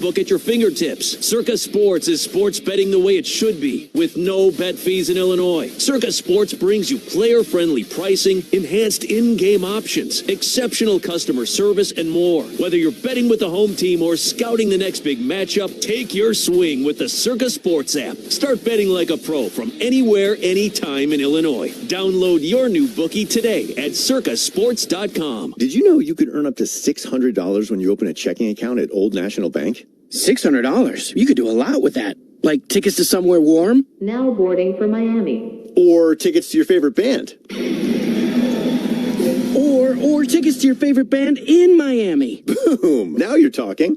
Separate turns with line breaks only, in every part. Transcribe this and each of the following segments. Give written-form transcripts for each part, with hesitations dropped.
Book at your fingertips. Circa Sports is sports betting the way it should be, with no bet fees in Illinois. Circa Sports brings you player-friendly pricing, enhanced in-game options, exceptional customer service, and more. Whether you're betting with the home team or scouting the next big matchup, take your swing with the Circa Sports app. Start betting like a pro from anywhere, anytime in Illinois. Download your new bookie today at circasports.com.
Did you know you could earn up to $600 when you open a checking account at Old National Bank?
$600? You could do a lot with that. Like tickets to somewhere warm?
Now boarding for Miami.
Or tickets to your favorite band.
Or tickets to your favorite band in Miami.
Boom! Now you're talking.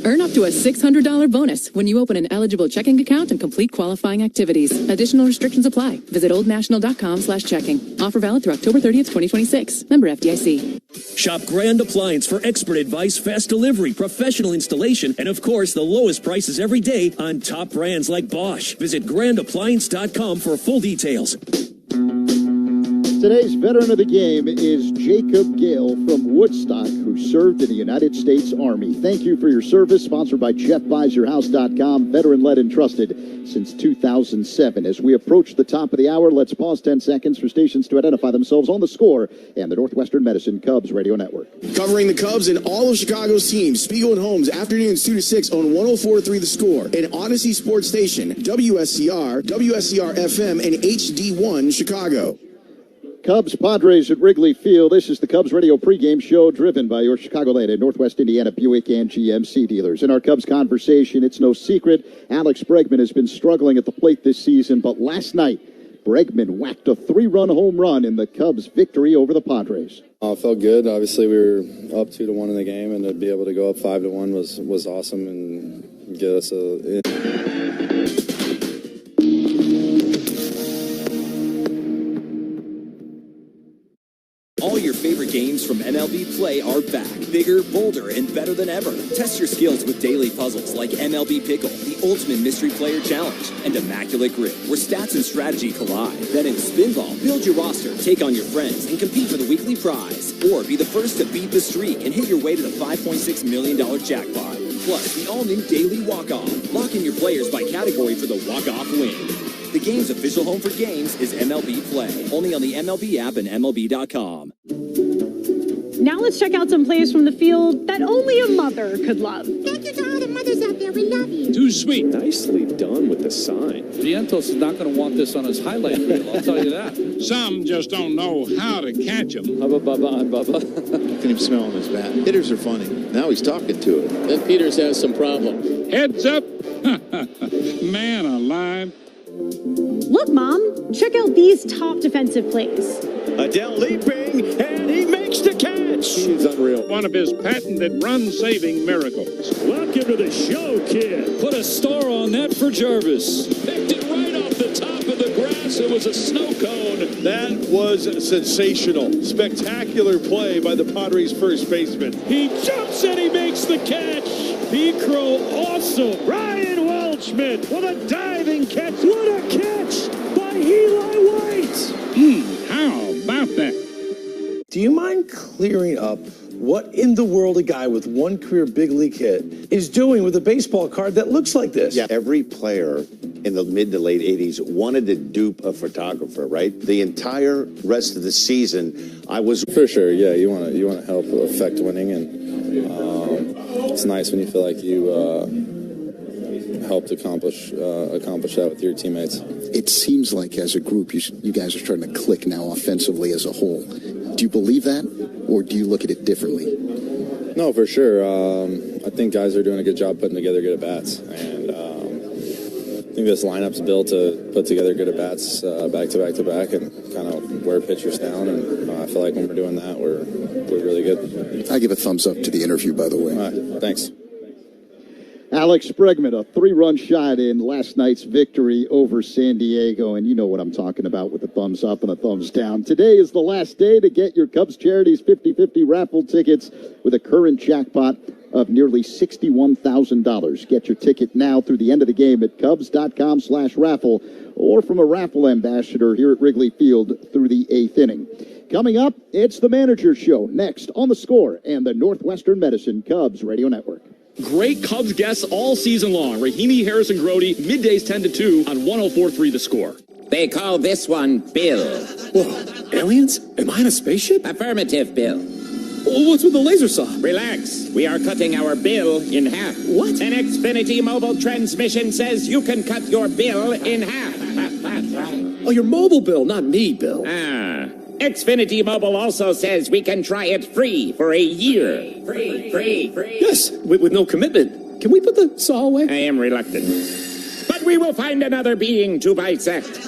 Earn up to a $600 bonus when you open an eligible checking account and complete qualifying activities. Additional restrictions apply. Visit oldnational.com/checking. Offer valid through October 30th, 2026. Member FDIC.
Shop Grand Appliance for expert advice, fast delivery, professional installation, and of course, the lowest prices every day on top brands like Bosch. Visit grandappliance.com for full details.
Today's veteran of the game is Jacob Gale from Woodstock, who served in the United States Army. Thank you for your service. Sponsored by JeffBuysYourHouse.com, veteran-led and trusted since 2007. As we approach the top of the hour, let's pause 10 seconds for stations to identify themselves on the score and the Northwestern Medicine Cubs Radio Network.
Covering the Cubs and all of Chicago's teams, Spiegel and Holmes, afternoons 2 to 6 on 104.3 The Score, and Odyssey Sports Station, WSCR, WSCR-FM, and HD1 Chicago.
Cubs Padres at Wrigley Field. This is the Cubs radio pregame show driven by your Chicagoland and Northwest Indiana Buick and GMC dealers. In our Cubs conversation, it's no secret Alex Bregman has been struggling at the plate this season, but last night Bregman whacked a 3-run home run in the Cubs' victory over the Padres.
It felt good. Obviously, we were up 2-1 in the game, and to be able to go up 5-1 was awesome and get us a.
All your favorite games from MLB Play are back. Bigger, bolder, and better than ever. Test your skills with daily puzzles like MLB Pickle, the Ultimate Mystery Player Challenge, and Immaculate Grip, where stats and strategy collide. Then in Spinball, build your roster, take on your friends, and compete for the weekly prize. Or be the first to beat the streak and hit your way to the $5.6 million jackpot. Plus, the all-new Daily Walk-Off. Lock in your players by category for the walk-off win. The game's official home for games is MLB Play. Only on the MLB app and MLB.com.
Now let's check out some plays from the field that only a mother could love.
Thank you to all the mothers out there. We love you.
Too sweet.
Nicely done with the sign.
Vientos is not going to want this on his highlight reel, I'll tell you that.
Some just don't know how to catch them.
Hubba bubba on Bubba.
You can even smell on his bat. Hitters are funny. Now he's talking to it.
Then Peters has some problems.
Heads up. Man alive.
Look, Mom, check out these top defensive plays.
Adele leaping, and he makes the catch.
He's unreal.
One of his patented run-saving miracles.
Welcome to the show, kid.
Put a star on that for Jarvis.
Picked it right off the top of the grass. It was a snow cone.
That was sensational. Spectacular play by the Padres first baseman.
He jumps and he makes the catch. P-Crow awesome. Ryan Waldschmidt with a diving catch. What a catch by Eli White.
How about that?
Do you mind clearing up what in the world a guy with one career big league hit is doing with a baseball card that looks like this?
Yeah, every player in the mid to late 80s wanted to dupe a photographer, right? The entire rest of the season, I was...
For sure, yeah, you want to help affect winning, and it's nice when you feel like you helped accomplish that with your teammates.
It seems like as a group, you guys are starting to click now offensively as a whole. Do you believe that, or do you look at it differently?
No, for sure. I think guys are doing a good job putting together good at-bats, and I think this lineup's built to put together good at-bats back to back to back and kind of wear pitchers down, and I feel like when we're doing that, we're really good.
I give a thumbs up to the interview, by the way.
All right, thanks.
Alex Bregman, a 3-run shot in last night's victory over San Diego. And you know what I'm talking about with the thumbs up and the thumbs down. Today is the last day to get your Cubs Charities 50-50 raffle tickets with a current jackpot of nearly $61,000. Get your ticket now through the end of the game at Cubs.com/raffle or from a raffle ambassador here at Wrigley Field through the 8th inning. Coming up, it's the Manager Show next on The Score and the Northwestern Medicine Cubs Radio Network.
Great Cubs guests all season long. Rahimi, Harrison, Grody, middays 10 to 2 on 104.3 The Score.
They call this one Bill.
Whoa, aliens? Am I in a spaceship?
Affirmative, Bill.
What's with the laser saw?
Relax. We are cutting our bill in half.
What?
An Xfinity mobile transmission says you can cut your bill in half.
Oh, your mobile bill, not me, Bill.
Ah. Xfinity Mobile also says we can try it free for a year. Free.
Yes, with no commitment. Can we put the saw away?
I am reluctant. But we will find another being to bisect.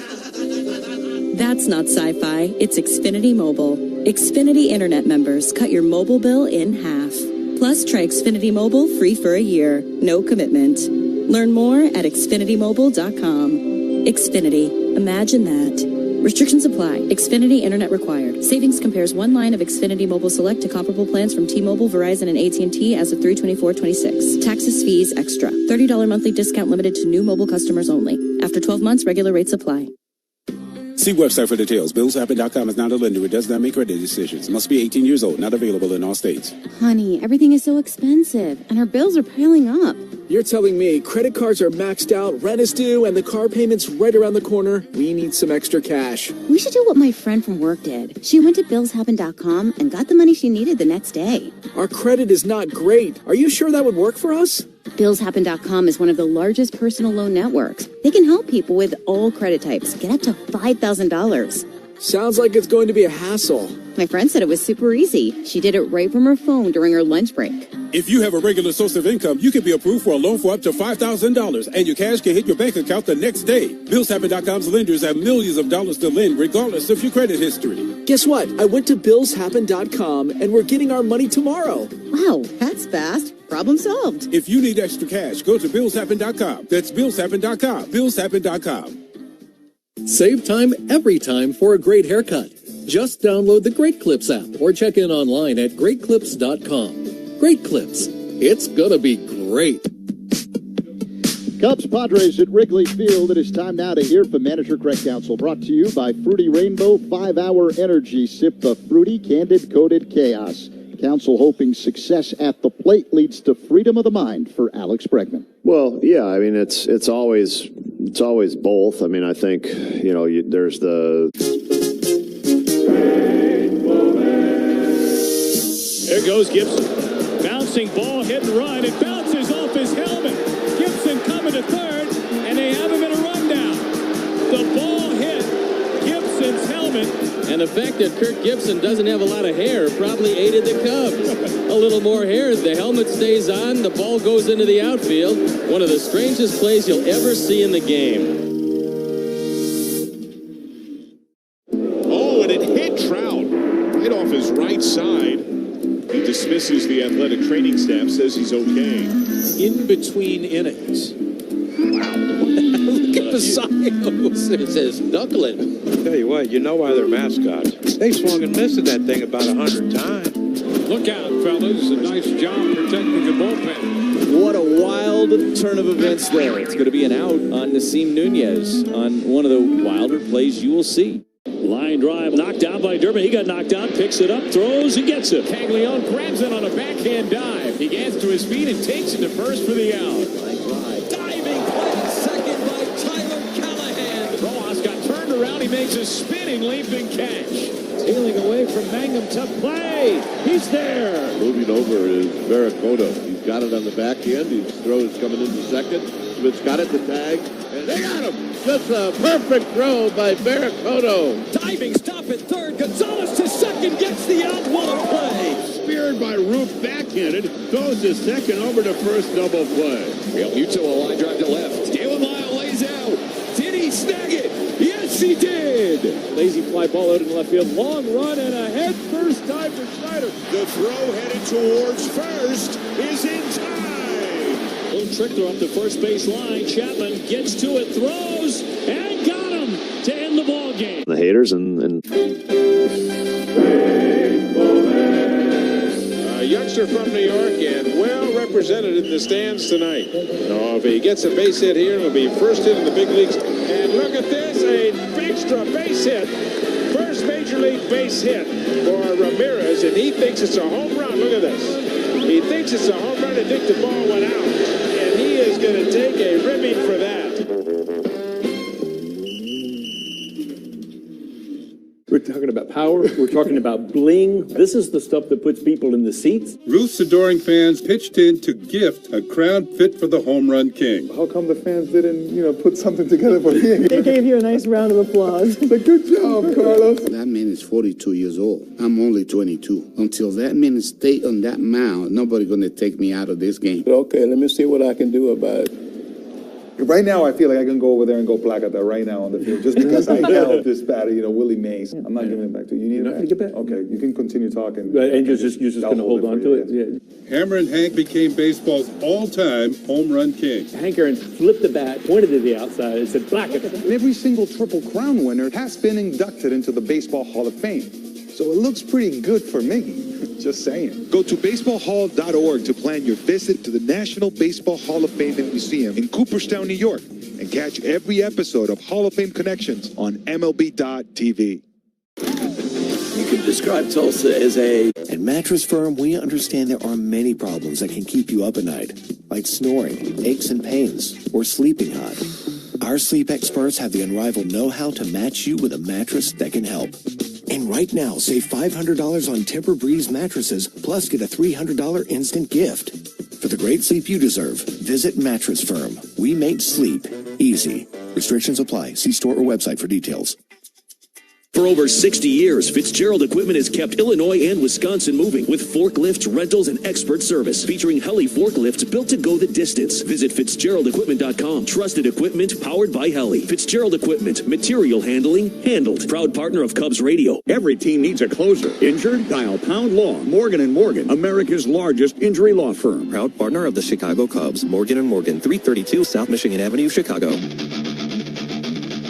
That's not sci-fi. It's Xfinity Mobile. Xfinity Internet members cut your mobile bill in half. Plus, try Xfinity Mobile free for a year. No commitment. Learn more at xfinitymobile.com. Xfinity. Imagine that. Restrictions apply. Xfinity Internet required. Savings compares one line of Xfinity Mobile Select to comparable plans from T-Mobile, Verizon, and AT&T as of 3/24/26. Taxes, fees, extra. $30 monthly discount limited to new mobile customers only. After 12 months, regular rates apply.
See website for details. BillsHappen.com is not a lender. It does not make credit decisions. Must be 18 years old. Not available in all states.
Honey, everything is so expensive, and our bills are piling up.
You're telling me credit cards are maxed out, rent is due, and the car payment's right around the corner? We need some extra cash.
We should do what my friend from work did. She went to BillsHappen.com and got the money she needed the next day.
Our credit is not great. Are you sure that would work for us?
BillsHappen.com is one of the largest personal loan networks. They can help people with all credit types get up to $5,000.
Sounds like it's going to be a hassle.
My friend said it was super easy. She did it right from her phone during her lunch break.
If you have a regular source of income, you can be approved for a loan for up to $5,000, and your cash can hit your bank account the next day. BillsHappen.com's lenders have millions of dollars to lend, regardless of your credit history.
Guess what? I went to BillsHappen.com, and we're getting our money tomorrow.
Wow, that's fast. Problem solved.
If you need extra cash, go to BillsHappen.com. That's BillsHappen.com. BillsHappen.com.
Save time every time for a great haircut. Just download the Great Clips app or check in online at greatclips.com. Great Clips. It's gonna be great.
Cubs Padres at Wrigley Field. It is time now to hear from Manager Craig Counsell. Brought to you by Fruity Rainbow 5-Hour Energy. Sip the fruity, candid-coated chaos. Counsell hoping success at the plate leads to freedom of the mind for Alex Bregman.
Well, yeah, I mean it's always both. I mean, I think there's the.
There goes Gibson. Bouncing ball, hit and run. It bounces off his helmet. Gibson coming to third, and they have him in a rundown. The ball hit Gibson's helmet.
And the fact that Kirk Gibson doesn't have a lot of hair probably aided the Cubs. A little more hair, the helmet stays on, the ball goes into the outfield. One of the strangest plays you'll ever see in the game.
Oh, and it hit Trout right off his right side. He dismisses the athletic training staff, says he's okay.
In between innings.
Look at the signs. It says knuckling.
Tell you what, you know why they're mascots. They swung and missed at that thing about 100 times.
Look out, fellas. A nice job protecting the bullpen.
What a wild turn of events there. It's going to be an out on Nasim Nunez on one of the wilder plays you will see.
Line drive knocked out by Durbin. He got knocked out, picks it up, throws, and gets it.
Caglione grabs it on a backhand dive. He gets to his feet and takes it to first for the out.
Line drive. Diving play second by Tyler Callahan.
Rojas got turned around. He makes a spinning leaping catch. Tailing away from Mangum to play. He's there.
Moving over is Vericoto. He's got it on the back end. He throws coming into second. Smith's got it, the tag, and they got him. Just a perfect throw by Vericoto.
Diving stop at third. Gonzalez to second. Gets the out. What a play.
Speared by Roof, backhanded. Throws to second, over to first, double play.
Real Muto a line drive to left. Galen Lyle lays out. Did he snag it? Yes, he did. Lazy fly ball out in left field. Long run and a head first dive for Schneider.
The throw headed towards first is in time.
Little trick throw up the first base line. Chapman gets to it, throws, and got him to end the ball game.
The haters and
A youngster from New York and well represented in the stands tonight. If he gets a base hit here, it'll be first hit in the big leagues. And look at this, a extra base hit. First major major league base hit for Ramirez, and he thinks it's a home run. Look at this. He thinks it's a home run. I think the ball went out, and he is going to take a ribbing for that.
We're talking about power. We're talking about bling. This is the stuff that puts people in the seats.
Ruth's adoring fans pitched in to gift a crown fit for the home run king.
How come the fans didn't, put something together for me?
They gave you a nice round of applause.
Good job, Carlos.
That man is 42 years old. I'm only 22. Until that man stay on that mound, nobody's going to take me out of this game.
Okay, let me see what I can do about it. Right now, I feel like I can go over there and go placata right now on the field just because I held this batter, Willie Mays. I'm not giving it back to you. You need it back?
Get back.
Okay, you can continue talking.
Right, and you're just going to hold on to it? Yeah.
Hammer and Hank became baseball's all-time home run king.
Hank Aaron flipped the bat, pointed to the outside, and said, "Placata."
And every single Triple Crown winner has been inducted into the Baseball Hall of Fame. So it looks pretty good for me. Just saying.
Go to baseballhall.org to plan your visit to the National Baseball Hall of Fame and Museum in Cooperstown, New York, and catch every episode of Hall of Fame Connections on MLB.tv.
You can describe Tulsa as At Mattress Firm, we understand there are many problems that can keep you up at night, like snoring, aches and pains, or sleeping hot. Our sleep experts have the unrivaled know-how to match you with a mattress that can help. And right now, save $500 on Tempur-Breeze mattresses, plus get a $300 instant gift. For the great sleep you deserve, visit Mattress Firm. We make sleep easy. Restrictions apply. See store or website for details.
For over 60 years, Fitzgerald Equipment has kept Illinois and Wisconsin moving with forklifts, rentals, and expert service. Featuring Heli forklifts built to go the distance. Visit FitzgeraldEquipment.com. Trusted equipment powered by Heli. Fitzgerald Equipment. Material handling handled. Proud partner of Cubs Radio.
Every team needs a closer. Injured? Dial Pound Law. Morgan & Morgan, America's largest injury law firm.
Proud partner of the Chicago Cubs. Morgan & Morgan, 332 South Michigan Avenue, Chicago.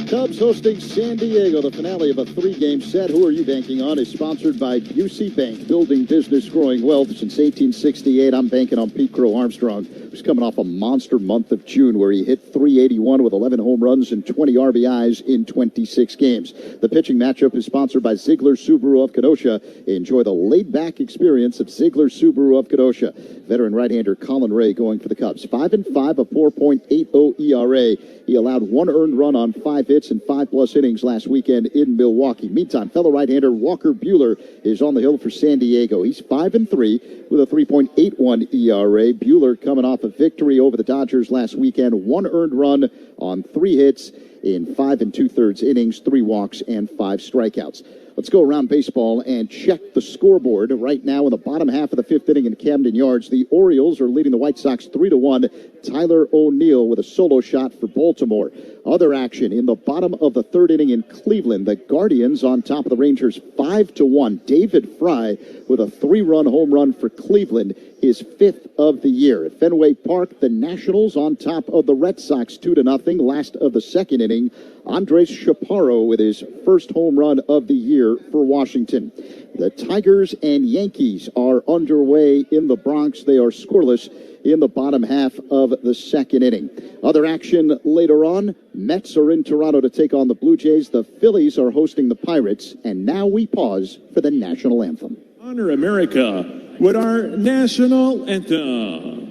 Cubs hosting San Diego. The finale of a three-game set. Who Are You Banking On is sponsored by UC Bank, building business, growing wealth since 1868. I'm banking on Pete Crow Armstrong, who's coming off a monster month of June where he hit .381 with 11 home runs and 20 RBIs in 26 games. The pitching matchup is sponsored by Ziegler Subaru of Kenosha. Enjoy the laid-back experience of Ziegler Subaru of Kenosha. Veteran right-hander Colin Ray going for the Cubs. 5-5, a 4.80 ERA. He allowed one earned run on 5 hits and 5+ innings last weekend in Milwaukee. Meantime, fellow right-hander Walker Buehler is on the hill for San Diego. He's 5-3 with a 3.81 ERA. Buehler coming off a victory over the Dodgers last weekend. One earned run on 3 hits in 5 2/3 innings, 3 walks, and 5 strikeouts. Let's go around baseball and check the scoreboard. Right now in the bottom half of the 5th inning in Camden Yards, the Orioles are leading the White Sox 3-1. Tyler O'Neill with a solo shot for Baltimore. Other action in the bottom of the 3rd inning in Cleveland. The Guardians on top of the Rangers 5-1. David Fry with a 3-run home run for Cleveland, his 5th of the year. At Fenway Park, the Nationals on top of the Red Sox 2-0. Last of the 2nd inning, Andres Chaparro with his first home run of the year for Washington. The Tigers and Yankees are underway in the Bronx. They are scoreless in the bottom half of the 2nd inning. Other action later on, Mets are in Toronto to take on the Blue Jays. The Phillies are hosting the Pirates. And now we pause for the national anthem.
Honor America with our national anthem.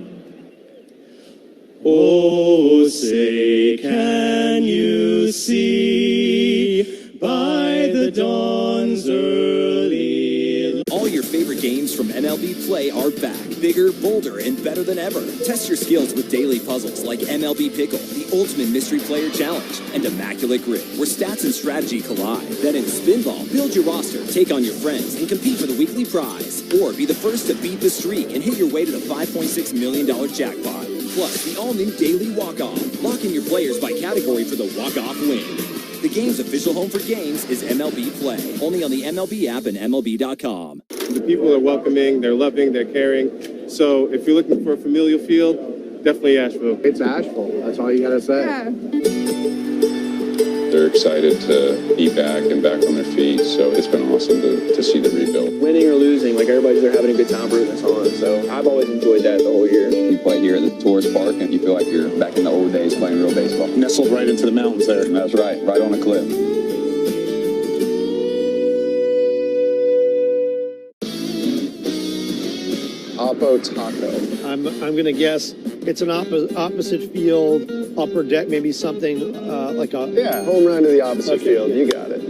Oh, say, can you see by the dawn's early...
All your favorite games from MLB Play are back, bigger, bolder, and better than ever. Test your skills with daily puzzles like MLB Pickle, the Ultimate Mystery Player Challenge, and Immaculate Grip, where stats and strategy collide. Then in Spinball, build your roster, take on your friends, and compete for the weekly prize. Or be the first to beat the streak and hit your way to the $5.6 million jackpot. Plus, the all-new Daily Walk-Off. Lock in your players by category for the walk-off win. The game's official home for games is MLB Play. Only on the MLB app and MLB.com.
The people are welcoming, they're loving, they're caring. So if you're looking for a familial feel, definitely Asheville.
It's Asheville. That's all you got to say.
Yeah.
They're excited to be back and back on their feet. So it's been awesome to see the rebuild.
Winning or losing, like everybody's there having a good time rooting us on. So I've always enjoyed that the whole year.
You play here at the tourist park and you feel like you're back in the old days playing real baseball.
Nestled right into the mountains there.
That's right on a cliff.
go taco.
I'm going to guess it's an opposite field, upper deck, maybe something like a...
Yeah, home run to the opposite field. You got it.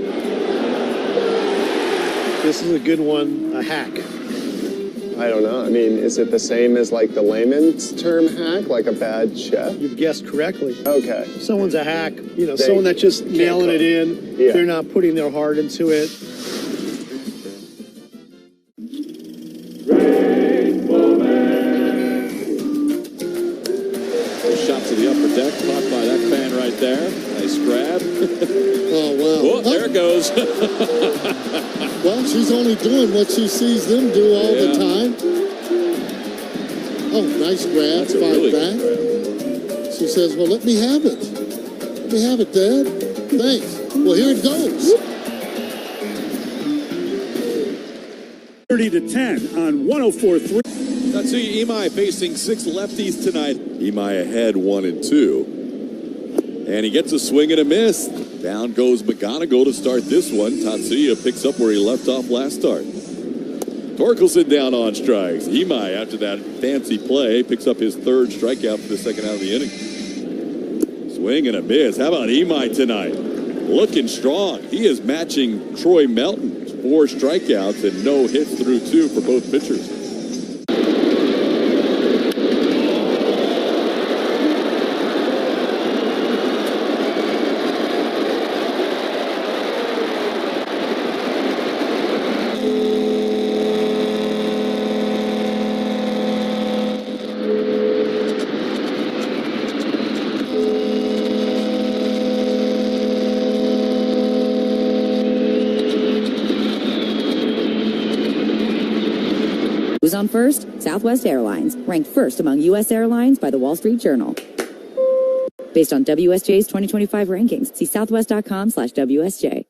This is a good one, a hack.
I don't know. I mean, is it the same as like the layman's term hack, like a bad chef?
You've guessed correctly.
Okay.
Someone's a hack, you know, someone that's just nailing it in.
Yeah.
They're not putting their heart into it.
Shot to the upper deck, caught by that fan right there. Nice grab.
Oh, wow.
Oh, there it goes.
Well, she's only doing what she sees them do all the time. Oh, nice grab, fight back. She says, well, let me have it. Let me have it, Dad. Thanks. Well, here it goes.
30-10 on 104.3.
Tatsuya Imai facing 6 lefties tonight. Imai ahead 1-2. And he gets a swing and a miss. Down goes McGonigal to start this one. Tatsuya picks up where he left off last start. Torkelson down on strikes. Imai, after that fancy play, picks up his 3rd strikeout for the second half of the inning. Swing and a miss. How about Imai tonight? Looking strong. He is matching Troy Melton. 4 strikeouts and no hits through 2 for both pitchers.
Who's on first? Southwest Airlines, ranked first among U.S. airlines by the Wall Street Journal. Based on WSJ's 2025 rankings, see southwest.com/WSJ.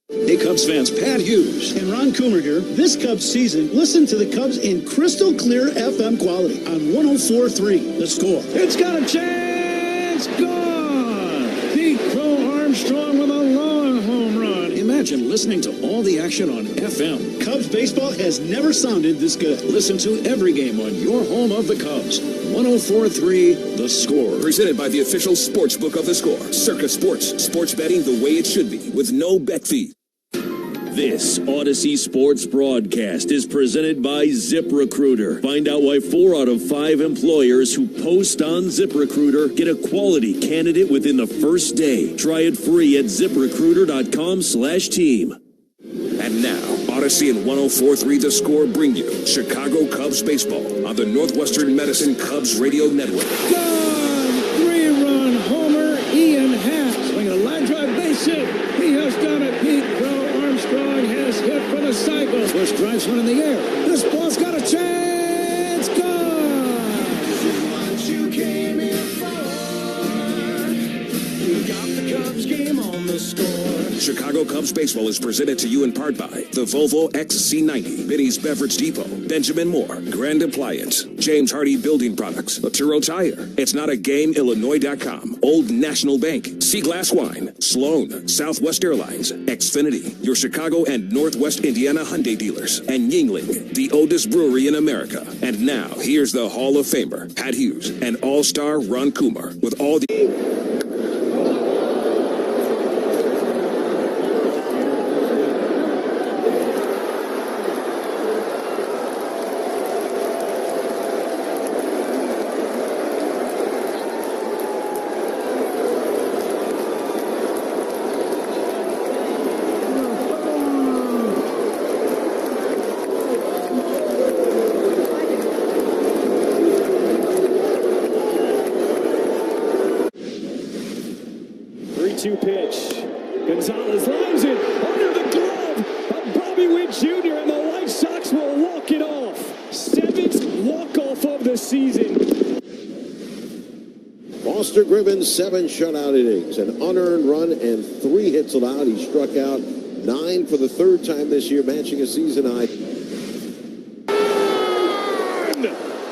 Hey, Cubs fans, Pat Hughes and Ron Coomer here. This Cubs season, listen to the Cubs in crystal clear FM quality on 104.3 The Score.
It's got a chance. Gone. Pete Crow Armstrong with a long home run.
Imagine listening to all the action on FM. Cubs baseball has never sounded this good. Listen to every game on your home of the Cubs. 104.3 The Score.
Presented by the official sports book of The Score. Circa Sports. Sports betting the way it should be, with no bet fee.
This Odyssey Sports broadcast is presented by ZipRecruiter. Find out why 4 out of 5 employers who post on ZipRecruiter get a quality candidate within the first day. Try it free at ZipRecruiter.com/team.
And now, Odyssey and 104.3 The Score bring you Chicago Cubs baseball on the Northwestern Medicine Cubs radio network.
Gone. 3-run homer. Ian Happ swinging a line drive base hit. He has done it. Pete Crow Armstrong has hit for the cycle. First drives one in the air. This ball's got a chance. Gone. What you came here for. You got the Cubs game on The Score.
Chicago Cubs baseball is presented to you in part by the Volvo XC90, Benny's Beverage Depot, Benjamin Moore, Grand Appliance, James Hardy Building Products, Laturo Tire, It's Not a Game, Illinois.com, Old National Bank, Sea Glass Wine, Sloan, Southwest Airlines, Xfinity, your Chicago and Northwest Indiana Hyundai dealers, and Yingling, the oldest brewery in America. And now, here's the Hall of Famer, Pat Hughes, and All-Star Ron Coomer, with all the...
Pitch. Gonzalez lines it under the glove of Bobby Witt Jr. and the White Sox will walk it off. 7th walk-off of the season.
Foster Griffin, 7 shutout innings, an unearned run and 3 hits allowed. He struck out 9 for the 3rd time this year, matching a season high.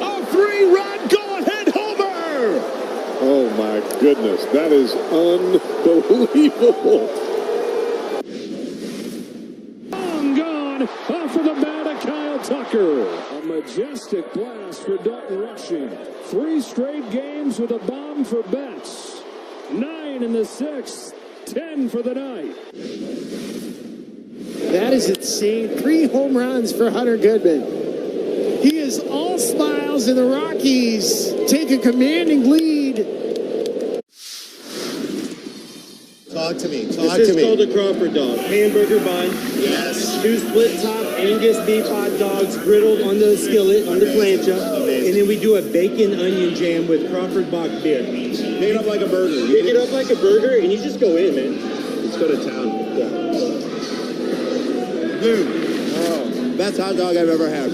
A 3-run go-ahead homer.
Oh, my goodness. That is unbelievable.
Long gone off of the bat of Kyle Tucker. Baker, a majestic blast for Dalton Rushing. 3 straight games with a bomb for Betts. 9 in the 6th, 10 for the night.
That is insane. 3 home runs for Hunter Goodman. He is all smiles, and the Rockies take a commanding lead.
Talk to me.
This is called a Crawford dog. Hamburger bun. Yes. 2 split top Angus beef hot dogs griddled on the skillet, on the plancha. Amazing. And then we do a bacon onion jam with Crawford Bock beer.
Pick it up like a burger.
Pick it up like a burger, and you just go in, man.
Let's go to town.
Yeah.
Dude. Oh, best hot dog I've ever had.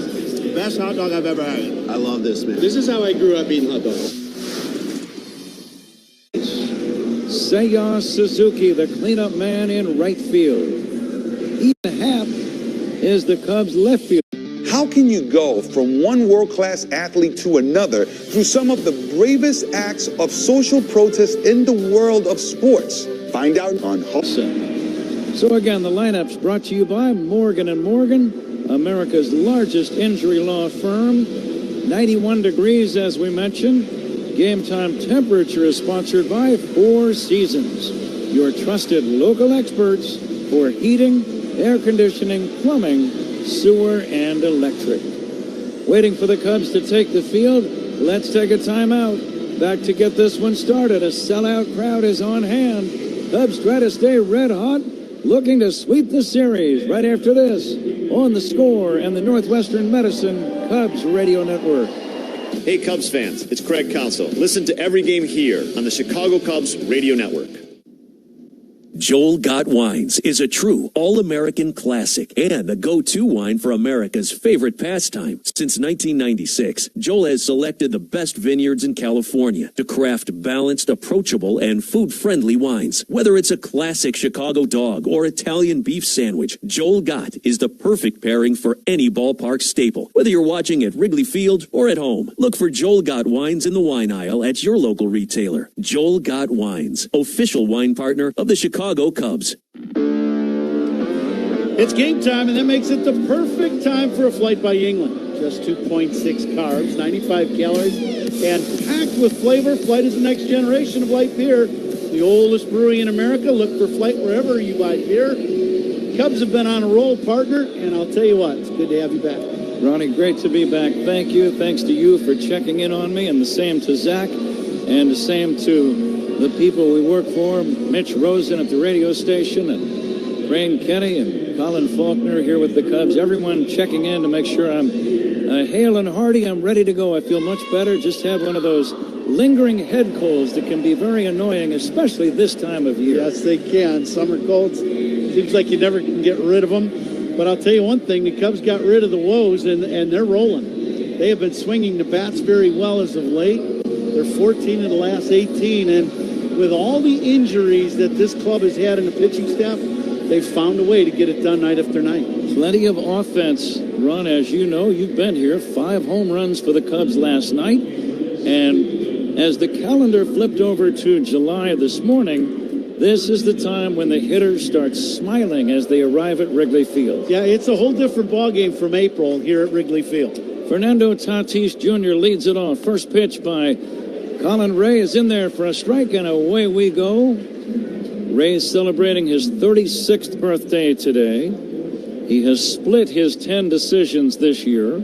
Best hot dog I've ever had. I love this, man.
This is how I grew up eating hot dogs.
Seiya Suzuki, the cleanup man in right field. Ian Happ is the Cubs left field.
How can you go from one world-class athlete to another through some of the bravest acts of social protest in the world of sports? Find out on
So again, the lineup's brought to you by Morgan & Morgan, America's largest injury law firm. 91 degrees, as we mentioned. Game time temperature is sponsored by 4 Seasons, your trusted local experts for heating, air conditioning, plumbing, sewer, and electric. Waiting for the Cubs to take the field. Let's take a timeout. Back to get this one started. A sellout crowd is on hand. Cubs try to stay red hot, looking to sweep the series right after this on The Score and the Northwestern Medicine Cubs Radio Network.
Hey Cubs fans, it's Craig Counsell. Listen to every game here on the Chicago Cubs Radio Network.
Joel Gott Wines is a true all-American classic and the go-to wine for America's favorite pastime. Since 1996, Joel has selected the best vineyards in California to craft balanced, approachable, and food-friendly wines. Whether it's a classic Chicago dog or Italian beef sandwich, Joel Gott is the perfect pairing for any ballpark staple. Whether you're watching at Wrigley Field or at home, look for Joel Gott Wines in the wine aisle at your local retailer. Joel Gott Wines, official wine partner of the Chicago Cubs.
It's game time, and that makes it the perfect time for a flight by England. Just 2.6 carbs, 95 calories, and packed with flavor. Flight is the next generation of light beer. The oldest brewery in America. Look for Flight wherever you buy beer. Cubs have been on a roll, partner, and I'll tell you what, it's good to have you back.
Ronnie, great to be back. Thank you. Thanks to you for checking in on me, and the same to Zach, and the same to the people we work for, Mitch Rosen at the radio station, and Rain Kenny and Colin Faulkner here with the Cubs. Everyone checking in to make sure I'm hale and hearty. I'm ready to go. I feel much better. Just have one of those lingering head colds that can be very annoying, especially this time of year.
Yes, they can. Summer colds, seems like you never can get rid of them. But I'll tell you one thing, the Cubs got rid of the woes, and they're rolling. They have been swinging the bats very well as of late. They're 14 of the last 18, and with all the injuries that this club has had in the pitching staff, they've found a way to get it done night after night.
Plenty of offense. Ron, as you know, you've been here. 5 home runs for the Cubs last night. And as the calendar flipped over to July this morning, this is the time when the hitters start smiling as they arrive at Wrigley Field.
Yeah, it's a whole different ballgame from April here at Wrigley Field.
Fernando Tatis Jr. leads it off. First pitch by Colin Ray is in there for a strike, and away we go. Ray's celebrating his 36th birthday today. He has split his 10 decisions this year.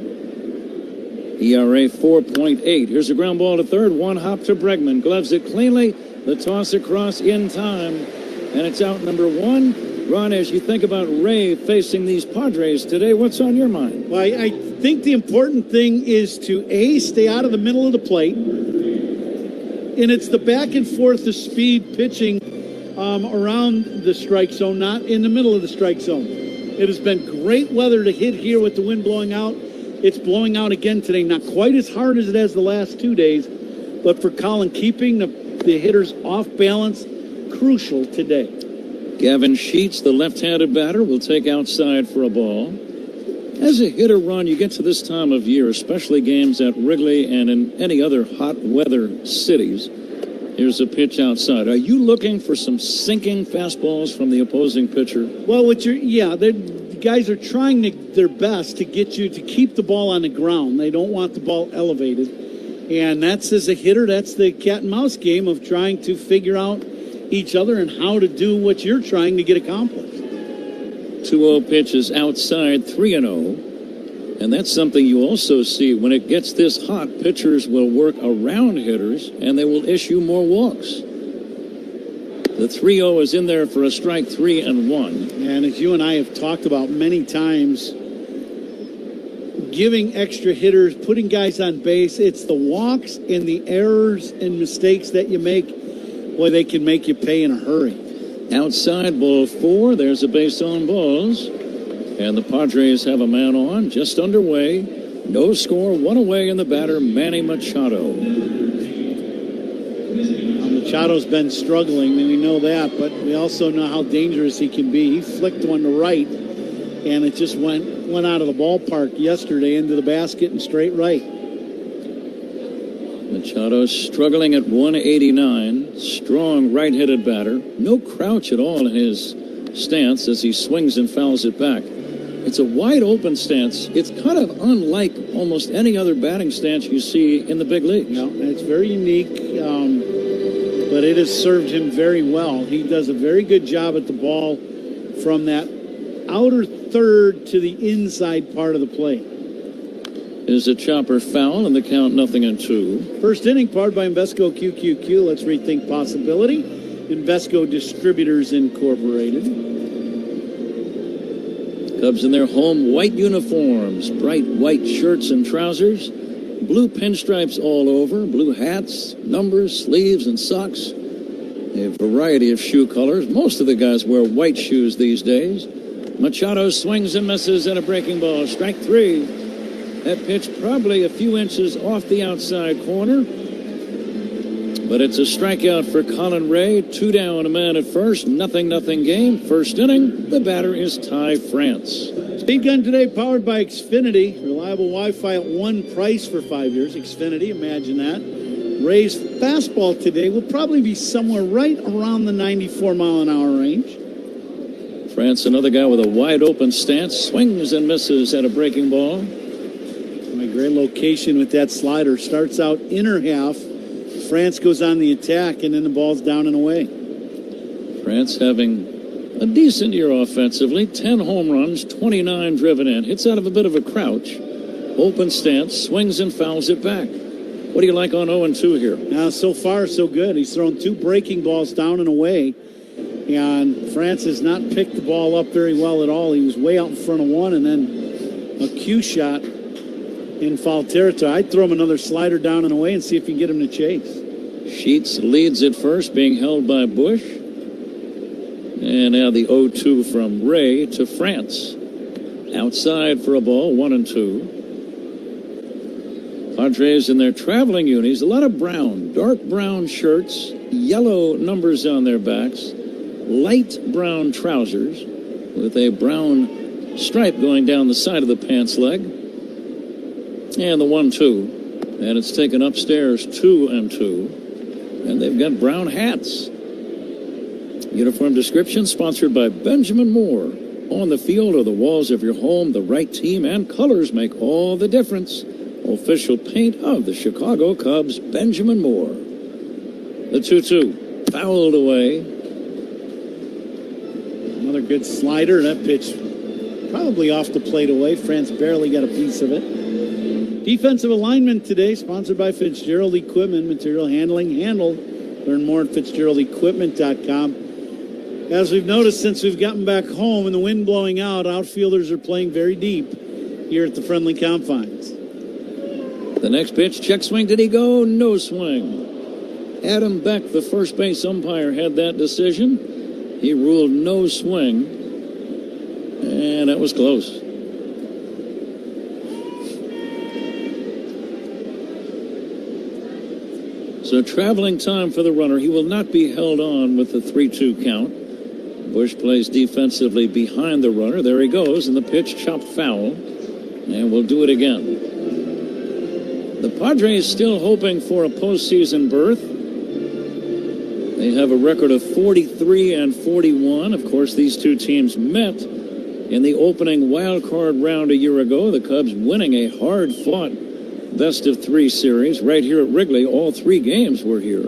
ERA 4.8. Here's a ground ball to third. One hop to Bregman. Gloves it cleanly. The toss across in time. And it's out number 1. Ron, as you think about Ray facing these Padres today, what's on your mind?
Well, I think the important thing is to, A, stay out of the middle of the plate. And it's the back and forth of speed pitching around the strike zone, not in the middle of the strike zone. It has been great weather to hit here with the wind blowing out. It's blowing out again today, not quite as hard as it has the last 2 days, but for Colin, keeping the hitters off balance, crucial today.
Gavin Sheets, the left-handed batter, will take outside for a ball. As a hitter, Ron, you get to this time of year, especially games at Wrigley and in any other hot weather cities. Here's a pitch outside. Are you looking for some sinking fastballs from the opposing pitcher?
Well, the guys are trying their best to get you to keep the ball on the ground. They don't want the ball elevated. And that's, as a hitter, that's the cat and mouse game of trying to figure out each other and how to do what you're trying to get accomplished.
2-0 pitch is outside, 3-0. And that's something you also see when it gets this hot. Pitchers will work around hitters, and they will issue more walks. The 3-0 is in there for a strike, 3-1.
And as you and I have talked about many times, giving extra hitters, putting guys on base, it's the walks and the errors and mistakes that you make, boy, they can make you pay in a hurry.
Outside, ball 4. There's a base on balls. And the Padres have a man on, just underway. No score, one away in the batter, Manny Machado.
Machado's been struggling, and we know that, but we also know how dangerous he can be. He flicked one to right, and it just went out of the ballpark yesterday into the basket and straight right.
Machado struggling at 189. Strong right-handed batter. No crouch at all in his stance as he swings and fouls it back. It's a wide-open stance. It's kind of unlike almost any other batting stance you see in the big leagues.
No, it's very unique, but it has served him very well. He does a very good job at the ball from that outer third to the inside part of the plate.
Is a chopper foul, and the count 0-2.
First inning, powered by Invesco QQQ. Let's rethink possibility. Invesco Distributors Incorporated.
Cubs in their home white uniforms, bright white shirts and trousers, blue pinstripes all over, blue hats, numbers, sleeves, and socks. A variety of shoe colors. Most of the guys wear white shoes these days. Machado swings and misses at a breaking ball. Strike 3. That pitch probably a few inches off the outside corner. But it's a strikeout for Colin Ray. 2 down, a man at first. 0-0 game. First inning. The batter is Ty France.
Speed Gun today powered by Xfinity. Reliable Wi-Fi at one price for 5 years. Xfinity, imagine that. Ray's fastball today will probably be somewhere right around the 94-mile-an-hour range.
France, another guy with a wide-open stance. Swings and misses at a breaking ball.
My great location with that slider. Starts out inner half. France goes on the attack, and then the ball's down and away.
France having a decent year offensively. 10 home runs, 29 driven in. Hits out of a bit of a crouch. Open stance, swings and fouls it back. What do you like on 0-2 here?
Now, so far, so good. He's thrown 2 breaking balls down and away. And France has not picked the ball up very well at all. He was way out in front of one, and then a cue shot in foul territory. I'd throw him another slider down and away and see if you can get him to chase.
Sheets leads at first, being held by Bush. And now the 0-2 from Ray to France. Outside for a ball, 1-2. Padres in their traveling unis, a lot of brown, dark brown shirts, yellow numbers on their backs, light brown trousers with a brown stripe going down the side of the pants leg. And the 1-2. And it's taken upstairs, 2-2. And they've got brown hats. Uniform description sponsored by Benjamin Moore. On the field or the walls of your home, the right team and colors make all the difference. Official paint of the Chicago Cubs, Benjamin Moore. The 2-2. Fouled away.
Another good slider. That pitch probably off the plate away. France barely got a piece of it. Defensive alignment today, sponsored by Fitzgerald Equipment, material handling handled. Learn more at FitzgeraldEquipment.com. As we've noticed since we've gotten back home and the wind blowing out, outfielders are playing very deep here at the friendly confines.
The next pitch, check swing. Did he go? No swing. Adam Beck, the first base umpire, had that decision. He ruled no swing, and that was close. So traveling time for the runner. He will not be held on with the 3-2 count. Bush plays defensively behind the runner. There he goes, and the pitch chopped foul. And we'll do it again. The Padres still hoping for a postseason berth. They have a record of 43-41. Of course, these two teams met
In the opening wild card round a year ago, the Cubs winning a hard-fought best-of-3 series right here at Wrigley. All 3 games were here.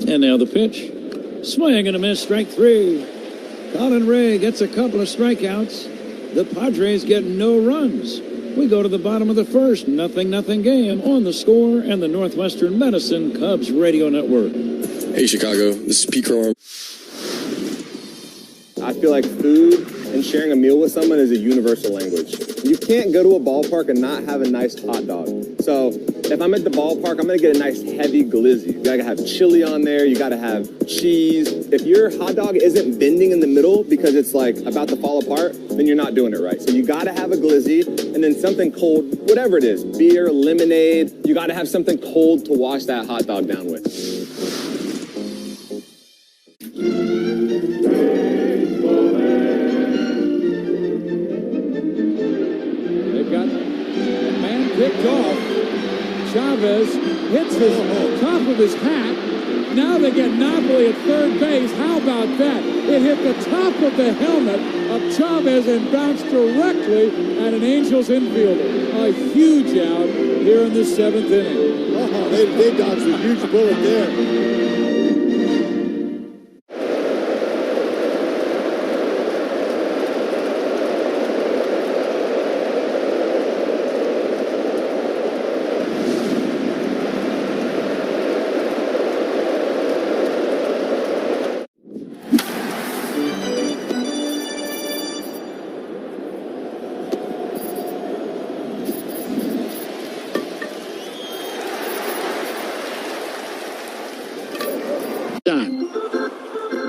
And now the pitch. Swing and a miss, strike 3. Colin Ray gets a couple of strikeouts. The Padres get no runs. We go to the bottom of the first. 0-0 game on The Score and the Northwestern Medicine Cubs Radio Network.
Hey, Chicago. This is Pete Crow.
I feel like food and sharing a meal with someone is a universal language. You can't go to a ballpark and not have a nice hot dog. So if I'm at the ballpark, I'm going to get a nice heavy glizzy. You got to have chili on there. You got to have cheese. If your hot dog isn't bending in the middle because it's like about to fall apart, then you're not doing it right. So you got to have a glizzy and then something cold, whatever it is, beer, lemonade. You got to have something cold to wash that hot dog down with.
Picked off. Chavez hits the top of his hat. Now they get Napoli at third base. How about that? It hit the top of the helmet of Chavez and bounced directly at an Angels infielder. A huge out here in the 7th inning.
Oh, they dodged a huge bullet there.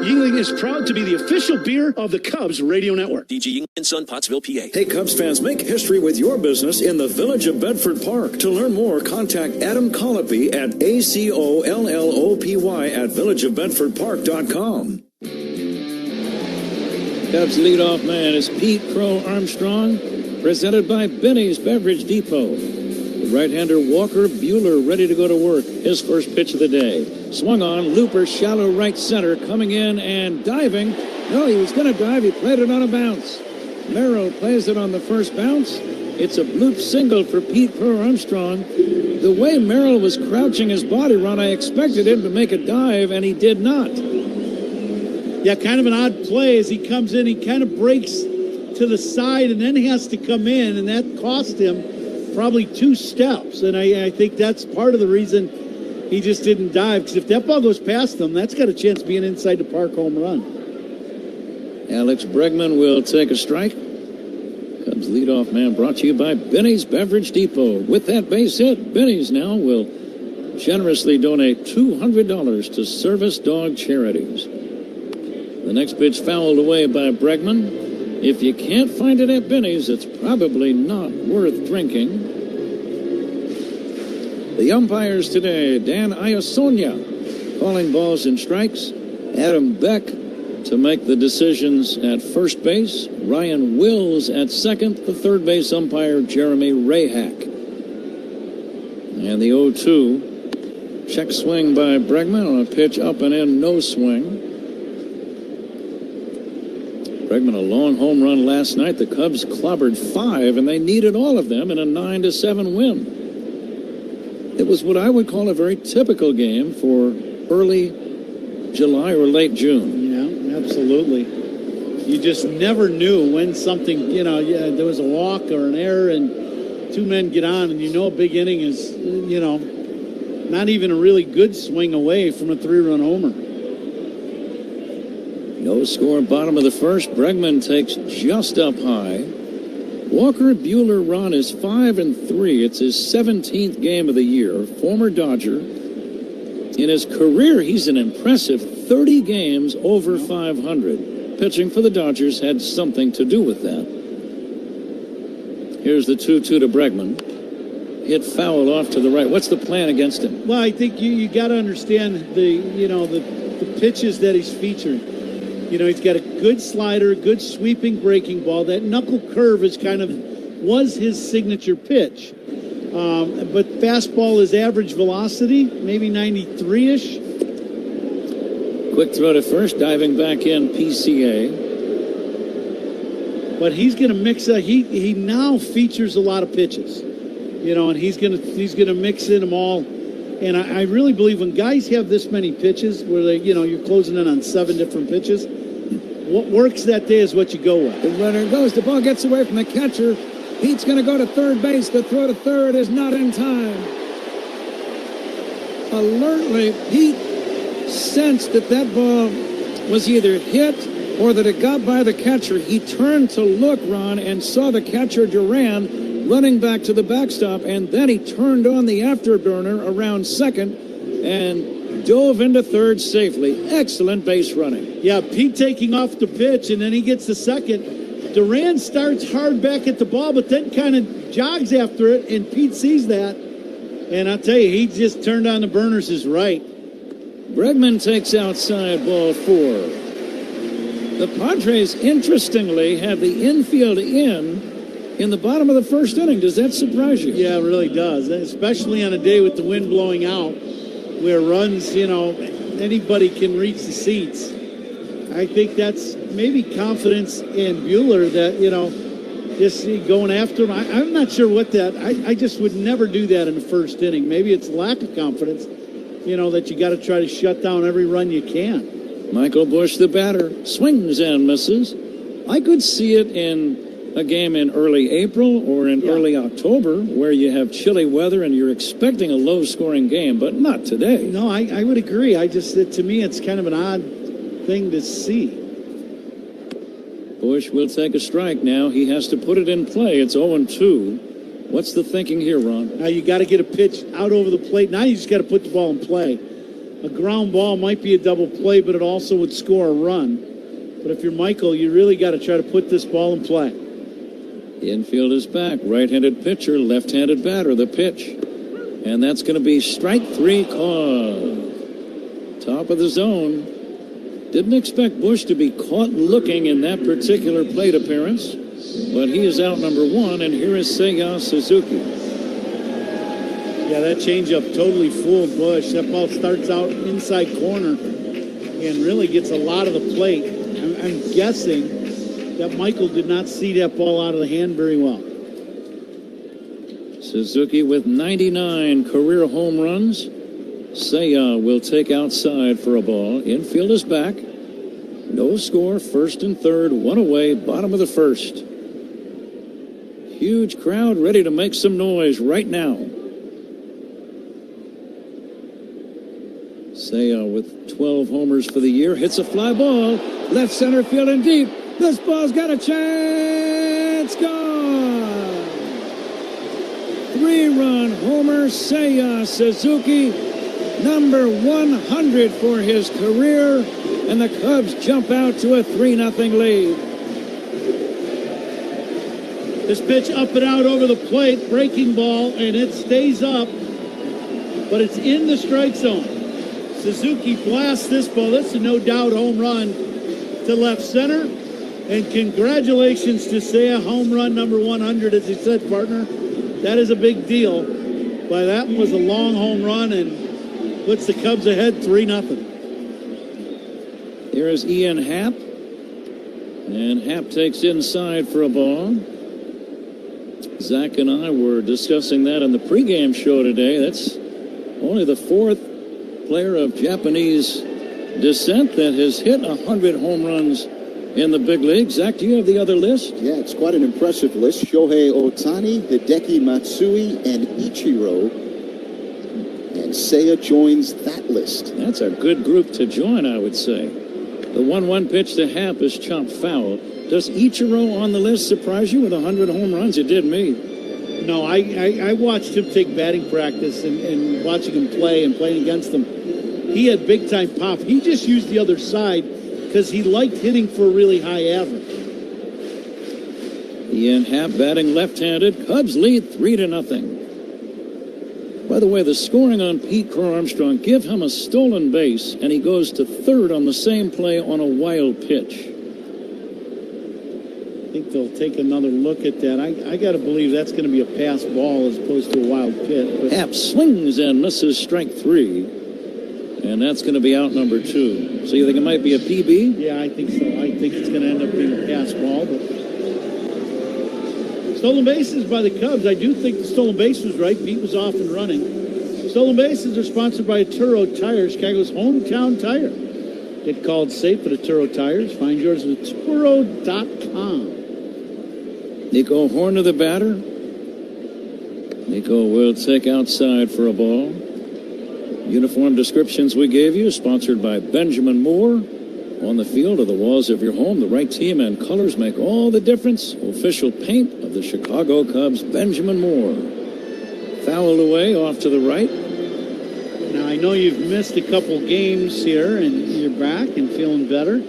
Yuengling is proud to be the official beer of the Cubs Radio Network.
DG Yuengling Son, Pottsville, PA.
Hey, Cubs fans, make history with your business in the Village of Bedford Park. To learn more, contact Adam Collopy at ACOLLOPY at villageofbedfordpark.com.
Cubs leadoff man is Pete Crow Armstrong, presented by Benny's Beverage Depot. The right-hander Walker Buehler ready to go to work. His first pitch of the day. Swung on, looper, shallow right center, coming in and diving. No, he was going to dive. He played it on a bounce. Merrill plays it on the first bounce. It's a bloop single for Pete Crow Armstrong. The way Merrill was crouching his body, Ron, I expected him to make a dive, and he did not.
Yeah, kind of an odd play as he comes in. He kind of breaks to the side, and then he has to come in, and that cost him probably 2 steps. And I think that's part of the reason he just didn't dive, because if that ball goes past him, that's got a chance of being inside the park home run.
Alex Bregman will take a strike. Cubs leadoff man brought to you by Benny's Beverage Depot. With that base hit, Benny's now will generously donate $200 to service dog charities. The next pitch fouled away by Bregman. If you can't find it at Benny's, it's probably not worth drinking. The umpires today, Dan Iasonia calling balls and strikes. Adam Beck to make the decisions at first base. Ryan Wills at second. The third base umpire, Jeremy Rahak. And the 0-2. Check swing by Bregman on a pitch up and in, no swing. Bregman, a long home run last night. The Cubs clobbered 5, and they needed all of them in a 9-7 win. It was what I would call a very typical game for early July or late June.
Yeah, absolutely. You just never knew when something, there was a walk or an error, and 2 men get on, and a big inning is, not even a really good swing away from a 3-run homer.
No score, bottom of the first. Bregman takes just up high. Walker Buehler run is 5-3. It's his 17th game of the year. Former Dodger. In his career, he's an impressive 30 games over 500. Pitching for the Dodgers had something to do with that. Here's the 2-2 to Bregman. Hit foul off to the right. What's the plan against him?
Well, I think you got to understand the pitches that he's featuring. He's got a good slider, good sweeping breaking ball. That knuckle curve was his signature pitch. But fastball is average velocity, maybe 93-ish.
Quick throw to first, diving back in PCA.
But he's going to mix up. He now features a lot of pitches, and he's going to mix in them all. And I really believe when guys have this many pitches, where you're closing in on 7 different pitches, what works that day is what you go with.
The runner goes. The ball gets away from the catcher. Pete's going to go to third base. The throw to third is not in time. Alertly, Pete sensed that ball was either hit or that it got by the catcher. He turned to look, Ron, and saw the catcher Duran running back to the backstop, and then he turned on the afterburner around second and dove into third safely. Excellent base running.
Yeah, Pete taking off the pitch, and then he gets the second. Duran starts hard back at the ball, but then kind of jogs after it, and Pete sees that. And I'll tell you, he just turned on the burners his right.
Bregman takes outside, ball 4. The Padres, interestingly, have the infield in the bottom of the first inning. Does that surprise you?
Yeah, it really does, especially on a day with the wind blowing out, where runs, anybody can reach the seats. I think that's maybe confidence in Buehler that, just going after him. I'm not sure what that, I just would never do that in the first inning. Maybe it's lack of confidence, that you got to try to shut down every run you can.
Michael Busch, the batter, swings and misses. I could see it in a game in early April or in early October where you have chilly weather and you're expecting a low-scoring game, but not today.
No, I would agree. To me, it's kind of an odd thing to see.
Busch will take a strike now. He has to put it in play. It's 0-2. What's the thinking here, Ron?
Now you got to get a pitch out over the plate. Now you just got to put the ball in play. A ground ball might be a double play, but it also would score a run. But if you're Michael, you really got to try to put this ball in play.
The infield is back. Right-handed pitcher, left-handed batter, the pitch. And that's going to be strike 3 called. Top of the zone. Didn't expect Busch to be caught looking in that particular plate appearance. But he is out number 1, and here is Seiya Suzuki.
Yeah, that changeup totally fooled Busch. That ball starts out inside corner and really gets a lot of the plate. I'm guessing that Michael did not see that ball out of the hand very well.
Suzuki with 99 career home runs. Seiya will take outside for a ball. Infield is back. No score, first and third, 1 away, bottom of the first. Huge crowd ready to make some noise right now. Seiya with 12 homers for the year hits a fly ball. Left center field and deep. This ball's got a chance. Gone. 3-run homer, Seiya Suzuki. Number 100 for his career. And the Cubs jump out to a 3-0 lead.
This pitch up and out over the plate, breaking ball, and it stays up, but it's in the strike zone. Suzuki blasts this ball. This is no doubt home run to left center, and congratulations to Seiya, home run number 100, as he said, partner. That is a big deal. But that was a long home run and puts the Cubs ahead 3-0.
Here is Ian Happ, and Happ takes inside for a ball. Zach and I were discussing that on the pregame show today. That's only the 4th player of Japanese descent that has hit 100 home runs in the big league. Zach, do you have the other list?
Yeah, it's quite an impressive list. Shohei Ohtani, Hideki Matsui, and Ichiro. And Seiya joins that list.
That's a good group to join, I would say. The 1-1 pitch to Happ is chopped foul. Does Ichiro on the list surprise you with 100 home runs? It did me.
No, I watched him take batting practice and watching him play and playing against him. He had big-time pop. He just used the other side because he liked hitting for a really high average.
Ian Happ batting left-handed. Cubs lead 3-0. By the way, the scoring on Pete Crow Armstrong, give him a stolen base, and he goes to third on the same play on a wild pitch.
I think they'll take another look at that. I got to believe that's going to be a pass ball as opposed to a wild pitch.
Happ swings and misses strike 3. And that's going to be out number 2. So you think it might be a PB?
Yeah, I think so. I think it's going to end up being a pass ball. But stolen bases by the Cubs. I do think the stolen base was right. Pete was off and running. Stolen bases are sponsored by Turo Tires, Chicago's hometown tire. Get called safe at Turo Tires. Find yours at Turo.com.
Nico Horner, the batter. Nico will take outside for a ball. Uniform descriptions we gave you, sponsored by Benjamin Moore. On the field or the walls of your home, the right team and colors make all the difference. Official paint of the Chicago Cubs, Benjamin Moore. Fouled away off to the right.
Now, I know you've missed a couple games here, and you're back and feeling better.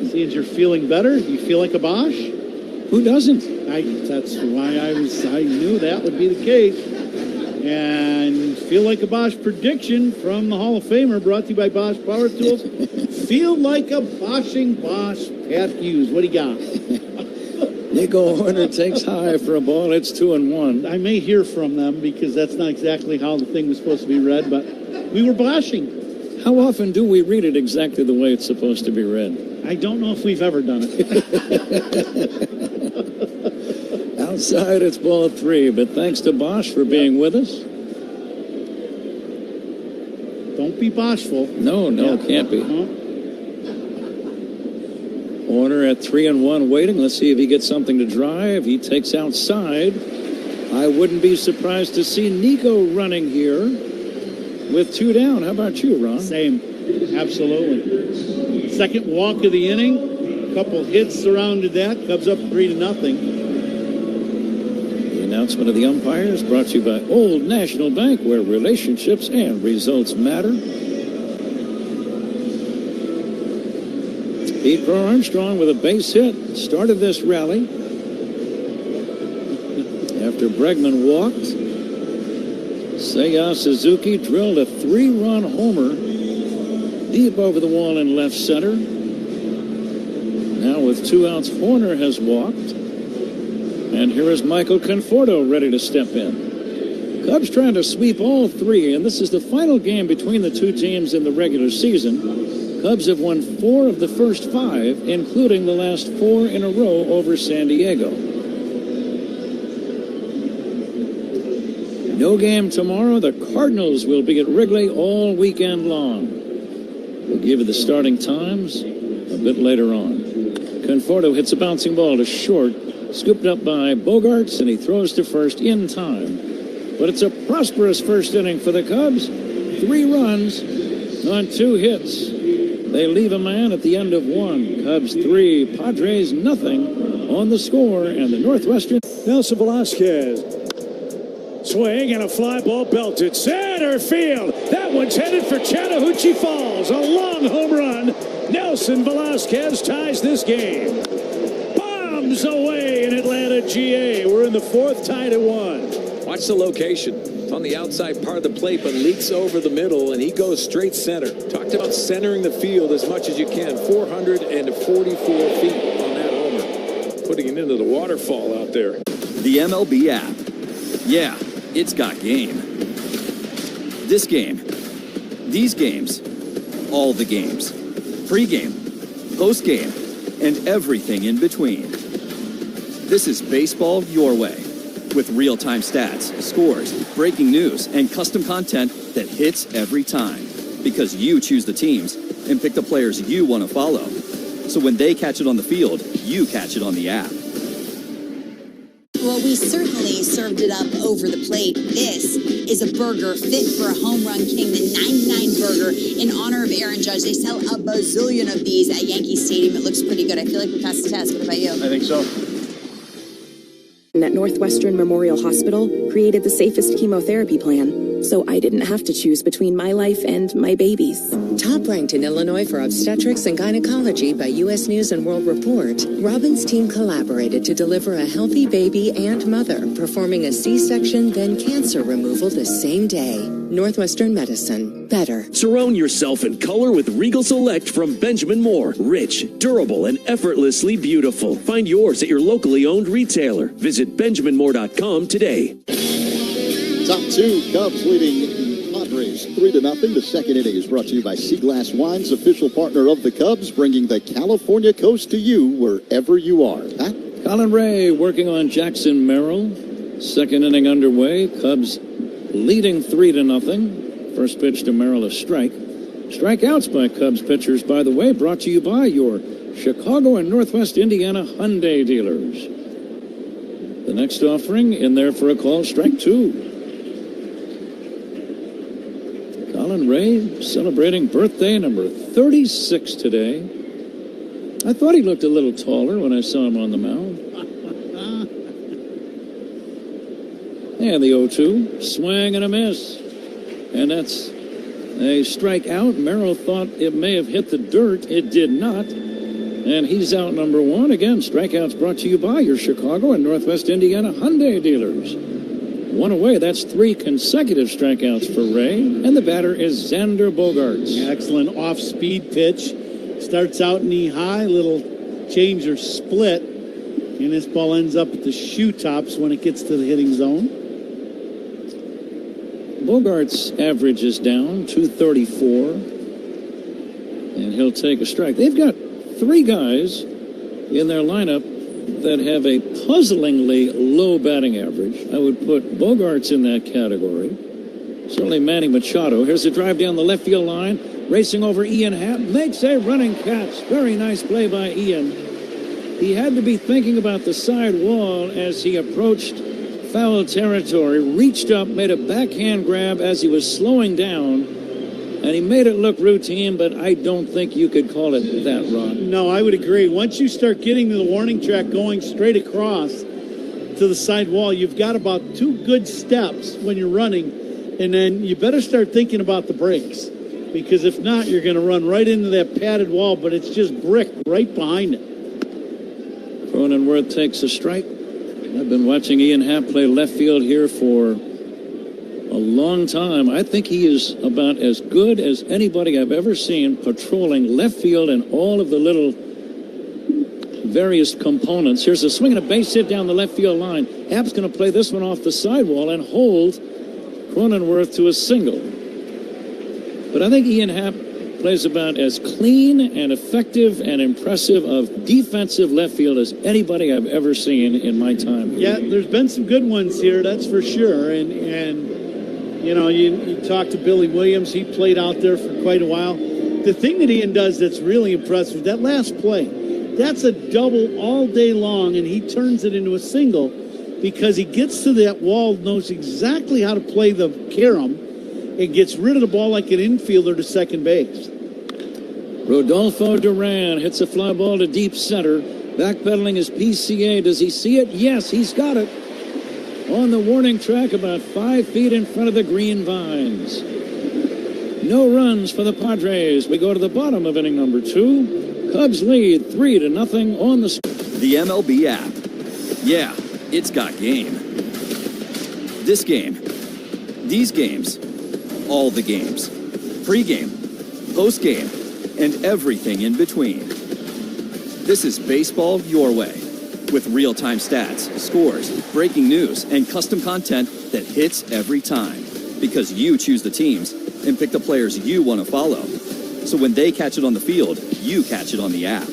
Seeing you're feeling better, you feel like a Bosch?
Who doesn't?
That's why I knew that would be the case. And feel like a Bosch prediction from the Hall of Famer, brought to you by Bosch Power Tools. Feel like a Bosching Bosch. Pat Hughes, what do you got?
Nico Horner takes high for a ball. It's 2-1.
I may hear from them because that's not exactly how the thing was supposed to be read, but we were Bosching.
How often do we read it exactly the way it's supposed to be read?
I don't know if we've ever done it.
Outside, it's ball 3, but thanks to Bosch for being with us.
Don't be Boschful.
No, can't be. Horner at 3-1 waiting. Let's see if he gets something to drive. He takes outside. I wouldn't be surprised to see Nico running here with 2 down. How about you, Ron?
Same. Absolutely. Second walk of the inning. A couple hits surrounded that. Cubs up 3-0.
The announcement of the umpires brought to you by Old National Bank, where relationships and results matter. Pete Crow Armstrong with a base hit started this rally after Bregman walked. Seiya Suzuki drilled a 3-run homer deep over the wall in left center. Now with 2 outs, Horner has walked. And here is Michael Conforto ready to step in. Cubs trying to sweep all 3, and this is the final game between the 2 teams in the regular season. Cubs have won 4 of the first 5, including the last 4 in a row over San Diego. No game tomorrow. The Cardinals will be at Wrigley all weekend long. We'll give you the starting times a bit later on. Conforto hits a bouncing ball to short, scooped up by Bogarts, and he throws to first in time. But it's a prosperous first inning for the Cubs. 3 runs on 2 hits. They leave a man at the end of 1. Cubs 3, Padres nothing on the score, and the Northwestern.
Nelson Velasquez. Swing and a fly ball belted. Center field. That one's headed for Chattahoochee Falls. A long home run. Nelson Velasquez ties this game. Bombs away in Atlanta, GA. We're in the 4th, tied at 1.
Watch the location. It's on the outside part of the plate, but leaks over the middle, and he goes straight center. Talked about centering the field as much as you can. 444 feet on that homer. Putting it into the waterfall out there.
The MLB app. Yeah, it's got game. This game. These games. All the games. Pre-game. Post-game. And everything in between. This is baseball your way. With real-time stats, scores, breaking news, and custom content that hits every time. Because you choose the teams and pick the players you want to follow. So when they catch it on the field, you catch it on the app.
Well, we certainly served it up over the plate. This is a burger fit for a home run king, the 99 burger in honor of Aaron Judge. They sell a bazillion of these at Yankee Stadium. It looks pretty good. I feel like we passed the test. What about you?
I think so.
At Northwestern Memorial Hospital created the safest chemotherapy plan, so I didn't have to choose between my life and my babies.
Top ranked in Illinois for obstetrics and gynecology by U.S. News and World Report, Robin's team collaborated to deliver a healthy baby and mother, performing a C-section, then cancer removal the same day. Northwestern Medicine. Better.
Surround yourself in color with Regal Select from Benjamin Moore. Rich, durable, and effortlessly beautiful. Find yours at your locally owned retailer. Visit BenjaminMoore.com today.
Top 2, Cubs leading the Padres lose 3-0. The second inning is brought to you by Sea Glass Wines, official partner of the Cubs, bringing the California coast to you wherever you are. Pat?
Colin Ray working on Jackson Merrill. Second inning underway. Cubs leading 3-0. First pitch to Merrill, a strike. Strikeouts by Cubs pitchers, by the way, brought to you by your Chicago and Northwest Indiana Hyundai dealers. The next offering in there for a call, strike 2. Colin Ray celebrating birthday number 36 today. I thought he looked a little taller when I saw him on the mound. And the 0-2, swing and a miss. And that's a strikeout. Merrill thought it may have hit the dirt. It did not. And he's out number 1. Again, strikeouts brought to you by your Chicago and Northwest Indiana Hyundai dealers. 1 away. That's 3 consecutive strikeouts for Ray. And the batter is Xander Bogaerts.
Excellent off-speed pitch. Starts out knee high, little change or split. And this ball ends up at the shoe tops when it gets to the hitting zone.
Bogaerts' average is down, 234. And he'll take a strike. They've got 3 guys in their lineup that have a puzzlingly low batting average. I would put Bogaerts in that category. Certainly Manny Machado. Here's a drive down the left field line. Racing over Ian Happ. Makes a running catch. Very nice play by Ian. He had to be thinking about the side wall as he approached foul territory. Reached up, made a backhand grab as he was slowing down. And he made it look routine, but I don't think you could call it that, Ron.
No, I would agree. Once you start getting to the warning track going straight across to the side wall, you've got about 2 good steps when you're running, and then you better start thinking about the brakes, because if not, you're going to run right into that padded wall, but it's just brick right behind it.
Cronenworth takes a strike. I've been watching Ian Happ play left field here for a long time. I think he is about as good as anybody I've ever seen patrolling left field and all of the little various components. Here's a swing and a base hit down the left field line. Happ's going to play this one off the sidewall and hold Cronenworth to a single. But I think Ian Happ plays about as clean and effective and impressive of defensive left field as anybody I've ever seen in my time here.
Yeah, there's been some good ones here, that's for sure. And you know, you talk to Billy Williams. He played out there for quite a while. The thing that Ian does that's really impressive, that last play, that's a double all day long, and he turns it into a single because he gets to that wall, knows exactly how to play the carom, and gets rid of the ball like an infielder to second base.
Rodolfo Duran hits a fly ball to deep center. Backpedaling his PCA. Does he see it? Yes, he's got it. On the warning track about 5 feet in front of the green vines. No runs for the Padres. We go to the bottom of inning number 2. Cubs lead 3-0 on the...
The MLB app. Yeah, it's got game. This game. These games. All the games. Pre-game. Post-game. And everything in between. This is baseball your way. With real-time stats, scores, breaking news, and custom content that hits every time. Because you choose the teams and pick the players you want to follow. So when they catch it on the field, you catch it on the app.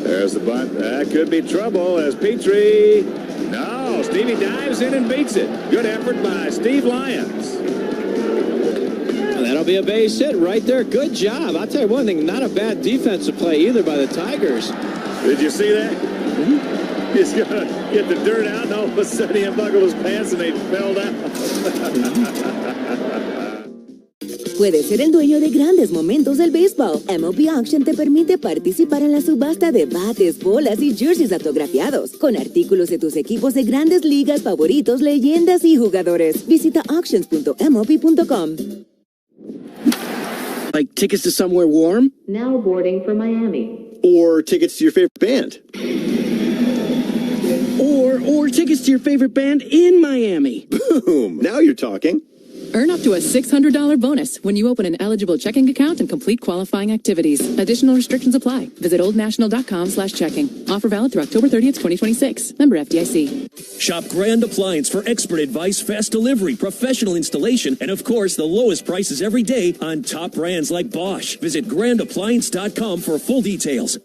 There's the bunt. That could be trouble as Petrie. No, Stevie dives in and beats it. Good effort by Steve Lyons.
That'll be a base hit right there. Good job. I'll tell you one thing, not a bad defensive play either by the Tigers.
Did you see that? He's going to get the dirt out, and all of a sudden he unbuckled his pants and they fell down.
Puedes ser el dueño de grandes momentos del béisbol. MLB Auction te permite participar en la subasta de bates, bolas y jerseys autografiados, con artículos de tus equipos de grandes ligas favoritos, leyendas y jugadores. Visita auctions.mlb.com.
Like tickets to somewhere warm?
Now boarding for Miami.
Or tickets to your favorite band? Or tickets to your favorite band in Miami.
Boom! Now you're talking.
Earn up to a $600 bonus when you open an eligible checking account and complete qualifying activities. Additional restrictions apply. Visit oldnational.com/checking. Offer valid through October 30th, 2026. Member FDIC.
Shop Grand Appliance for expert advice, fast delivery, professional installation, and of course, the lowest prices every day on top brands like Bosch. Visit grandappliance.com for full details.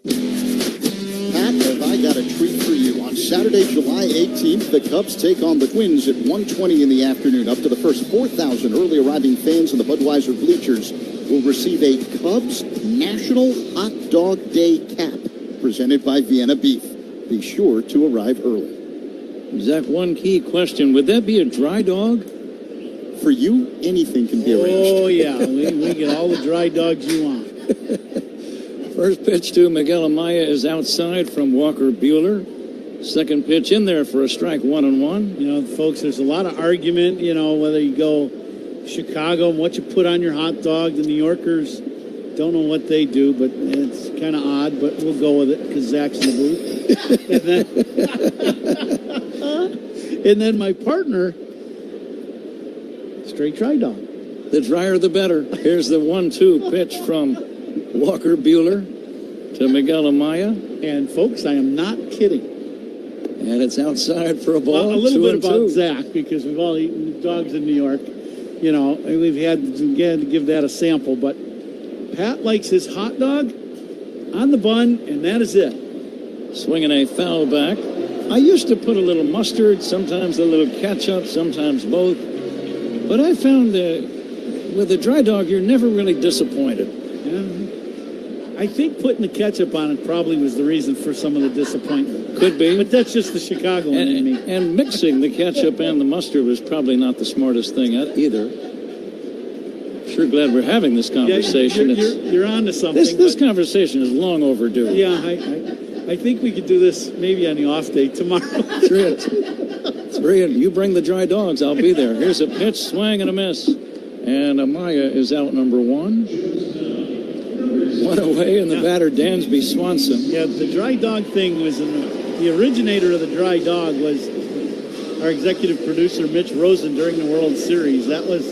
Pat, have I got a treat for you. On Saturday, July 18th, the Cubs take on the Twins at 1:20 in the afternoon. Up to the first 4,000 early arriving fans in the Budweiser bleachers will receive a Cubs National Hot Dog Day cap presented by Vienna Beef. Be sure to arrive early.
Zach, one key question. Would that be a dry dog?
For you, anything can be arranged.
Oh, yeah. We get all the dry dogs you want.
First pitch to Miguel Amaya is outside from Walker Buehler. Second pitch in there for a strike, 1-1.
You know, folks, there's a lot of argument, you know, whether you go Chicago and what you put on your hot dog. The New Yorkers don't know what they do, but it's kind of odd, but we'll go with it because Zach's in the booth. And then my partner, straight dry dog.
The drier the better. Here's the 1-2 pitch from Walker Buehler to Miguel Amaya.
And folks, I am not kidding.
And it's outside for a ball.
A little bit about Zach, because we've all eaten dogs in New York. You know, and we've had to give that a sample. But Pat likes his hot dog on the bun, and that is it.
Swinging a foul back. I used to put a little mustard, sometimes a little ketchup, sometimes both. But I found that with a dry dog, you're never really disappointed.
Yeah. I think putting the ketchup on it probably was the reason for some of the disappointment.
Could be.
But that's just the Chicagoan in me.
And mixing the ketchup and the mustard was probably not the smartest thing either. Sure glad we're having this conversation.
Yeah, you're on to something.
This conversation is long overdue.
Yeah, I think we could do this maybe on the off day tomorrow.
Three, you bring the dry dogs, I'll be there. Here's a pitch, swing and a miss. And Amaya is out number 1. One away, and the batter, Dansby Swanson.
Yeah, the dry dog thing was, the originator of the dry dog was our executive producer, Mitch Rosen, during the World Series. That was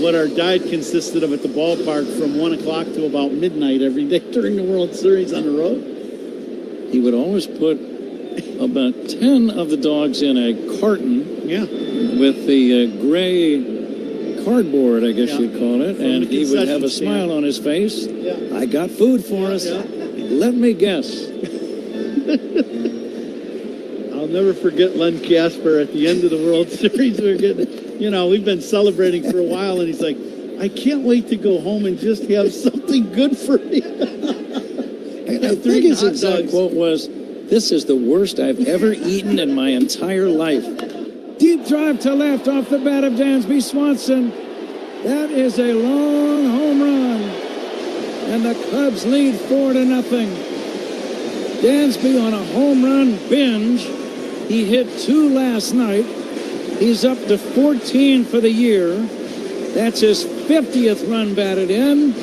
what our diet consisted of at the ballpark from 1 o'clock to about midnight every day during the World Series on the road.
He would always put about 10 of the dogs in a carton with the gray cardboard, I guess you'd call it, and he would have a smile on his face. I got food for us. Let me guess.
I'll never forget Len Casper at the end of the World Series. We're getting, you know, we've been celebrating for a while, and he's like, I can't wait to go home and just have something good for me.
I think his exact quote was, "This is the worst I've ever eaten in my entire life." Deep drive to left off the bat of Dansby Swanson. That is a long home run. And the Cubs lead 4-0. Dansby on a home run binge. He hit 2 last night. He's up to 14 for the year. That's his 50th run batted in.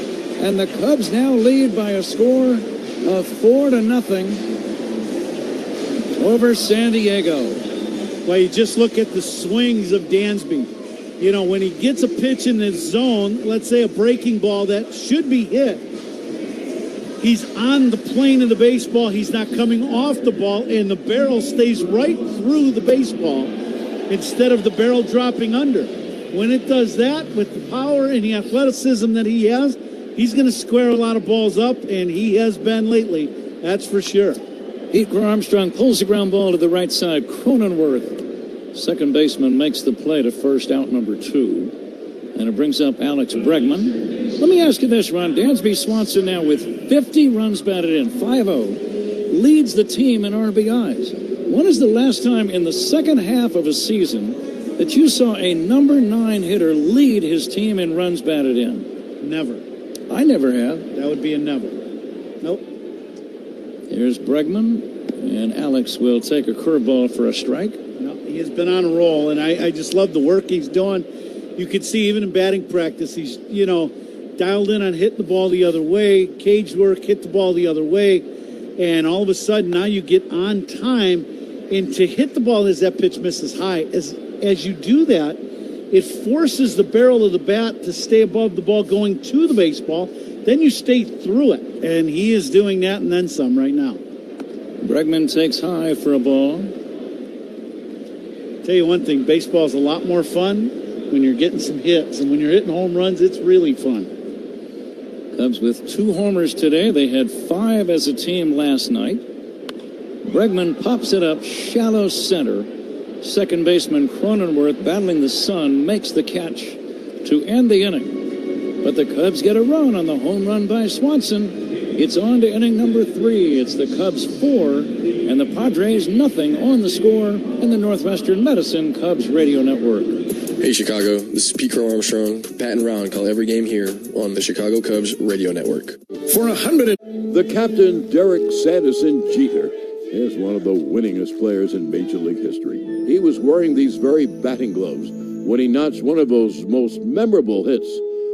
And the Cubs now lead by a score of 4-0 over San Diego.
Well, you just look at the swings of Dansby. You know, when he gets a pitch in his zone, let's say a breaking ball that should be hit, he's on the plane of the baseball. He's not coming off the ball, and the barrel stays right through the baseball instead of the barrel dropping under. When it does that, with the power and the athleticism that he has, he's going to square a lot of balls up, and he has been lately. That's for sure.
Pete Armstrong pulls the ground ball to the right side. Cronenworth, second baseman, makes the play to first, out number 2. And it brings up Alex Bregman. Let me ask you this, Ron. Dansby Swanson now with 50 runs batted in, 5-0, leads the team in RBIs. When is the last time in the second half of a season that you saw a number 9 hitter lead his team in runs batted in?
Never.
I never have.
That would be a never. Nope.
Here's Bregman, and Alex will take a curveball for a strike.
No, he has been on a roll, and I just love the work he's doing. You can see even in batting practice, he's, you know, dialed in on hitting the ball the other way, cage work, hit the ball the other way, and all of a sudden now you get on time, and to hit the ball as that pitch misses high, as you do that, it forces the barrel of the bat to stay above the ball going to the baseball. Then you stay through it. And he is doing that and then some right now.
Bregman takes high for a ball.
Tell you one thing, baseball is a lot more fun when you're getting some hits. And when you're hitting home runs, it's really fun.
Cubs with 2 homers today. They had 5 as a team last night. Bregman pops it up shallow center. Second baseman Cronenworth, battling the sun, makes the catch to end the inning. But the Cubs get a run on the home run by Swanson. It's on to inning number 3. It's the Cubs 4 and the Padres nothing on the score in the Northwestern Medicine Cubs Radio Network.
Hey, Chicago. This is Pete Crow Armstrong. Pat and Ron call every game here on the Chicago Cubs Radio Network.
For 100. The captain, Derek Sanderson Jeter, is one of the winningest players in Major League history. He was wearing these very batting gloves when he notched one of those most memorable hits,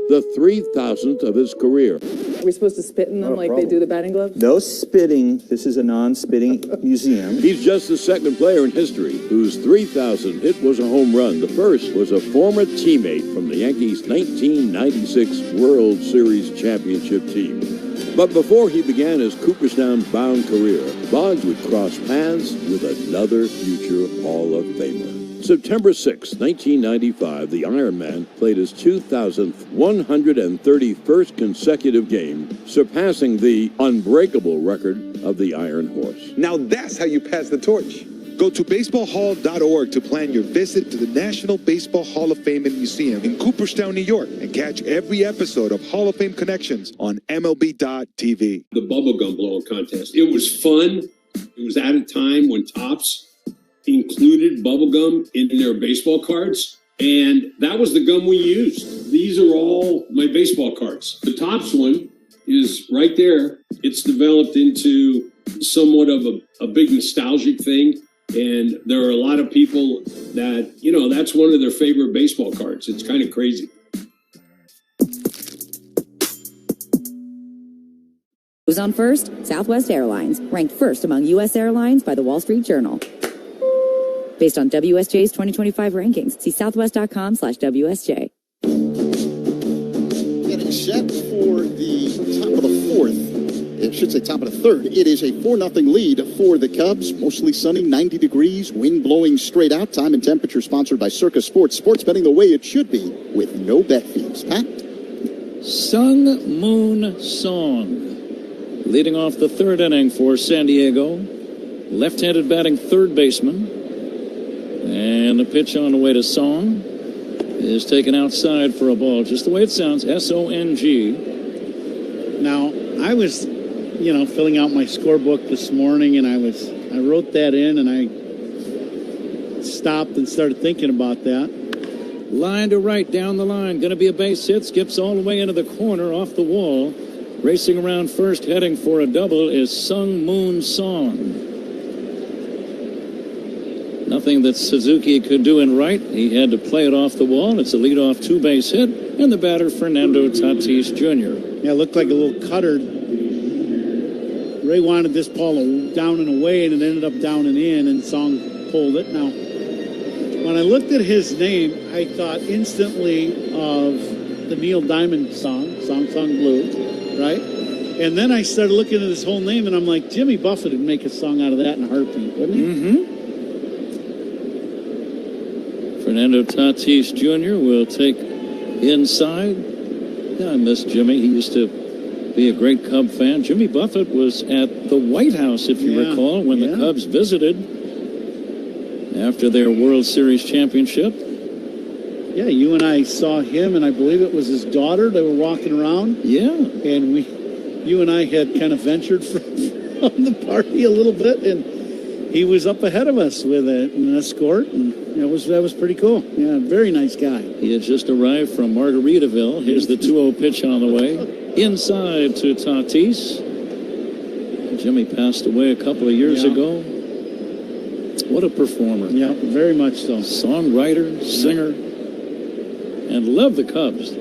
the 3,000th of his career.
Are we supposed to spit in them like they do the batting gloves?
No spitting. This is a non-spitting museum.
He's just the second player in history whose 3,000th hit was a home run. The first was a former teammate from the Yankees' 1996 World Series championship team. But before he began his Cooperstown-bound career, Boggs would cross paths with another future Hall of Famer. September 6, 1995, the Iron Man played his 2,131st consecutive game, surpassing the unbreakable record of the Iron Horse.
Now that's how you pass the torch. Go to baseballhall.org to plan your visit to the National Baseball Hall of Fame and Museum in Cooperstown, New York, and catch every episode of Hall of Fame Connections on MLB.tv.
The bubblegum blowing contest. It was fun. It was at a time when Topps included bubblegum in their baseball cards, and that was the gum we used. These are all my baseball cards. The Topps one is right there. It's developed into somewhat of a big nostalgic thing. And there are a lot of people that, you know, that's one of their favorite baseball cards. It's kind of crazy.
Who's on first? Southwest Airlines, ranked first among U.S. airlines by the Wall Street Journal. Based on WSJ's 2025 rankings, see southwest.com/WSJ.
Getting set for the top of the fourth. It should say top of the third. It is a 4-0 lead for the Cubs. Mostly sunny, 90 degrees, wind blowing straight out. Time and temperature sponsored by Circus Sports. Sports betting the way it should be with no bet fees. Pat?
Sun Moon Song. Leading off the third inning for San Diego. Left-handed batting third baseman. And the pitch on the way to Song is taken outside for a ball. Just the way it sounds, S-O-N-G.
Now, I was, filling out my scorebook this morning, and I wrote that in, and I stopped and started thinking about that.
Line to right, down the line. Going to be a base hit. Skips all the way into the corner, off the wall. Racing around first, heading for a double is Sun Moon Song. Nothing that Suzuki could do in right. He had to play it off the wall. It's a leadoff two-base hit, and the batter, Fernando Tatis Jr.
Yeah, it looked like a little cutter. Ray wanted this ball down and away, and it ended up down and in, and Song pulled it. Now, when I looked at his name, I thought instantly of the Neil Diamond song, Song Song Blue, right? And then I started looking at his whole name, and I'm like, Jimmy Buffett would make a song out of that in a heartbeat, wouldn't he?
Mm-hmm. Fernando Tatis Jr. will take inside. Yeah, I miss Jimmy. He used to be a great Cub fan. Jimmy Buffett was at the White House, if you recall, when the Cubs visited after their World Series championship.
Yeah, you and I saw him, and I believe it was his daughter. They were walking around.
Yeah.
And you and I had kind of ventured from the party a little bit, and he was up ahead of us with an escort, and that was pretty cool. Yeah, very nice guy.
He had just arrived from Margaritaville. Here's the 2-0 pitch on the way. Inside to Tatis. Jimmy passed away a couple of years ago. What a performer.
Yeah, very much so.
Songwriter, singer, and loved the Cubs.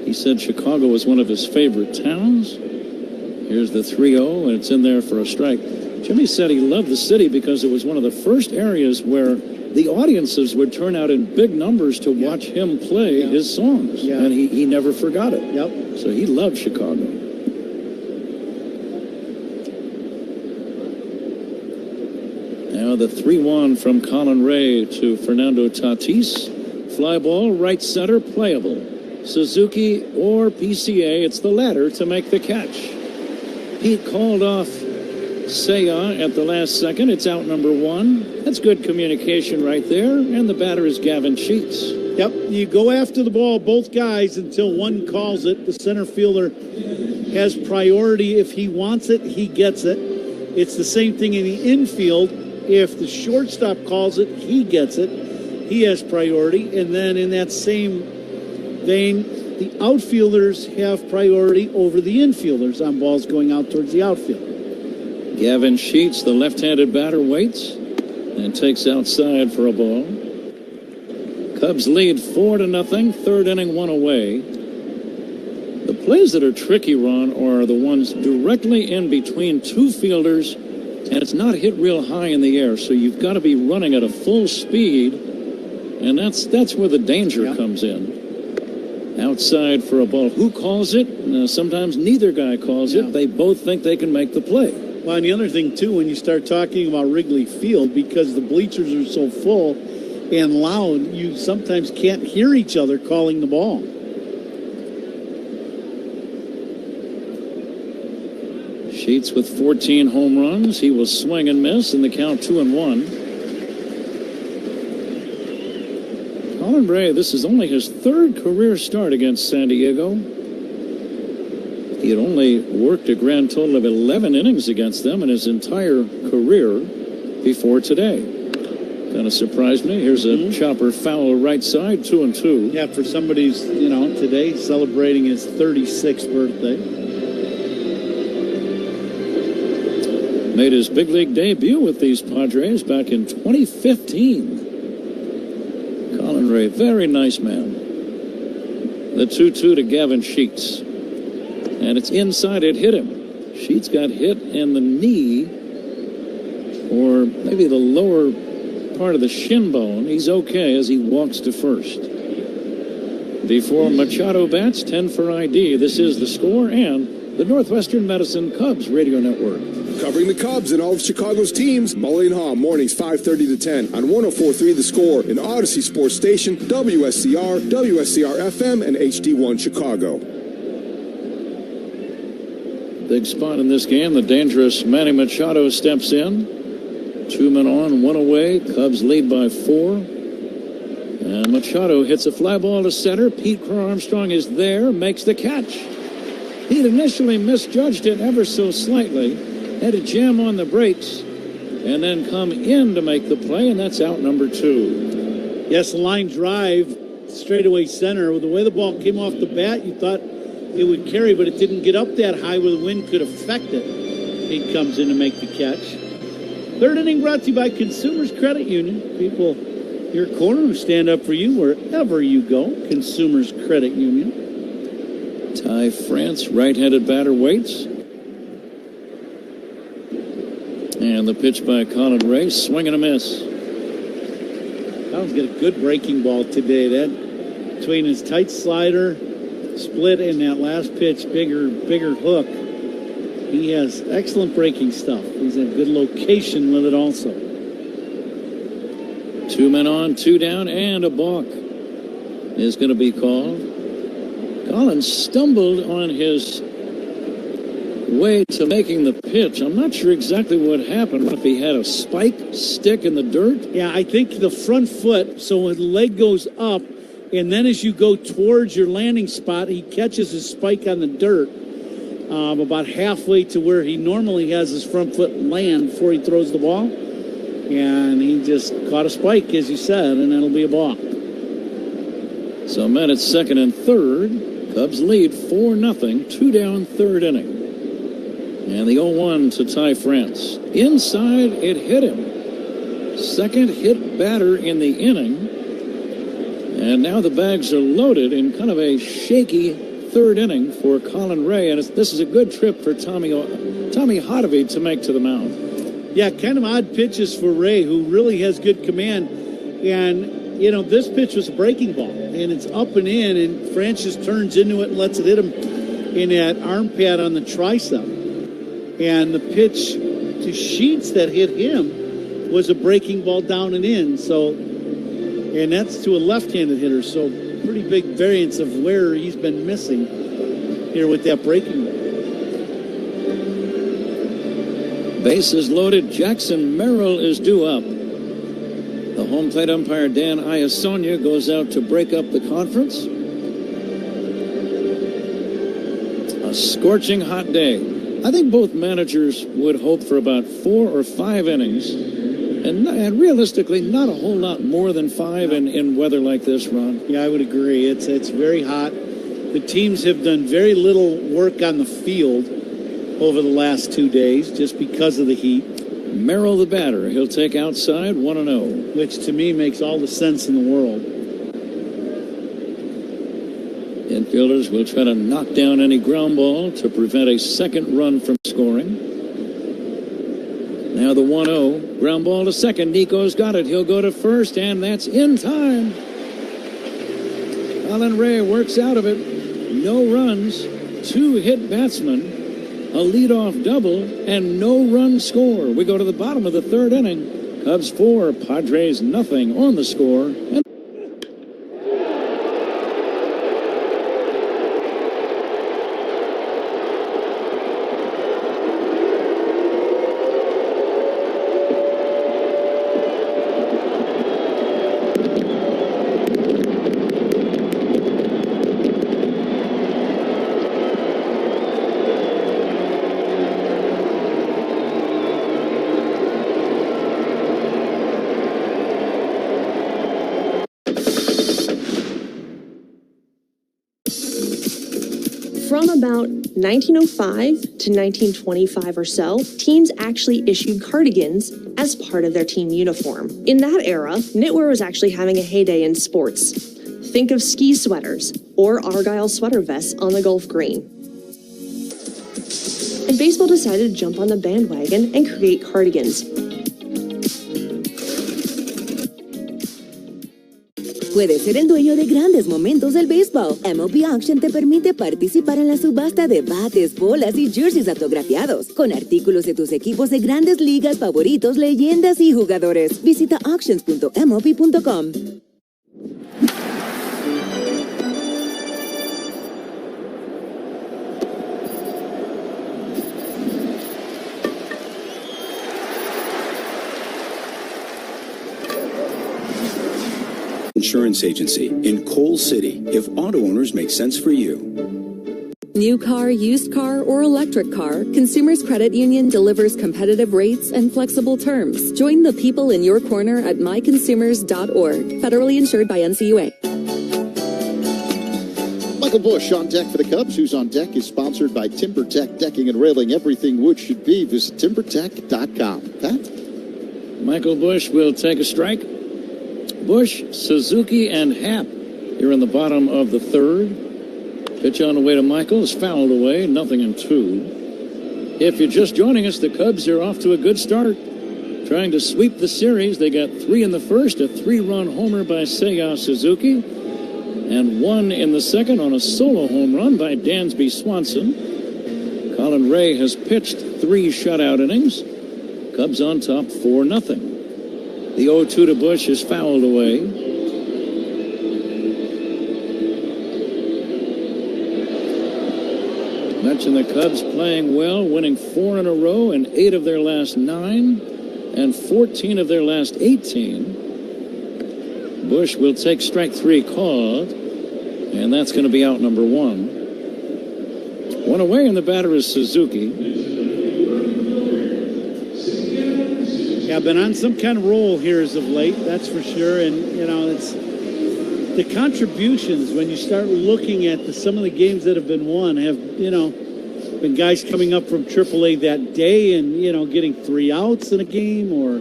He said Chicago was one of his favorite towns. Here's the 3-0, and it's in there for a strike. Jimmy said he loved the city because it was one of the first areas where the audiences would turn out in big numbers to watch him play his songs.
Yeah.
And he never forgot it.
Yep.
So he loved Chicago. Now the 3-1 from Colin Ray to Fernando Tatis. Fly ball, right center, playable. Suzuki or PCA, it's the latter to make the catch. Pete called off Seiya at the last second. It's out number 1. That's good communication right there. And the batter is Gavin Sheets.
Yep, you go after the ball, both guys, until one calls it. The center fielder has priority. If he wants it, he gets it. It's the same thing in the infield. If the shortstop calls it, he gets it. He has priority. And then in that same vein, the outfielders have priority over the infielders on balls going out towards the outfield.
Gavin Sheets, the left-handed batter, waits and takes outside for a ball. Cubs lead 4-0, third inning, 1 away. The plays that are tricky, Ron, are the ones directly in between two fielders, and it's not hit real high in the air, so you've got to be running at a full speed, and that's where the danger comes in. Outside for a ball. Who calls it? Sometimes neither guy calls it. They both think they can make the play.
Well, and the other thing, too, when you start talking about Wrigley Field, because the bleachers are so full and loud, you sometimes can't hear each other calling the ball.
Sheets with 14 home runs. He will swing and miss in the count 2-1. Colin Ray, this is only his third career start against San Diego. He had only worked a grand total of 11 innings against them in his entire career before today. Kind of surprised me. Here's a chopper foul right side, 2-2.
Yeah, for somebody's, today celebrating his 36th birthday.
Made his big league debut with these Padres back in 2015. Colin Ray, very nice man. The 2-2 to Gavin Sheets. And it's inside, it hit him. Sheets got hit in the knee, or maybe the lower part of the shin bone. He's okay as he walks to first. Before Machado bats, 10 for ID. This is The Score and the Northwestern Medicine Cubs Radio Network.
Covering the Cubs and all of Chicago's teams, Mully and Haw, mornings 5:30 to 10 on 104.3 The Score, an Odyssey Sports Station, WSCR, WSCR-FM, and HD1 Chicago.
Big spot in this game. The dangerous Manny Machado steps in. 2 men on, 1 away. Cubs lead by 4. And Machado hits a fly ball to center. Pete Crow Armstrong is there, makes the catch. He'd initially misjudged it ever so slightly. Had to jam on the brakes and then come in to make the play, and that's out number 2.
Yes, the line drive, straightaway center. With the way the ball came off the bat, you thought it would carry, but it didn't get up that high where the wind could affect it. He comes in to make the catch. Third inning brought to you by Consumers Credit Union. People, your corner who stand up for you wherever you go. Consumers Credit Union.
Ty France, right-handed batter, waits. And the pitch by Colin Ray, swing and a miss.
Colin's got a good breaking ball today. That between his tight slider, split, and that last pitch, bigger hook. He has excellent breaking stuff. He's in good location with it also.
2 men on, 2 down, and a balk is going to be called. Collins stumbled on his way to making the pitch. I'm not sure exactly what happened. If he had a spike stick in the dirt?
Yeah, I think the front foot, so when the leg goes up, and then as you go towards your landing spot, he catches his spike on the dirt about halfway to where he normally has his front foot land before he throws the ball. And he just caught a spike, as you said, and that'll be a balk.
So men at second and third. Cubs lead 4-0, 2 down, third inning. And the 0-1 to Ty France. Inside, it hit him. Second hit batter in the inning. And now the bags are loaded in kind of a shaky third inning for Colin Ray. And this is a good trip for Tommy Hotovy to make to the mound.
Yeah, kind of odd pitches for Ray, who really has good command. And, you know, this pitch was a breaking ball, and it's up and in, and Francis turns into it and lets it hit him in that arm pad on the tricep. And the pitch to Sheets that hit him was a breaking ball down and in. So, and that's to a left-handed hitter. So pretty big variance of where he's been missing here with that breaking ball.
Bases loaded. Jackson Merrill is due up. The home plate umpire, Dan Iasonia, goes out to break up the conference. A scorching hot day. I think both managers would hope for about 4 or 5 innings. And realistically, not a whole lot more than 5 in weather like this, Ron.
Yeah, I would agree. It's very hot. The teams have done very little work on the field over the last 2 days just because of the heat.
Merrill, the batter, he'll take outside 1-0.
Which to me makes all the sense in the world.
Infielders will try to knock down any ground ball to prevent a second run from scoring. Now the 1-0. Ground ball to second. Nico's got it. He'll go to first, and that's in time. Colin Ray works out of it. No runs. 2 hit batsmen. A leadoff double, and no run score. We go to the bottom of the 3rd inning. Cubs 4, Padres nothing on the score. And
From about 1905 to 1925 or so, teams actually issued cardigans as part of their team uniform. In that era, knitwear was actually having a heyday in sports. Think of ski sweaters or Argyle sweater vests on the Gulf Green. And baseball decided to jump on the bandwagon and create cardigans.
Puedes ser el dueño de grandes momentos del béisbol. MLB Auction te permite participar en la subasta de bates, bolas y jerseys autografiados, con artículos de tus equipos de grandes ligas favoritos, leyendas y jugadores. Visita auctions.mlb.com.
Insurance agency in Coal City, if auto owners make sense for you.
New car, used car, or electric car, Consumers Credit Union delivers competitive rates and flexible terms. Join the people in your corner at myconsumers.org. Federally insured by NCUA.
Michael Busch on deck for the Cubs. Who's on Deck is sponsored by TimberTech Decking and Railing. Everything wood should be. Visit timbertech.com. Pat?
Michael Busch will take a strike. Busch, Suzuki, and Happ here in the bottom of the 3rd. Pitch on the way to Michael is fouled away, 0-2. If you're just joining us, the Cubs are off to a good start, trying to sweep the series. They got 3 in the first, a 3-run homer by Seiya Suzuki, and 1 in the second on a solo home run by Dansby Swanson. Colin Ray has pitched 3 shutout innings. Cubs on top 4-0. The 0-2 to Busch is fouled away. Mentioned the Cubs playing well, winning 4 in a row and 8 of their last 9 and 14 of their last 18. Busch will take strike 3 called, and that's going to be out number 1. 1 away, and the batter is Suzuki.
Yeah, been on some kind of roll here as of late, that's for sure. And, you know, it's the contributions when you start looking at some of the games that have been won have, you know, been guys coming up from AAA that day and, you know, getting 3 outs in a game or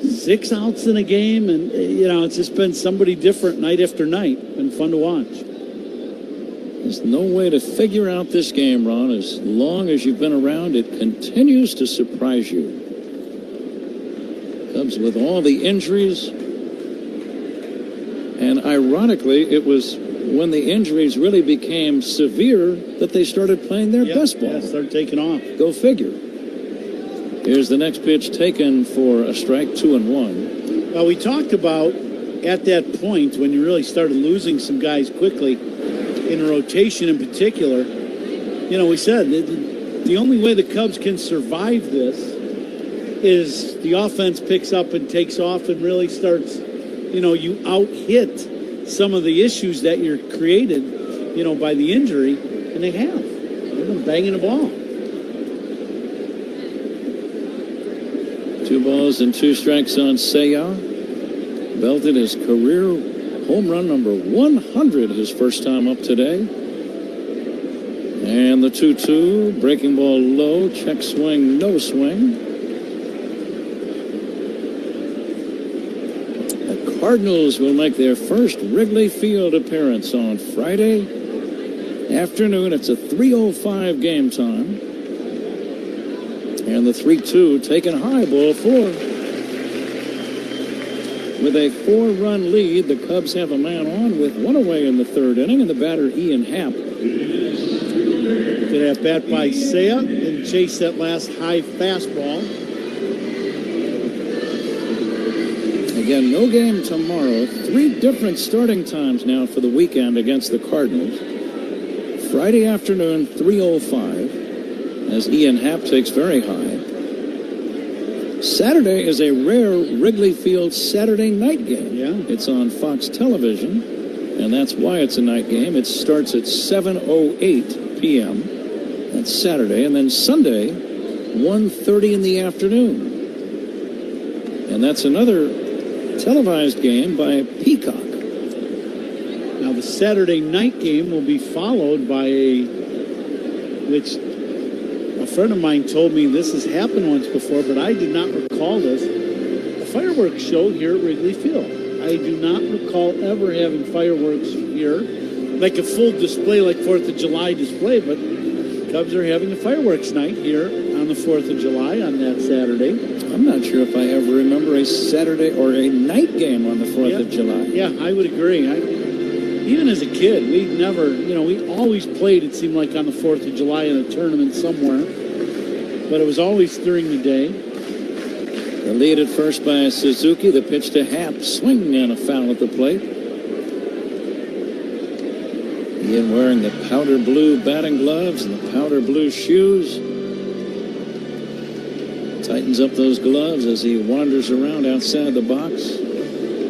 6 outs in a game. And, you know, it's just been somebody different night after night. Been fun to watch.
There's no way to figure out this game, Ron. As long as you've been around, it continues to surprise you. Cubs with all the injuries. And ironically, it was when the injuries really became severe that they started playing their best ball.
Yeah, started taking off.
Go figure. Here's the next pitch taken for a strike, 2-1.
Well, we talked about at that point when you really started losing some guys quickly, in rotation in particular, you know, we said the only way the Cubs can survive this is the offense picks up and takes off and really starts, you know, you out-hit some of the issues that you're created, you know, by the injury, and they have. They've been banging the ball.
2 balls and 2 strikes on Seiya. Belted his career home run number 100 his first time up today. And the 2-2, breaking ball low, check swing, no swing. The Cardinals will make their first Wrigley Field appearance on Friday afternoon. It's a 3:05 game time. And the 3-2 taken high, ball 4. With a 4-run lead, the Cubs have a man on with 1 away in the 3rd inning, and the batter, Ian Happ.
Good at bat by Seiya and chase that last high fastball.
Again, no game tomorrow. 3 different starting times now for the weekend against the Cardinals. Friday afternoon, 3:05, as Ian Happ takes very high. Saturday is a rare Wrigley Field Saturday night game.
Yeah.
It's on Fox Television, and that's why it's a night game. It starts at 7:08 p.m. That's Saturday, and then Sunday, 1:30 in the afternoon. And that's another televised game by Peacock.
Now, the Saturday night game will be followed by which a friend of mine told me this has happened once before, but I did not recall this, a fireworks show here at Wrigley Field. I do not recall ever having fireworks here, like a full display, like 4th of July display, but Cubs are having a fireworks night here on the 4th of July on that Saturday.
I'm not sure if I ever remember a Saturday or a night game on the 4th of July.
Yeah, I would agree. Even as a kid, we never, you know, we always played, it seemed like, on the 4th of July in a tournament somewhere. But it was always during the day.
The lead at first by Suzuki. The pitch to Happ. Swing and a foul at the plate. Ian wearing the powder blue batting gloves and the powder blue shoes. Tightens up those gloves as he wanders around outside the box.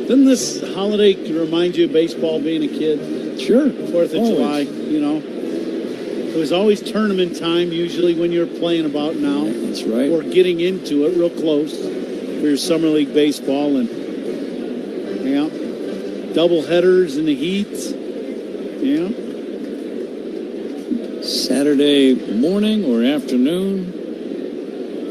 Doesn't this holiday remind you of baseball being a kid?
Sure.
4th of July, you know. It was always tournament time, usually when you're playing about now.
That's right.
Or getting into it real close for your summer league baseball. And, yeah, double headers in the heats. Yeah.
Saturday morning or afternoon.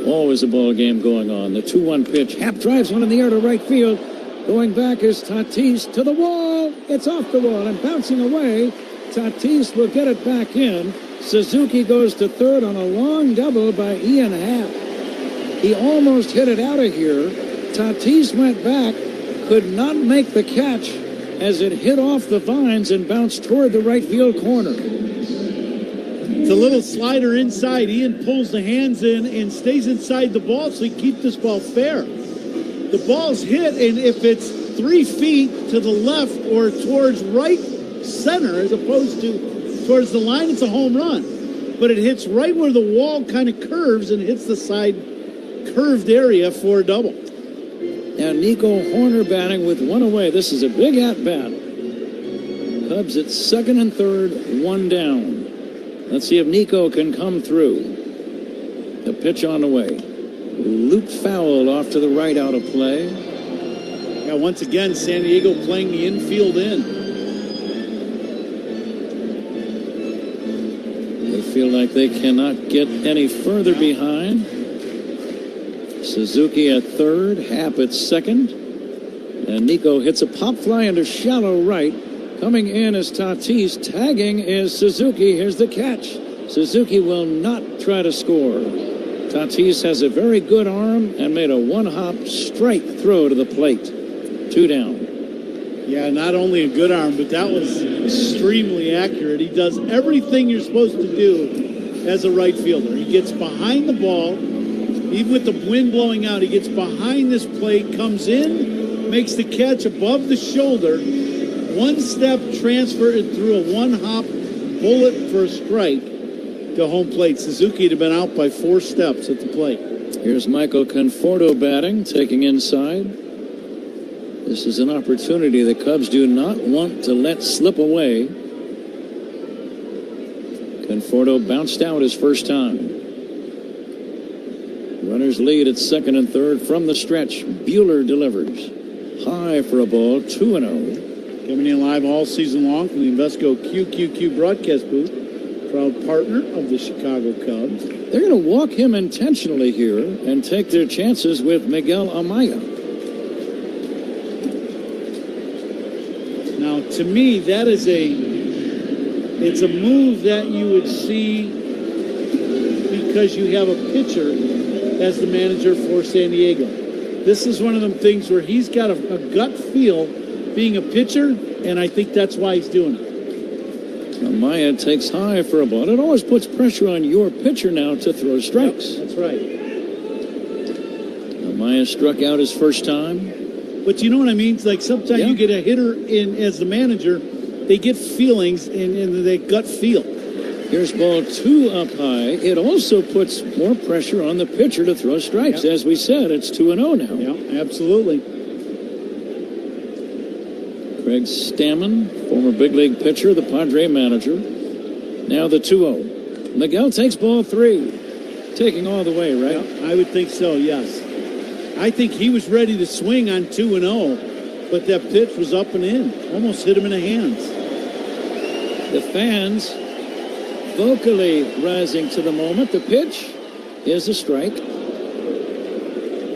Always a ball game going on. The 2-1 pitch. Happ drives one in the air to right field. Going back is Tatis to the wall. It's off the wall and bouncing away. Tatis will get it back in. Suzuki goes to 3rd on a long double by Ian Happ. He almost hit it out of here. Tatis went back, could not make the catch as it hit off the vines and bounced toward the right field corner.
It's a little slider inside. Ian pulls the hands in and stays inside the ball so he keeps this ball fair. The ball's hit, and if it's 3 feet to the left or towards right center as opposed to towards the line, it's a home run. But it hits right where the wall kind of curves and hits the side curved area for a double.
Now Nico Horner batting with 1 away. This is a big at-bat. Cubs at 2nd and 3rd, 1 down. Let's see if Nico can come through. The pitch on the way. Loop foul off to the right, out of play.
Yeah, once again, San Diego playing the infield in.
They feel like they cannot get any further behind. Suzuki at 3rd, Happ at 2nd. And Nico hits a pop fly into shallow right. Coming in is Tatis. Tagging is Suzuki. Here's the catch. Suzuki will not try to score. Tatis has a very good arm and made a one-hop strike throw to the plate. 2 down.
Yeah, not only a good arm, but that was extremely accurate. He does everything you're supposed to do as a right fielder. He gets behind the ball. Even with the wind blowing out, he gets behind this plate, comes in, makes the catch above the shoulder, one-step transfer and threw a one-hop bullet for a strike to home plate. Suzuki had been out by 4 steps at the plate.
Here's Michael Conforto batting, taking inside. This is an opportunity the Cubs do not want to let slip away. Conforto bounced out his first time. Runners lead at second and third from the stretch. Buehler delivers. High for a ball, 2-0.
Coming in live all season long from the Invesco QQQ broadcast booth. Proud partner of the Chicago Cubs.
They're going to walk him intentionally here and take their chances with Miguel Amaya.
Now, to me, that is it's a move that you would see because you have a pitcher as the manager for San Diego. This is one of them things where he's got a gut feel being a pitcher, and I think that's why he's doing it.
Amaya takes high for a ball. It always puts pressure on your pitcher now to throw strikes.
Yep, that's right.
Amaya struck out his first time.
But you know what I mean? It's like sometimes you get a hitter in as the manager, they get feelings and they gut feel.
Here's ball 2 up high. It also puts more pressure on the pitcher to throw strikes. As we said, it's 2-0 now.
Yeah, absolutely.
Craig Stammen, former big league pitcher, the Padre manager. Now the 2-0. Miguel takes ball 3. Taking all the way, right?
Yeah, I would think so, yes. I think he was ready to swing on 2-0, but that pitch was up and in. Almost hit him in the hands.
The fans vocally rising to the moment. The pitch is a strike.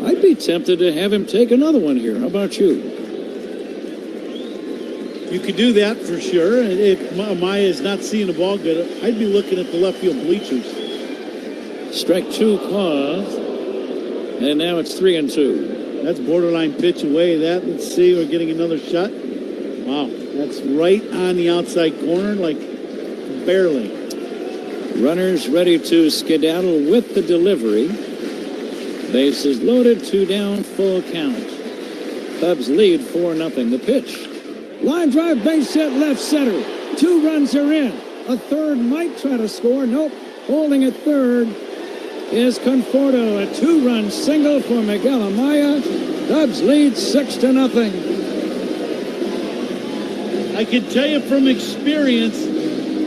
I'd be tempted to have him take another one here. How about you?
You could do that for sure. If Amaya is not seeing the ball good, I'd be looking at the left field bleachers.
Strike 2 called, and now it's 3-2.
That's borderline pitch away. Let's see, we're getting another shot. Wow, that's right on the outside corner, like barely.
Runners ready to skedaddle with the delivery. Bases loaded, 2 down, full count. Cubs lead 4-0. The pitch. Line drive, base hit, left center. 2 runs are in. A third might try to score. Nope. Holding at third is Conforto. A 2-run single for Miguel Amaya. Cubs lead 6-0.
I can tell you from experience,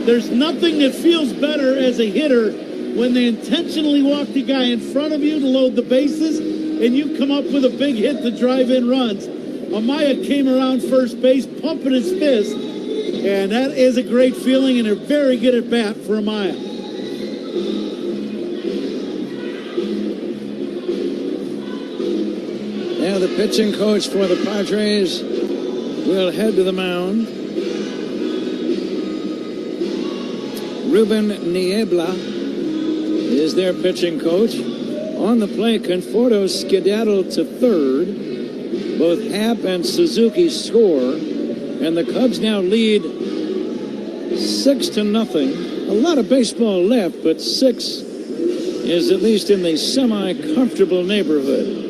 there's nothing that feels better as a hitter when they intentionally walk the guy in front of you to load the bases and you come up with a big hit to drive in runs. Amaya came around first base, pumping his fist, and that is a great feeling, and they're very good at bat for Amaya.
Now the pitching coach for the Padres will head to the mound. Ruben Niebla is their pitching coach. On the plate, Conforto skedaddled to third. Both Happ and Suzuki score, and the Cubs now lead 6-0. A lot of baseball left, but 6 is at least in the semi-comfortable neighborhood.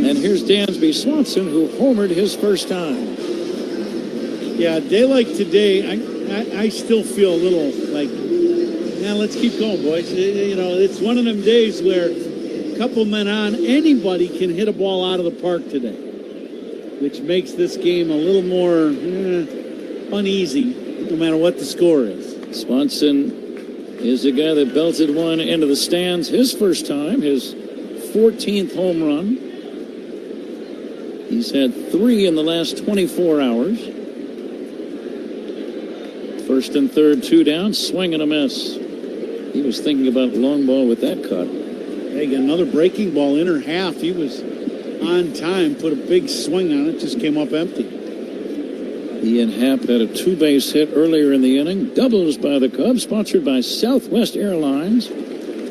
And here's Dansby Swanson, who homered his first time.
Yeah, a day like today, I still feel a little like, let's keep going, boys. You know, it's one of them days where couple men on, anybody can hit a ball out of the park today, which makes this game a little more uneasy, no matter what the score is.
Swanson is the guy that belted one into the stands his first time, his 14th home run. He's had 3 in the last 24 hours. First and third, 2 down, swing and a miss. He was thinking about long ball with that cut.
Hey, got another breaking ball, inner half. He was on time, put a big swing on it, just came up empty.
Ian Happ had a 2-base hit earlier in the inning. Doubles by the Cubs, sponsored by Southwest Airlines.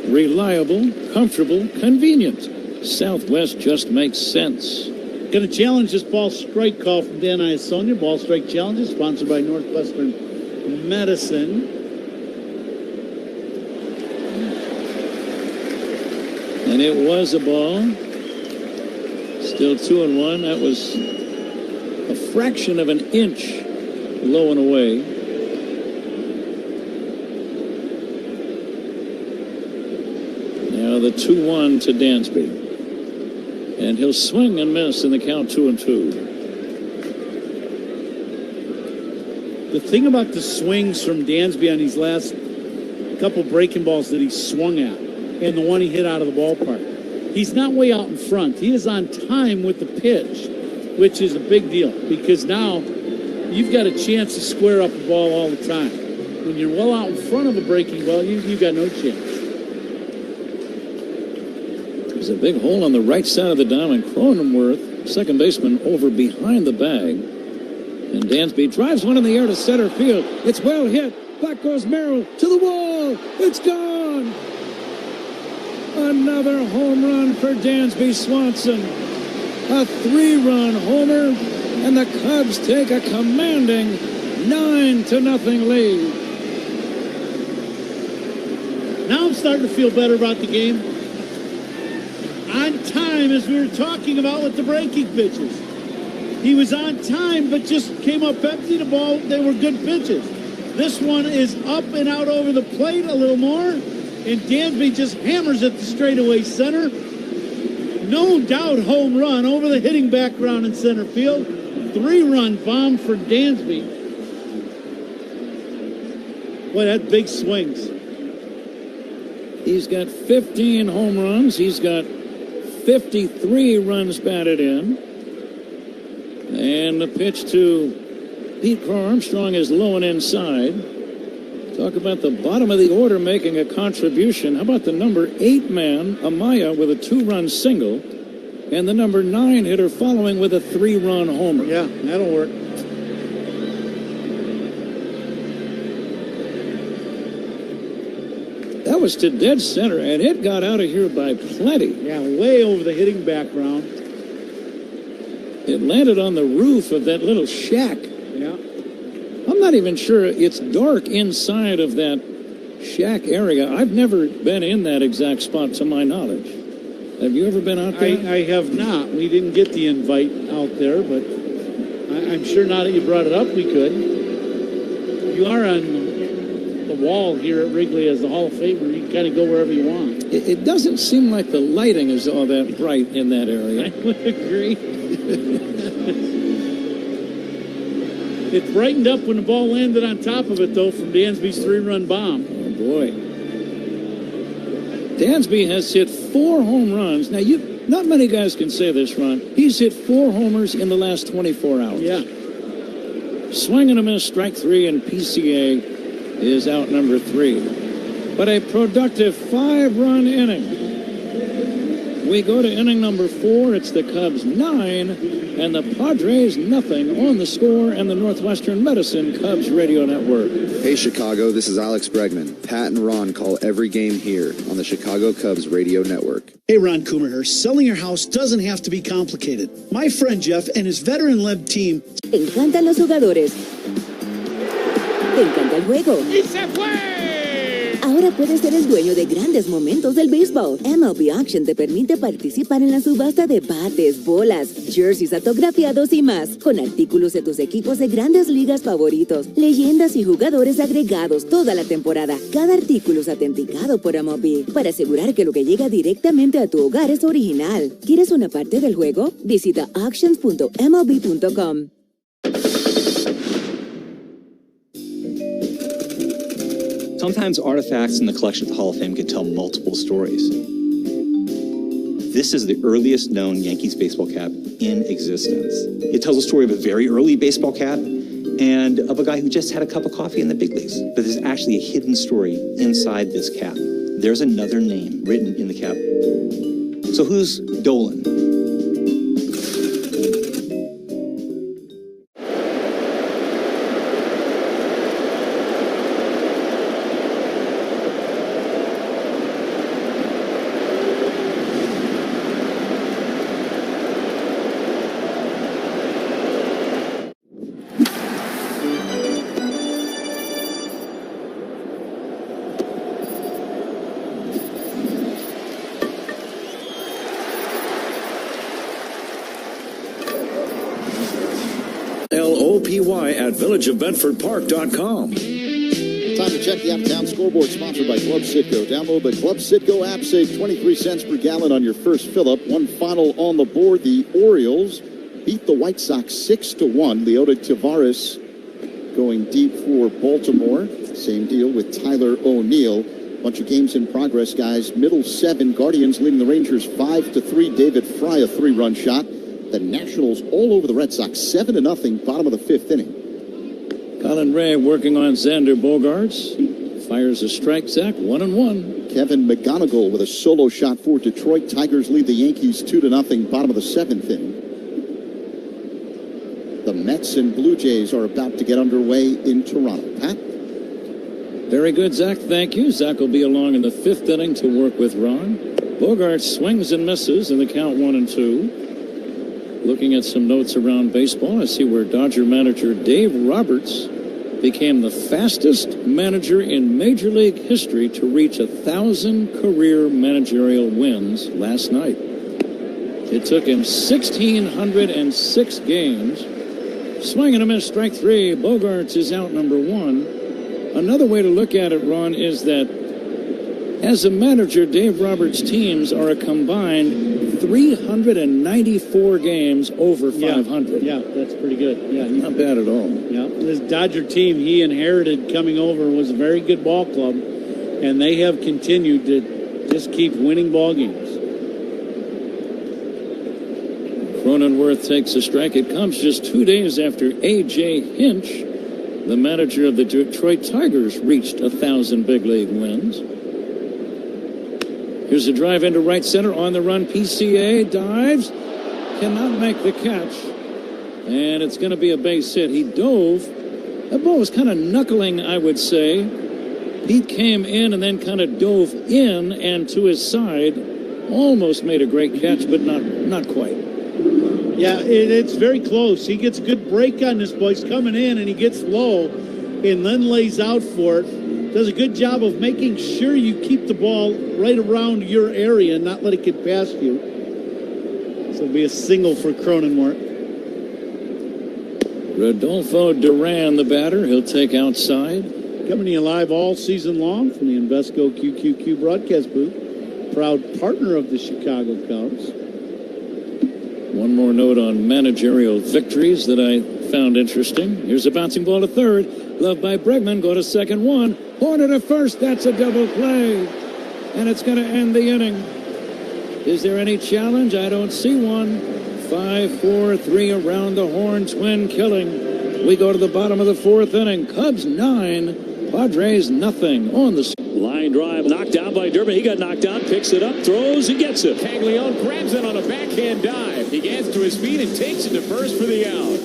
reliable, comfortable, convenient. Southwest just makes sense.
Going to challenge this ball strike call from Dan Iasonia. Ball strike challenge is sponsored by Northwestern Medicine.
And it was a ball. Still 2-1. That was a fraction of an inch low and away. Now the 2-1 to Dansby. And he'll swing and miss in the count 2-2.
The thing about the swings from Dansby on these last couple breaking balls that he swung at, and the one he hit out of the ballpark, he's not way out in front. He is on time with the pitch, which is a big deal because now you've got a chance to square up a ball all the time. When you're well out in front of a breaking ball, you've got no chance.
There's a big hole on the right side of the diamond. Cronenworth, second baseman, over behind the bag. And Dansby drives one in the air to center field. It's well hit. Back goes Merrill to the wall. It's gone. Another home run for Dansby Swanson. A 3-run homer, and the Cubs take a commanding 9-0 lead.
Now I'm starting to feel better about the game. On time, as we were talking about with the breaking pitches. He was on time, but just came up empty. The ball, they were good pitches. This one is up and out over the plate a little more, and Dansby just hammers at the straightaway center. No doubt home run over the hitting background in center field. 3-run bomb for Dansby. Boy, that big swings.
He's got 15 home runs. He's got 53 runs batted in. And the pitch to Pete Crow Armstrong is low and inside. Talk about the bottom of the order making a contribution. How about the number 8 man, Amaya, with a 2-run single, and the number 9 hitter following with a 3-run homer.
Yeah, that'll work.
That was to dead center, and it got out of here by plenty.
Yeah, way over the hitting background.
It landed on the roof of that little shack.
Yeah.
I'm not even sure it's dark inside of that shack area. I've never been in that exact spot to my knowledge. Have you ever been out there?
I have not. We didn't get the invite out there, but I'm sure now that you brought it up, we could. You are on the wall here at Wrigley as the Hall of Famer. You can kind of go wherever you want.
It doesn't seem like the lighting is all that bright in that area.
I would agree. It brightened up when the ball landed on top of it, though, from Dansby's 3-run bomb.
Oh, boy. Dansby has hit 4 home runs. Now, not many guys can say this, Ron. He's hit 4 homers in the last 24 hours.
Yeah.
Swing and a miss, strike 3, and PCA is out number 3. But a productive 5-run inning. We go to inning number 4. It's the Cubs 9 and the Padres nothing on the Score and the Northwestern Medicine Cubs Radio Network.
Hey Chicago, this is Alex Bregman. Pat and Ron call every game here on the Chicago Cubs Radio Network.
Hey, Ron Coomer here. Selling your house doesn't have to be complicated. My friend Jeff and his veteran-led team.
Te encantan los jugadores. Te encanta el juego.
¡Y se fue!
Ahora puedes ser el dueño de grandes momentos del béisbol. MLB Auction te permite participar en la subasta de bates, bolas, jerseys autografiados y más, con artículos de tus equipos de grandes ligas favoritos, leyendas y jugadores agregados toda la temporada. Cada artículo es autenticado por MLB para asegurar que lo que llega directamente a tu hogar es original. ¿Quieres una parte del juego? Visita auctions.mlb.com.
Sometimes artifacts in the collection of the Hall of Fame can tell multiple stories. This is the earliest known Yankees baseball cap in existence. It tells a story of a very early baseball cap and of a guy who just had a cup of coffee in the big leagues. But there's actually a hidden story inside this cap. There's another name written in the cap. So who's Dolan?
COPY at villageofbedfordpark.com.
Time to check the out-of-town scoreboard, sponsored by Club Citgo. Download the Club Citgo app, save 23 cents per gallon on your first fill-up. One final on the board, the Orioles beat the White Sox 6-1. Leota Tavares going deep for Baltimore. Same deal with Tyler O'Neill. Bunch of games in progress, guys. Middle 7, Guardians leading the Rangers 5-3. David Fry, a 3-run shot. The Nationals all over the Red Sox, 7-0, bottom of the 5th inning.
Colin Ray working on Xander Bogaerts. Fires a strike, Zach, 1-1.
Kevin McGonigal with a solo shot for Detroit. Tigers lead the Yankees 2-0, bottom of the 7th inning. The Mets and Blue Jays are about to get underway in Toronto. Pat?
Very good, Zach. Thank you. Zach will be along in the 5th inning to work with Ron. Bogaerts swings and misses in the count 1-2. Looking at some notes around baseball, I see where Dodger manager Dave Roberts became the fastest manager in Major League history to reach 1,000 career managerial wins last night. It took him 1,606 games. Swing and a miss, strike 3. Bogaerts is out number 1. Another way to look at it, Ron, is that as a manager, Dave Roberts' teams are a combined 394 games over 500.
Yeah, that's pretty good. Yeah,
not bad at all.
Yeah, this Dodger team he inherited coming over was a very good ball club, and they have continued to just keep winning ball games.
Cronenworth takes a strike. It comes just 2 days after A.J. Hinch, the manager of the Detroit Tigers, reached 1,000 big league wins. Here's a drive into right center on the run. PCA dives, cannot make the catch, and it's going to be a base hit. He dove. That ball was kind of knuckling, I would say. Pete came in and then kind of dove in and to his side. Almost made a great catch, but not quite.
Yeah, it's very close. He gets a good break on this ball. He's coming in and he gets low and then lays out for it. Does a good job of making sure you keep the ball right around your area and not let it get past you. So it'll be a single for Cronenworth.
Rodolfo Duran, the batter. He'll take outside.
Coming to you live all season long from the Invesco QQQ broadcast booth. Proud partner of the Chicago Cubs.
One more note on managerial victories that I found interesting. Here's a bouncing ball to third. Glove by Bregman. Go to second, 1. Horner to first. That's a double play. And it's going to end the inning. Is there any challenge? I don't see one. 5-4-3 around the horn. Twin killing. We go to the bottom of the 4th inning. Cubs 9. Padres nothing on the
line drive, knocked down by Durbin. He got knocked down, picks it up, throws, and gets it. Caglione grabs it on a backhand dive. He gets to his feet and takes it to first for the out.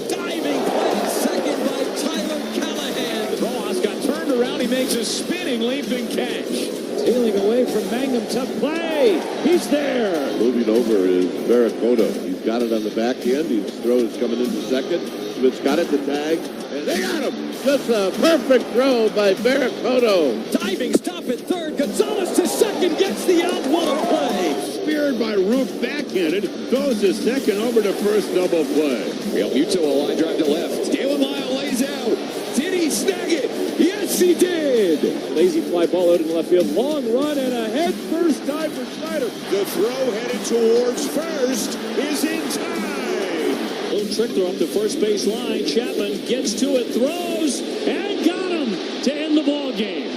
Diving play, second by Tyler Callahan. Rojas got turned around. He makes a spinning leaping catch.
Tailing away from Mangum, tough play. He's there.
Moving over is Barracoda. He's got it on the back end. He throws coming into second. Smith's got it, the tag, and they got him. Just a perfect throw by Barracoda.
Diving stop at third. Gonzalez to second, gets the out. What a play.
Speared by Roop, backhanded, throws to second, over to first, double play.
Real Muto, a line drive to left. Galen Lyle lays out. Did he snag it? Yes, he did.
Lazy fly ball out in left field. Long run and a head first dive for Schneider.
The throw headed towards first is in time.
Little trick throw up the first base line. Chapman gets to it, throws, and got him to end the ball game.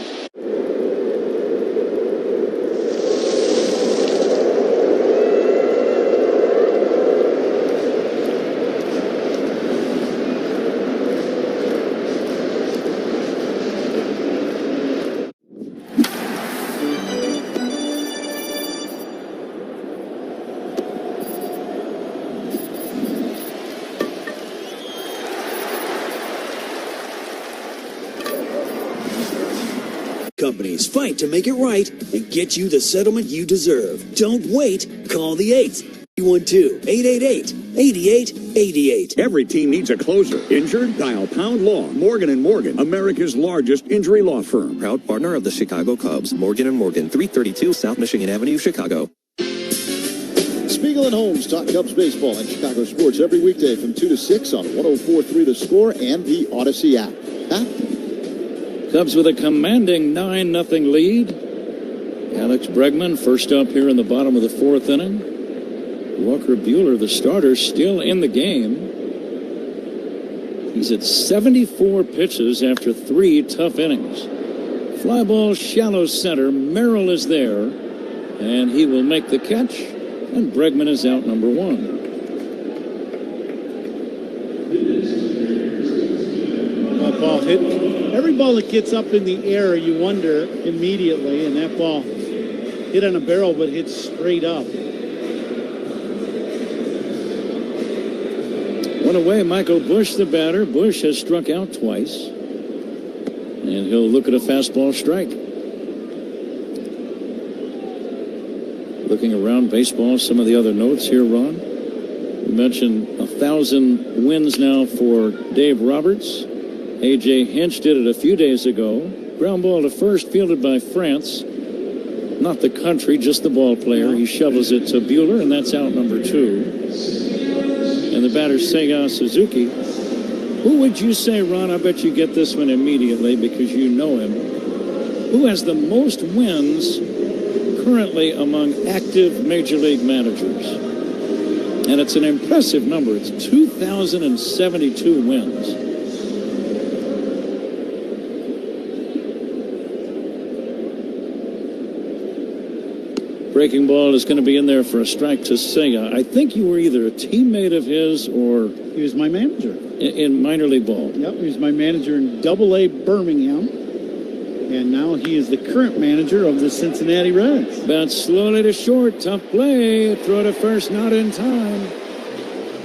Companies fight to make it right and get you the settlement you deserve. Don't wait. Call the 812-888-8888.
Every team needs a closer. Injured? Dial Pound Law. Morgan & Morgan, America's largest injury law firm.
Proud partner of the Chicago Cubs. Morgan & Morgan, 332 South Michigan Avenue, Chicago.
Spiegel and Holmes talk Cubs baseball and Chicago sports every weekday from 2 to 6 on 104.3 The Score and the Odyssey app. Pat?
Cubs with a commanding 9-0 lead. Alex Bregman first up here in the bottom of the fourth inning. Walker Buehler, the starter, still in the game. He's at 74 pitches after 3 tough innings. Fly ball shallow center. Merrill is there, and he will make the catch, and Bregman is out number 1.
That ball hit. Every ball that gets up in the air, you wonder immediately, and that ball hit on a barrel but hit straight up.
One away, Michael Busch, the batter. Busch has struck out twice, and he'll look at a fastball strike. Looking around baseball, some of the other notes here, Ron. We mentioned 1,000 wins now for Dave Roberts. A.J. Hinch did it a few days ago. Ground ball to first, fielded by France. Not the country, just the ball player. He shovels it to Buehler, and that's out number 2. And the batter, Seiya Suzuki. Who would you say, Ron? I bet you get this one immediately because you know him. Who has the most wins currently among active Major League managers? And it's an impressive number. It's 2,072 wins. Breaking ball is going to be in there for a strike to Seiya. I think you were either a teammate of his or...
He was my manager.
In minor league ball.
Yep, he was my manager in Double-A Birmingham. And now he is the current manager of the Cincinnati Reds.
Bat slowly to short. Tough play. Throw to first, not in time.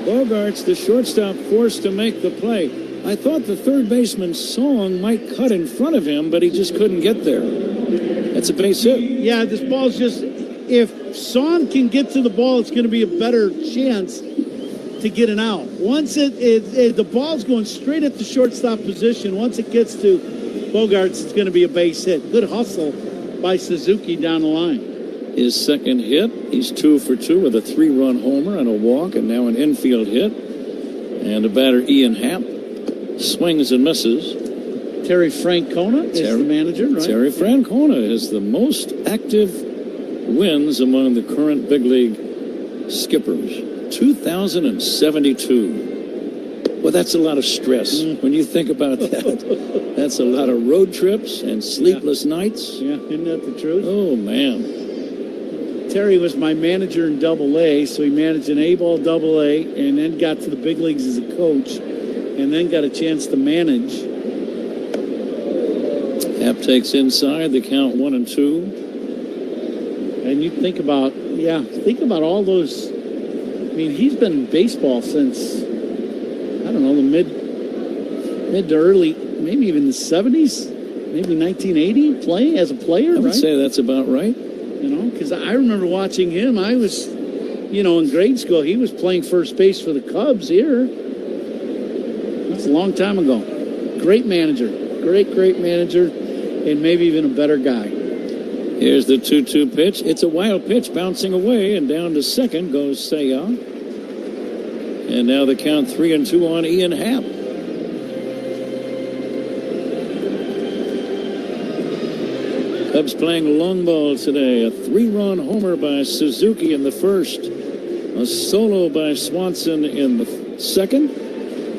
Bogarts, the shortstop, forced to make the play. I thought the third baseman's song might cut in front of him, but he just couldn't get there. That's a base hit.
Yeah, this ball's just... If Son can get to the ball, it's going to be a better chance to get an out. Once the ball's going straight at the shortstop position, once it gets to Bogarts, it's going to be a base hit. Good hustle by Suzuki down the line.
His second hit, he's 2 for 2 with a 3-run homer and a walk, and now an infield hit. And the batter, Ian Happ, swings and misses.
Terry Francona is the manager, right?
Terry Francona is the most active wins among the current big league skippers. 2,072. Well, that's a lot of stress when you think about that. That's a lot of road trips and sleepless nights.
Yeah, isn't that the truth?
Oh, man.
Terry was my manager in Double-A, so he managed an A-ball Double-A and then got to the big leagues as a coach and then got a chance to manage.
Happ takes inside, the count 1-2.
And you think about all those. I mean, he's been in baseball since, I don't know, the mid to early, maybe even the 70s, maybe 1980, playing as a player,
I would
right?
say that's about right.
You know, because I remember watching him. I was, in grade school, he was playing first base for the Cubs here. That's a long time ago. Great manager. Great manager, and maybe even a better guy.
Here's the 2-2 pitch. It's a wild pitch bouncing away, and down to second goes Seiya. And now the count 3-2 on Ian Happ. Cubs playing long ball today. A 3-run homer by Suzuki in the first. A solo by Swanson in the second.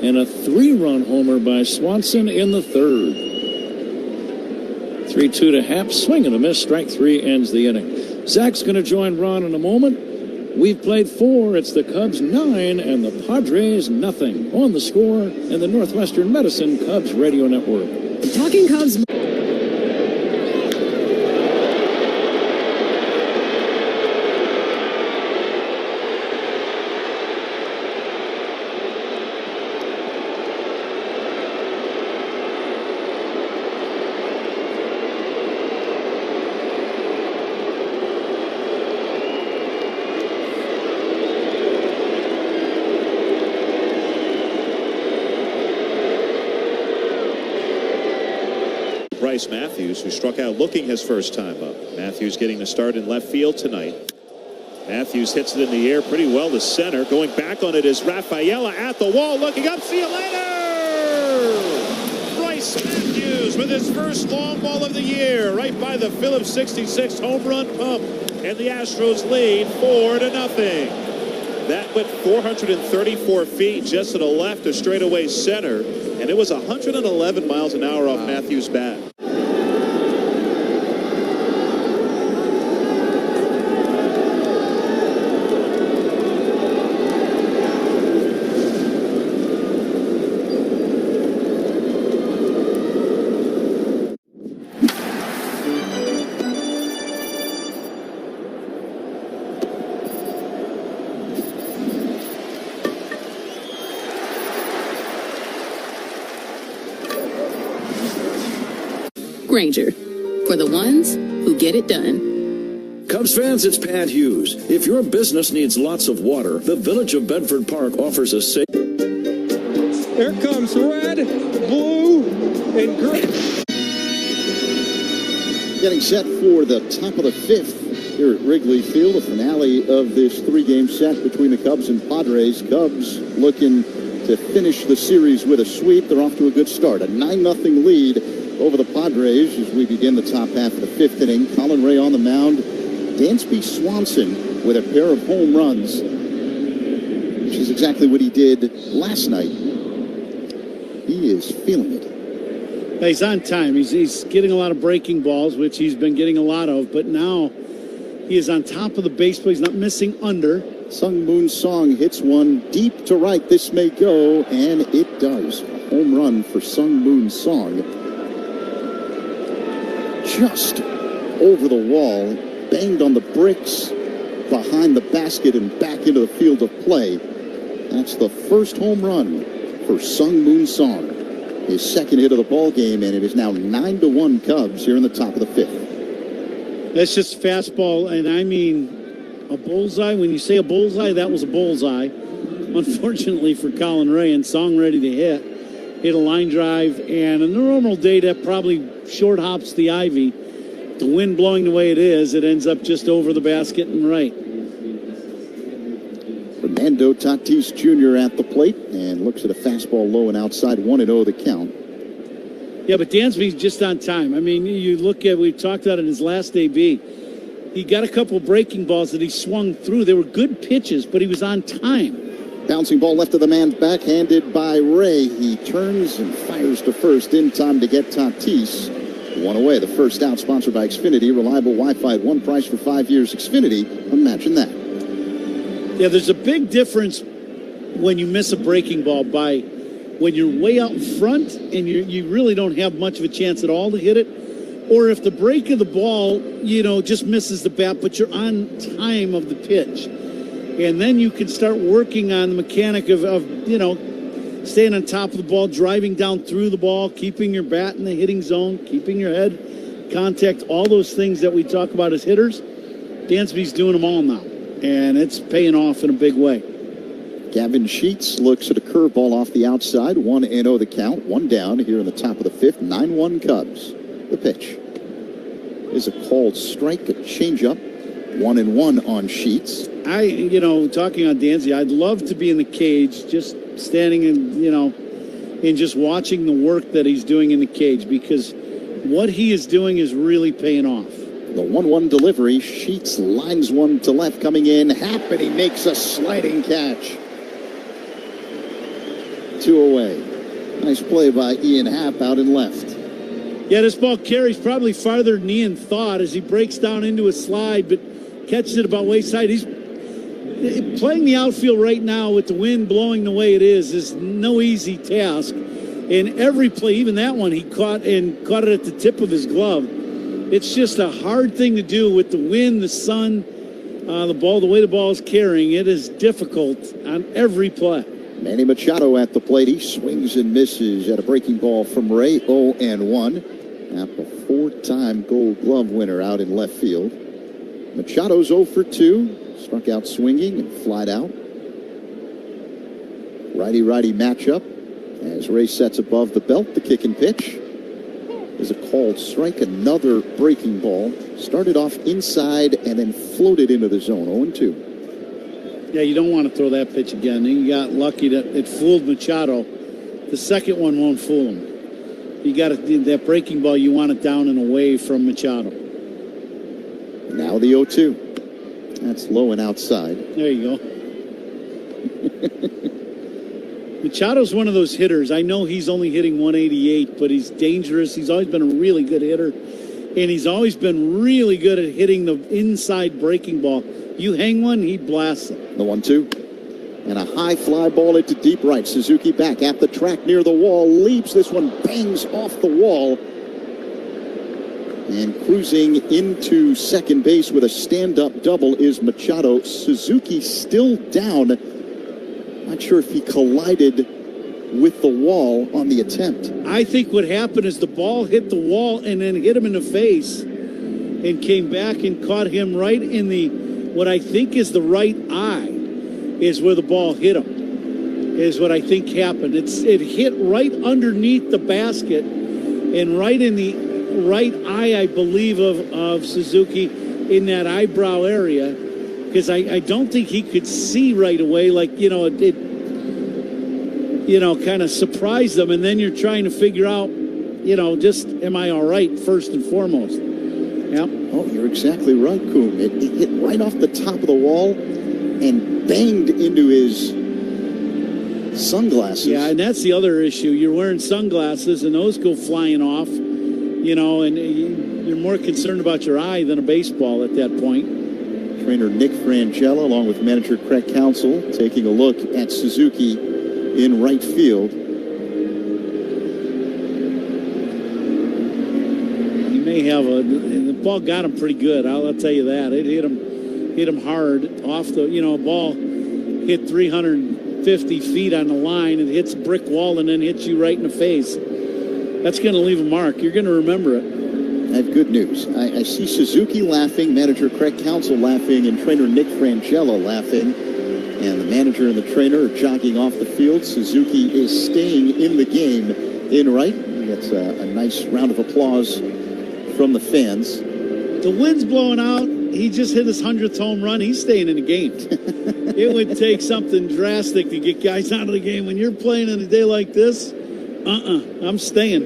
And a 3-run homer by Swanson in the third. 3-2 to Happ, swing and a miss. Strike 3 ends the inning. Zach's going to join Ron in a moment. We've played 4. It's the Cubs 9 and the Padres nothing. On the Score and the Northwestern Medicine Cubs Radio Network.
Talking Cubs.
Bryce Matthews, who struck out looking his first time up. Matthews getting the start in left field tonight. Matthews hits it in the air pretty well to center. Going back on it is Rafaela at the wall, looking up. See you later! Bryce Matthews with his first long ball of the year, right by the Phillips 66 home run pump. And the Astros lead 4-0. That went 434 feet just to the left of straightaway center. And it was 111 miles an hour off Matthews' bat.
Granger, for the ones who get it done.
Cubs fans, it's Pat Hughes. If your business needs lots of water, the Village of Bedford Park offers a safe...
Here comes red, blue, and green.
Getting set for the top of the fifth here at Wrigley Field, the finale of this three-game set between the Cubs and Padres. Cubs looking to finish the series with a sweep. They're off to a good start. A 9-0 lead over the Padres as we begin the top half of the fifth inning. Colin Ray on the mound. Dansby Swanson with a pair of home runs, which is exactly what he did last night. He is feeling it.
He's on time. He's getting a lot of breaking balls, which he's been getting a lot of, but now he is on top of the baseball. He's not missing under.
Sung Moon Song hits one deep to right. This may go, and it does. A home run for Sung Moon Song. Just over the wall, banged on the bricks behind the basket and back into the field of play. That's the first home run for Sung Moon Song. His second hit of the ball game, and it is now 9-1 Cubs here in the top of the fifth.
That's just fastball, and I mean a bullseye. When you say a bullseye, that was a bullseye. Unfortunately for Colin Ray, and Song ready to hit a line drive, and in a normal day that probably short hops the ivy. The wind blowing the way it is, it ends up just over the basket and right.
Fernando Tatis Jr. at the plate and looks at a fastball low and outside, 1-0 the count.
Yeah, but Dansby's just on time. I mean, you look at, we talked about it in his last AB. He got a couple breaking balls that he swung through. They were good pitches, but he was on time.
Bouncing ball left of the man's backhanded by Ray. He turns and fires to first in time to get Tatis. One away. The first out, sponsored by Xfinity. Reliable Wi-Fi at one price for 5 years. Xfinity. Imagine that.
Yeah, there's a big difference when you miss a breaking ball by when you're way out in front and you really don't have much of a chance at all to hit it, or if the break of the ball, just misses the bat, but you're on time of the pitch. And then you can start working on the mechanic of staying on top of the ball, driving down through the ball, keeping your bat in the hitting zone, keeping your head contact, all those things that we talk about as hitters. Dansby's doing them all now, and it's paying off in a big way.
Gavin Sheets looks at a curveball off the outside, 1-0 the count, one down here in the top of the fifth, 9-1 Cubs. The pitch is a called strike, a changeup, 1-1 on Sheets.
Talking on Dansby, I'd love to be in the cage, just standing and just watching the work that he's doing in the cage, because what he is doing is really paying off.
The 1-1 delivery, Sheets lines one to left coming in. Happ, and he makes a sliding catch. 2 away. Nice play by Ian Happ out in left.
Yeah, this ball carries probably farther than Ian thought as he breaks down into a slide, but catches it about wayside. He's playing the outfield right now with the wind blowing the way it is no easy task. And every play, even that one, he caught it at the tip of his glove. It's just a hard thing to do with the wind, the sun, the way the ball is carrying. It is difficult on every play.
Manny Machado at the plate. He swings and misses at a breaking ball from Ray, 0-1. Happ, a 4-time Gold Glove winner out in left field. Machado's 0 for 2. Struck out swinging and flied out. Righty-righty matchup as Ray sets above the belt. The kick and pitch is a called strike. Another breaking ball. Started off inside and then floated into the zone. 0-2.
Yeah, you don't want to throw that pitch again. You got lucky that it fooled Machado. The second one won't fool him. You got that breaking ball, you want it down and away from Machado.
Now the 0-2. That's low and outside.
There you go. Machado's one of those hitters. I know he's only hitting 188, but he's dangerous. He's always been a really good hitter, and he's always been really good at hitting the inside breaking ball. You hang one, he blasts it.
The 1-2. And a high fly ball into deep right. Suzuki back at the track near the wall. Leaps. This one bangs off the wall. And cruising into second base with a stand-up double is Machado. Suzuki still down. Not sure if he collided with the wall on the attempt.
I think what happened is the ball hit the wall and then hit him in the face and came back and caught him right in the, what I think is the right eye, is where the ball hit him, is what I think happened. It hit right underneath the basket and right in the right eye, I believe, of Suzuki, in that eyebrow area, because I don't think he could see right away. Like, it kind of surprised them, and then you're trying to figure out, just am I all right first and foremost. Yep.
Oh, you're exactly right, Coom. It hit right off the top of the wall and banged into his sunglasses.
Yeah, and that's the other issue. You're wearing sunglasses, and those go flying off, and you're more concerned about your eye than a baseball at that point.
Trainer Nick Frangella, along with manager Craig Counsell, taking a look at Suzuki in right field.
He may have the ball got him pretty good. I'll tell you that. It hit him hard off the, ball hit 350 feet on the line and hits a brick wall and then hits you right in the face. That's going to leave a mark. You're going to remember it.
I have good news. I see Suzuki laughing, manager Craig Counsell laughing, and trainer Nick Frangella laughing. And the manager and the trainer are jogging off the field. Suzuki is staying in the game in right. He gets a nice round of applause from the fans.
The wind's blowing out. He just hit his 100th home run. He's staying in the game. It would take something drastic to get guys out of the game. When you're playing on a day like this, I'm staying.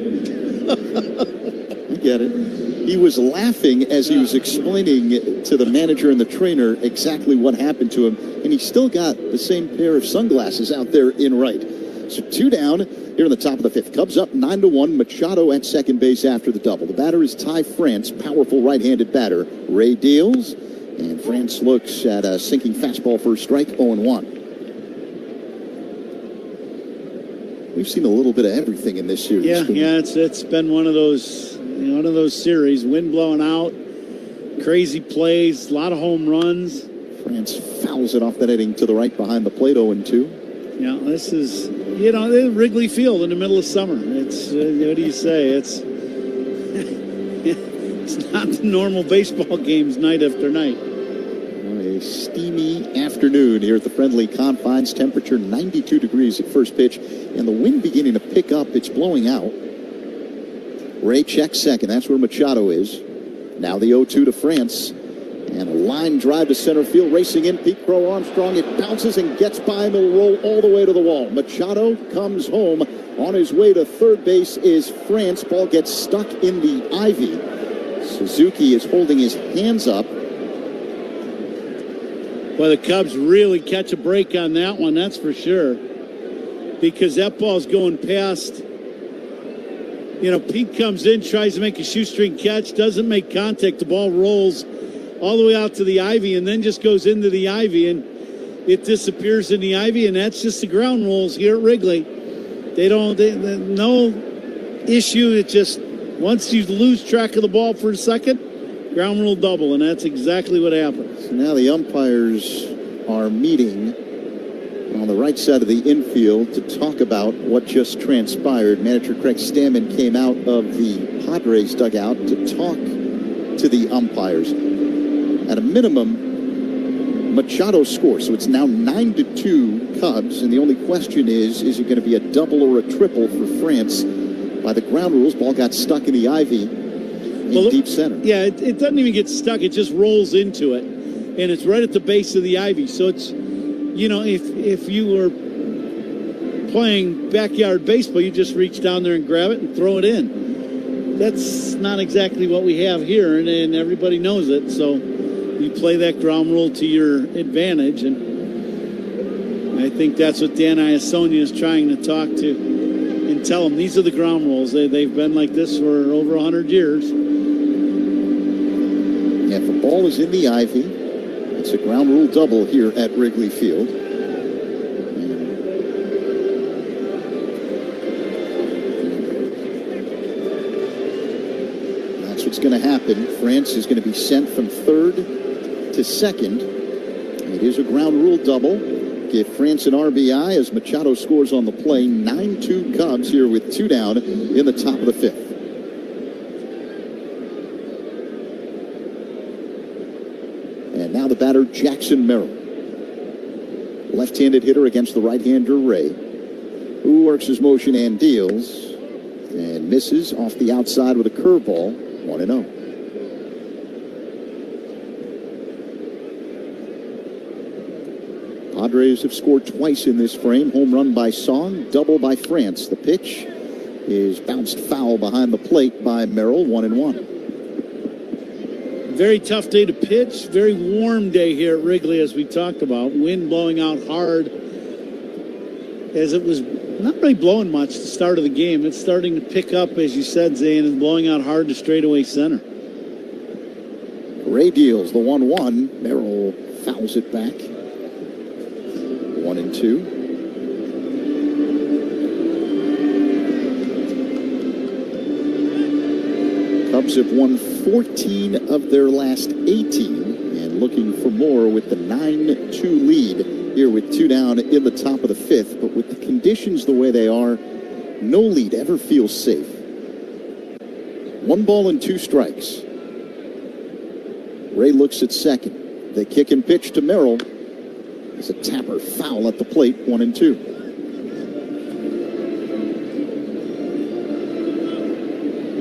I get it. He was laughing as he was explaining to the manager and the trainer exactly what happened to him, and he still got the same pair of sunglasses out there in right. So 2 down here in the top of the 5th. Cubs up 9-1. Machado at second base after the double. The batter is Ty France, powerful right-handed batter. Ray deals, and France looks at a sinking fastball for a strike, 0-1. We've seen a little bit of everything in this series.
Yeah, it's been one of those series. Wind blowing out, crazy plays, a lot of home runs.
France fouls it off the netting to the right behind the plate, 0-2.
Yeah, this is, Wrigley Field in the middle of summer. It's, what do you say? It's not the normal baseball games night after night.
A steamy afternoon here at the friendly confines. Temperature 92 degrees at first pitch, and the wind beginning to pick up. It's blowing out. Ray checks second. That's where Machado is. Now the 0-2 to France. And a line drive to center field. Racing in, Pete Crow Armstrong. It bounces and gets by him. It'll roll all the way to the wall. Machado comes home. On his way to third base is France. Ball gets stuck in the ivy. Suzuki is holding his hands up.
Well, the Cubs really catch a break on that one, that's for sure. Because that ball's going past. Pete comes in, tries to make a shoestring catch, doesn't make contact. The ball rolls all the way out to the ivy and then just goes into the ivy, and it disappears in the ivy, and that's just the ground rules here at Wrigley. No issue. It just, once you lose track of the ball for a second, ground rule double, and that's exactly what happened.
So now the umpires are meeting on the right side of the infield to talk about what just transpired. Manager Craig Stammen came out of the Padres dugout to talk to the umpires. At a minimum, Machado scores, so it's now 9-2 Cubs, and the only question is it going to be a double or a triple for France by the ground rules, ball got stuck in the ivy in deep center.
Yeah, it doesn't even get stuck. It just rolls into it. And it's right at the base of the ivy. So it's, you know, if you were playing backyard baseball, you just reach down there and grab it and throw it in. That's not exactly what we have here, and everybody knows it. So you play that ground rule to your advantage, and I think that's what Dan Iasonia is trying to talk to and tell them. These are the ground rules. They've been like this for over 100 years.
Yeah, if the ball is in the ivy, it's a ground rule double here at Wrigley Field. What's going to happen. France is going to be sent from third to second. It is a ground rule double. Give France an RBI as Machado scores on the play. 9-2 Cubs here with 2 down in the top of the 5th. And now the batter, Jackson Merrill. Left-handed hitter against the right-hander, Ray, who works his motion and deals and misses off the outside with a curveball. 1-0. Padres have scored twice in this frame. Home run by Song, double by France. The pitch is bounced foul behind the plate by Merrill. 1-1.
Very tough day to pitch. Very warm day here at Wrigley, as we talked about. Wind blowing out hard, as it was not really blowing much at the start of the game. It's starting to pick up, as you said, Zane, and blowing out hard to straightaway center.
Ray deals the 1-1. Merrill fouls it back. 1-2. Cubs have won 14 of their last 18 and looking for more with the 9-2 lead here with 2 down in the top of the 5th. But with the conditions the way they are, no lead ever feels safe. 1 ball and 2 strikes. Ray looks at second. The kick and pitch to Merrill. It's a tapper foul at the plate. 1-2.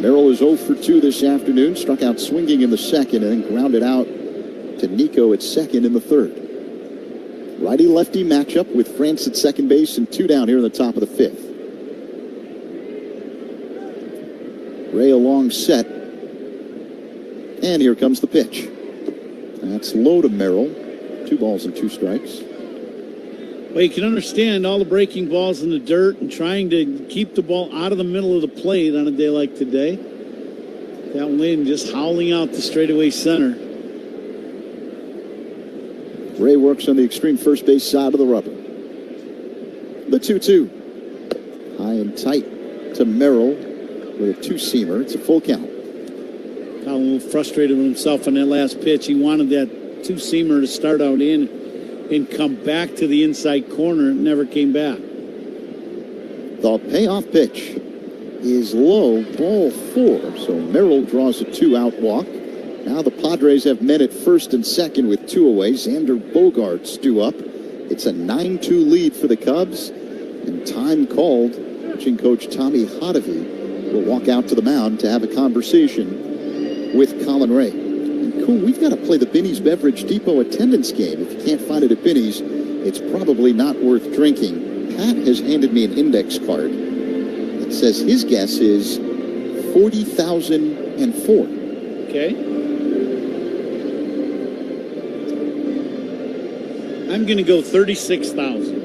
Merrill is 0 for 2 this afternoon. Struck out swinging in the second and then grounded out to Nico at second in the third. Righty-lefty matchup with France at second base and 2 down here in the top of the 5th. Ray a long set. And here comes the pitch. That's low to Merrill. 2 balls and 2 strikes.
Well, you can understand all the breaking balls in the dirt and trying to keep the ball out of the middle of the plate on a day like today. That wind just howling out the straightaway center.
Ray works on the extreme first base side of the rubber. The 2-2. High and tight to Merrill with a 2-seamer. It's a full count.
Got a little frustrated with himself on that last pitch. He wanted that 2-seamer to start out in and come back to the inside corner. It never came back.
The payoff pitch is low, ball 4. So Merrill draws a 2-out walk. Now the Padres have men at first and second with 2 away. Xander Bogaerts due up. It's a 9-2 lead for the Cubs. And time called. Pitching coach Tommy Hotovy will walk out to the mound to have a conversation with Colin Ray. And cool, we've got to play the Binny's Beverage Depot attendance game. If you can't find it at Binny's, it's probably not worth drinking. Pat has handed me an index card that says his guess is 40,004.
Okay. I'm going to go 36,000.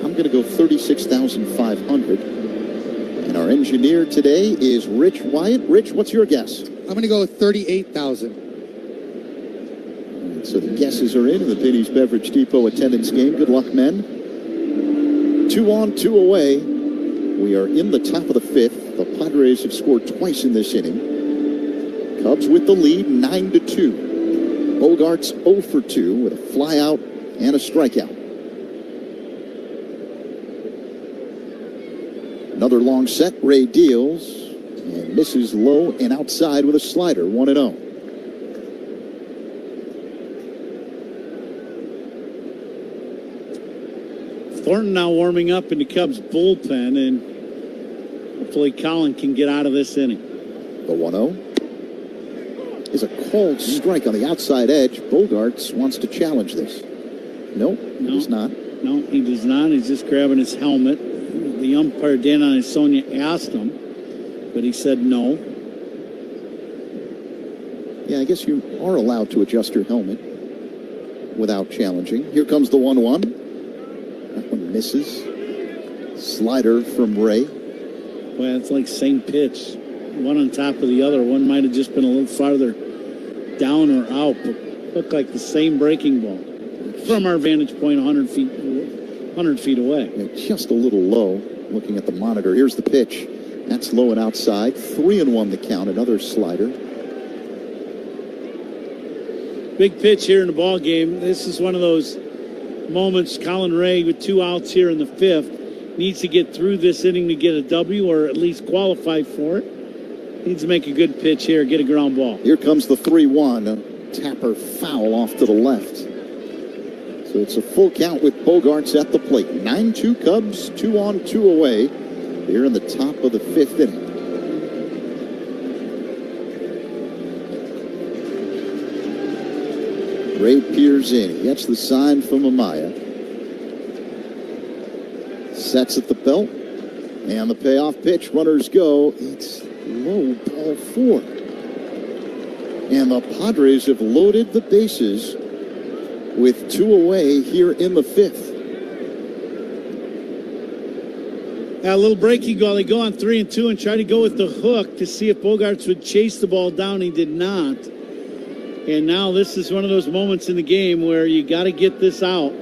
I'm going to go 36,500. And our engineer today is Rich Wyatt. Rich, what's your guess?
I'm going to go 38,000.
So the guesses are in the Binny's Beverage Depot attendance game. Good luck, men. 2 on, 2 away. We are in the top of the 5th. The Padres have scored twice in this inning. Cubs with the lead, 9-2. Bogaerts 0 for 2 with a fly out and a strikeout. Another long set. Ray deals and misses low and outside with a slider. 1-0.
Thornton now warming up in the Cubs bullpen, and hopefully Colin can get out of this inning.
The 1-0 is a called strike on the outside edge. Bogarts wants to challenge this. Nope, he does not.
No, he does not. He's just grabbing his helmet. The umpire, Dan Sonia, asked him, but he said no.
Yeah, I guess you are allowed to adjust your helmet without challenging. Here comes the 1-1. That one misses. Slider from Ray.
Well, it's like same pitch. One on top of the other. One might have just been a little farther down or out, but looked like the same breaking ball. From our vantage point, 100 feet away.
Yeah, just a little low, looking at the monitor. Here's the pitch. That's low and outside. 3-1 the count. Another slider.
Big pitch here in the ball game. This is one of those moments. Colin Ray, with 2 outs here in the 5th, needs to get through this inning to get a W or at least qualify for it. Needs to make a good pitch here, get a ground ball.
Here comes the 3-1. A tapper foul off to the left. So it's a full count with Bogarts at the plate. 9-2 Cubs, 2 on, 2 away. Here in the top of the 5th inning. Ray peers in. He gets the sign from Amaya. Sets at the belt. And the payoff pitch. Runners go. It's low, ball 4. And the Padres have loaded the bases with 2 away here in the 5th.
A little breaking goal. They go on 3-2 and try to go with the hook to see if Bogarts would chase the ball down. He did not. And now this is one of those moments in the game where you got to get this out.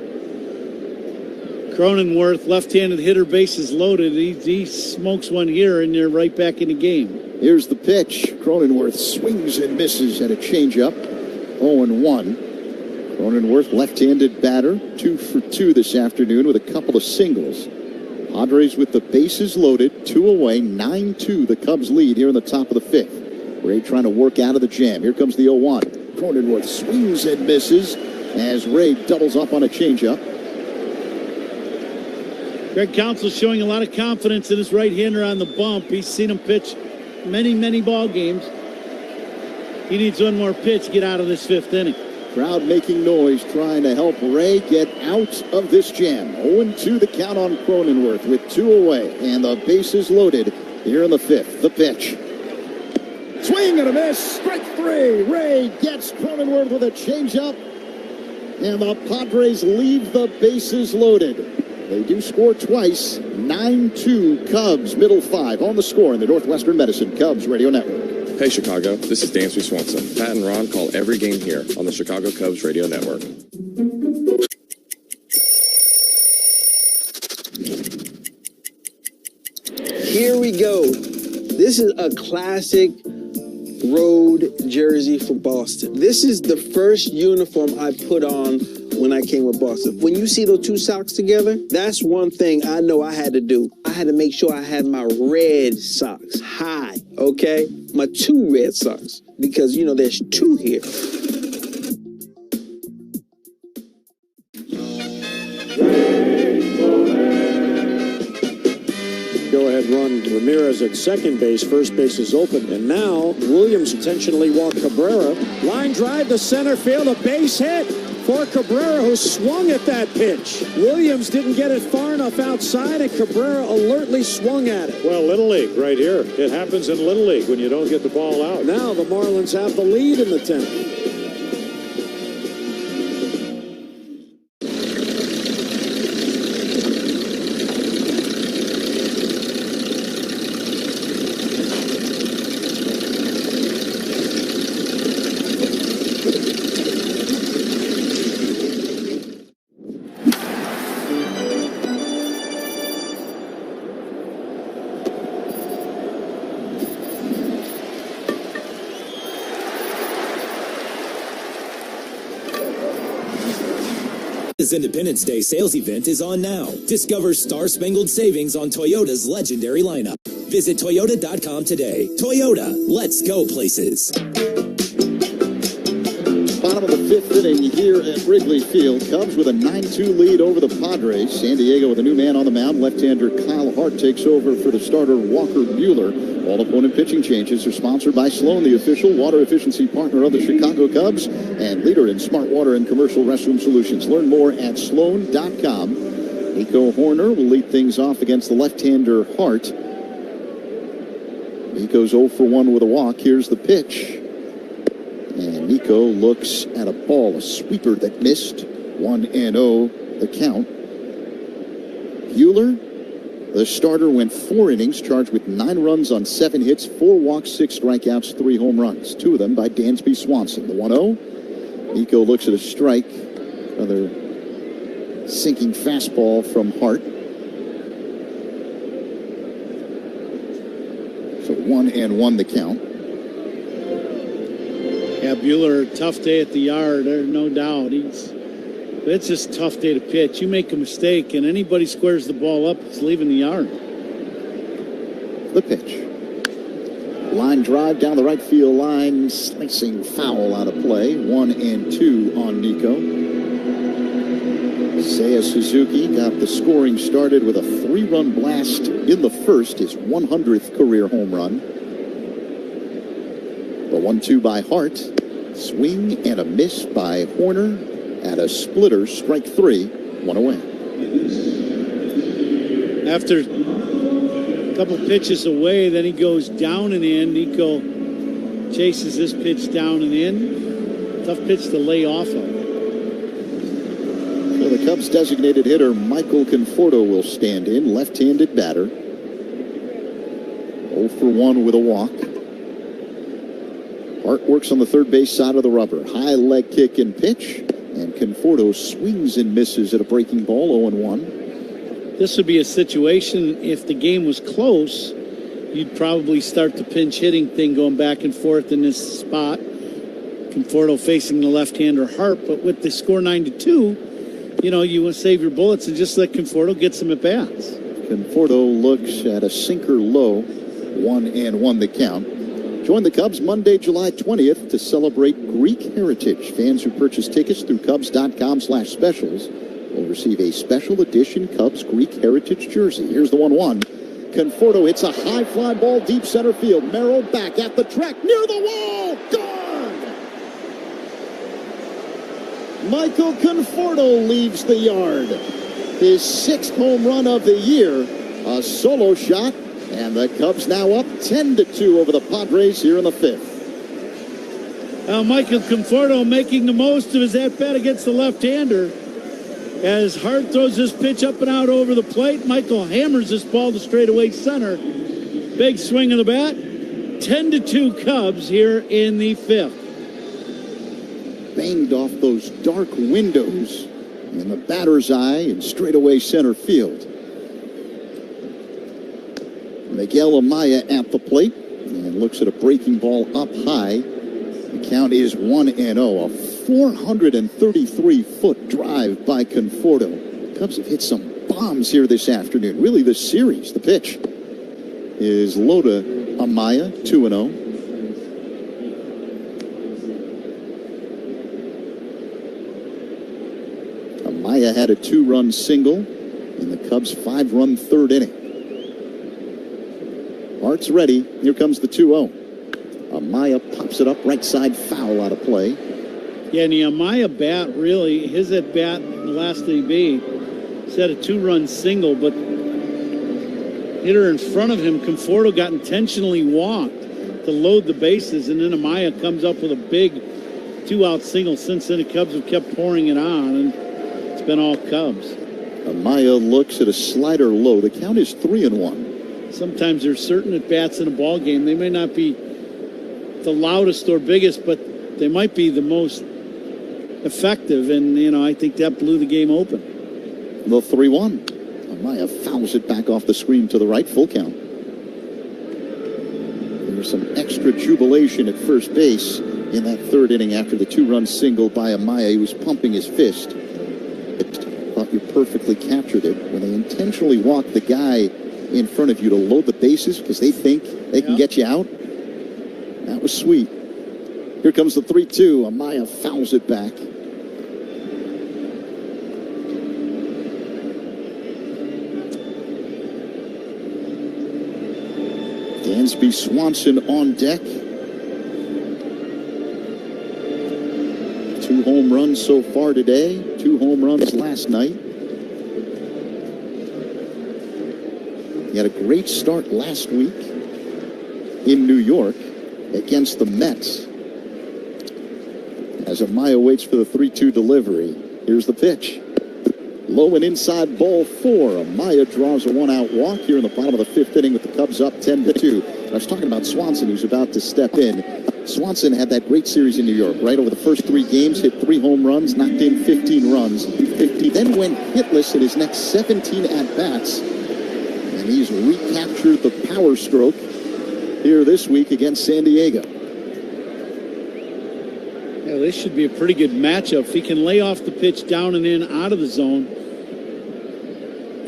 Cronenworth, left-handed hitter, bases loaded. He smokes one here, and they're right back in the game.
Here's the pitch. Cronenworth swings and misses at a changeup. 0-1. Cronenworth, left-handed batter, 2 for 2 this afternoon with a couple of singles. Padres with the bases loaded, 2 away, 9-2 the Cubs lead here in the top of the 5th. Ray trying to work out of the jam. Here comes the 0-1. Cronenworth swings and misses as Ray doubles up on a changeup.
Greg Counsell showing a lot of confidence in his right-hander on the bump. He's seen him pitch many ball games. He needs one more pitch to get out of this 5th inning.
Crowd making noise, trying to help Ray get out of this jam. 0-2 the count on Cronenworth with 2 away, and the bases loaded here in the 5th. The pitch. Swing and a miss. Strike 3. Ray gets Cronenworth with a changeup, and the Padres leave the bases loaded. They do score twice. 9-2 Cubs, middle 5 on the score in the Northwestern Medicine Cubs Radio Network.
Hey Chicago, this is Dansby Swanson. Pat and Ron call every game here on the Chicago Cubs Radio Network.
Here we go. This is a classic road jersey for Boston. This is the first uniform I put on when I came with Boston. When you see those 2 socks together, that's one thing I know I had to do. I had to make sure I had my red socks high, okay? My 2 red socks, because, you know, there's 2 here.
Go-ahead run. Ramirez at second base. First base is open. And now Williams intentionally walked Cabrera. Line drive to center field. A base hit for Cabrera, who swung at that pitch. Williams didn't get it far enough outside, and Cabrera alertly swung at it.
Well, Little League right here. It happens in Little League when you don't get the ball out.
Now the Marlins have the lead in the 10th.
This Independence Day sales event is on now. Discover star-spangled savings on Toyota's legendary lineup. Visit Toyota.com today. Toyota, let's go places.
Bottom of the fifth inning here at Wrigley Field. Cubs with a 9-2 lead over the Padres. San Diego with a new man on the mound. Left-hander Kyle Hart takes over for the starter Walker Buehler. All opponent pitching changes are sponsored by Sloan, the official water efficiency partner of the Chicago Cubs and leader in smart water and commercial restroom solutions. Learn more at sloan.com. Nico Horner will lead things off against the left-hander Hart. Nico's 0 for 1 with a walk. Here's the pitch. And Nico looks at a ball, a sweeper that missed. 1-0 the count. Buehler, the starter, went 4 innings, charged with 9 runs on 7 hits, 4 walks, 6 strikeouts, 3 home runs. 2 of them by Dansby Swanson. The 1-0. Nico looks at a strike. Another sinking fastball from Hart. So 1-1 the count.
Yeah, Buehler, tough day at the yard, there's no doubt. It's just a tough day to pitch. You make a mistake, and anybody squares the ball up, it's leaving the yard.
The pitch. Line drive down the right field line, slicing foul out of play. 1-2 on Nico. Seiya Suzuki got the scoring started with a 3-run blast in the first, his 100th career home run. The 1-2 by Hart. Swing and a miss by Horner at a splitter, strike 3, 1 away.
After a couple pitches away, then he goes down and in. Nico chases this pitch down and in. Tough pitch to lay off of.
So the Cubs designated hitter Michael Conforto will stand in, left-handed batter. 0 for 1 with a walk. Hart works on the third base side of the rubber. High leg kick and pitch. And Conforto swings and misses at a breaking ball, 0-1.
This would be a situation, if the game was close, you'd probably start the pinch hitting thing going back and forth in this spot. Conforto facing the left-hander Hart. But with the score 9-2, you want to save your bullets and just let Conforto get some at-bats.
Conforto looks at a sinker low. 1-1 the count. Join the Cubs Monday, July 20th to celebrate Greek heritage. Fans who purchase tickets through Cubs.com/specials will receive a special edition Cubs Greek heritage jersey. Here's the 1-1. Conforto hits a high fly ball deep center field. Merrill back at the track near the wall. Gone! Michael Conforto leaves the yard. His 6th home run of the year. A solo shot. And the Cubs now up 10-2 over the Padres here in the 5th.
Michael Conforto making the most of his at-bat against the left-hander. As Hart throws this pitch up and out over the plate, Michael hammers this ball to straightaway center. Big swing of the bat. 10-2 Cubs here in the 5th.
Banged off those dark windows in the batter's eye in straightaway center field. Miguel Amaya at the plate and looks at a breaking ball up high. The count is 1-0. A 433-foot drive by Conforto. Cubs have hit some bombs here this afternoon. Really this series. The pitch is low to Amaya, 2-0. Amaya had a 2-run single in the Cubs' 5-run third inning. Hart's ready. Here comes the 2-0. Amaya pops it up right side, foul out of play.
Yeah, and the Amaya bat, really, his at bat in the last AB, set a 2-run single, but hitter in front of him, Conforto, got intentionally walked to load the bases, and then Amaya comes up with a big 2-out single. Since then, the Cubs have kept pouring it on, and it's been all Cubs.
Amaya looks at a slider low. The count is 3-1.
Sometimes there's certain at-bats in a ball game. They may not be the loudest or biggest, but they might be the most effective. And, I think that blew the game open.
The 3-1. Amaya fouls it back off the screen to the right. Full count. There's some extra jubilation at first base in that third inning after the 2-run single by Amaya. He was pumping his fist. Thought you perfectly captured it. When they intentionally walk the guy in front of you to load the bases because they think they can get you out. That was sweet. Here comes the 3-2. Amaya fouls it back. Dansby Swanson on deck. 2 home runs so far today. 2 home runs last night. He had a great start last week in New York against the Mets. As Amaya waits for the 3-2 delivery, here's the pitch. Low and inside, ball 4. Amaya draws a 1-out walk here in the bottom of the 5th inning with the Cubs up 10-2. I was talking about Swanson, who's about to step in. Swanson had that great series in New York, right? Over the first 3 games, hit 3 home runs, knocked in 15 runs. 50, then went hitless in his next 17 at-bats. And he's recaptured the power stroke here this week against San Diego.
Yeah, this should be a pretty good matchup. If he can lay off the pitch down and in out of the zone,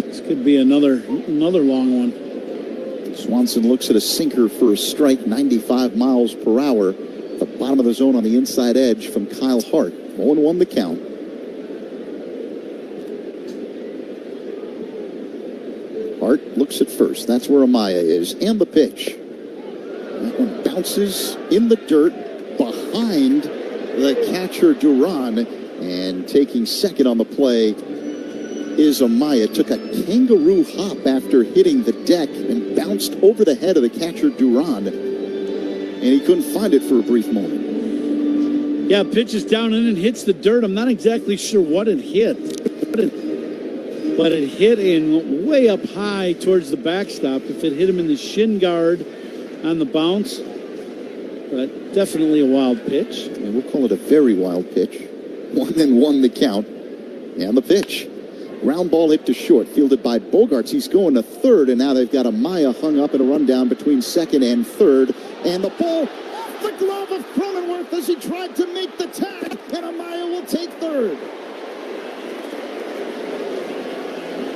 this could be another long one.
Swanson looks at a sinker for a strike, 95 miles per hour. The bottom of the zone on the inside edge from Kyle Hart. 0-1 the count. Hart looks at first. That's where Amaya is. And the pitch. That one bounces in the dirt behind the catcher Duran. And taking second on the play is Amaya. Took a kangaroo hop after hitting the deck and bounced over the head of the catcher Duran. And he couldn't find it for a brief moment.
Yeah, pitches down in and hits the dirt. I'm not exactly sure what it hit. But it hit in way up high towards the backstop. If it hit him in the shin guard on the bounce. But definitely a wild pitch.
And we'll call it a very wild pitch. 1-1 the count. And the pitch. Ground ball hit to short, fielded by Bogarts. He's going to third, and now they've got Amaya hung up in a rundown between second and third. And the ball off the glove of Cronenworth as he tried to make the tag, and Amaya will take third.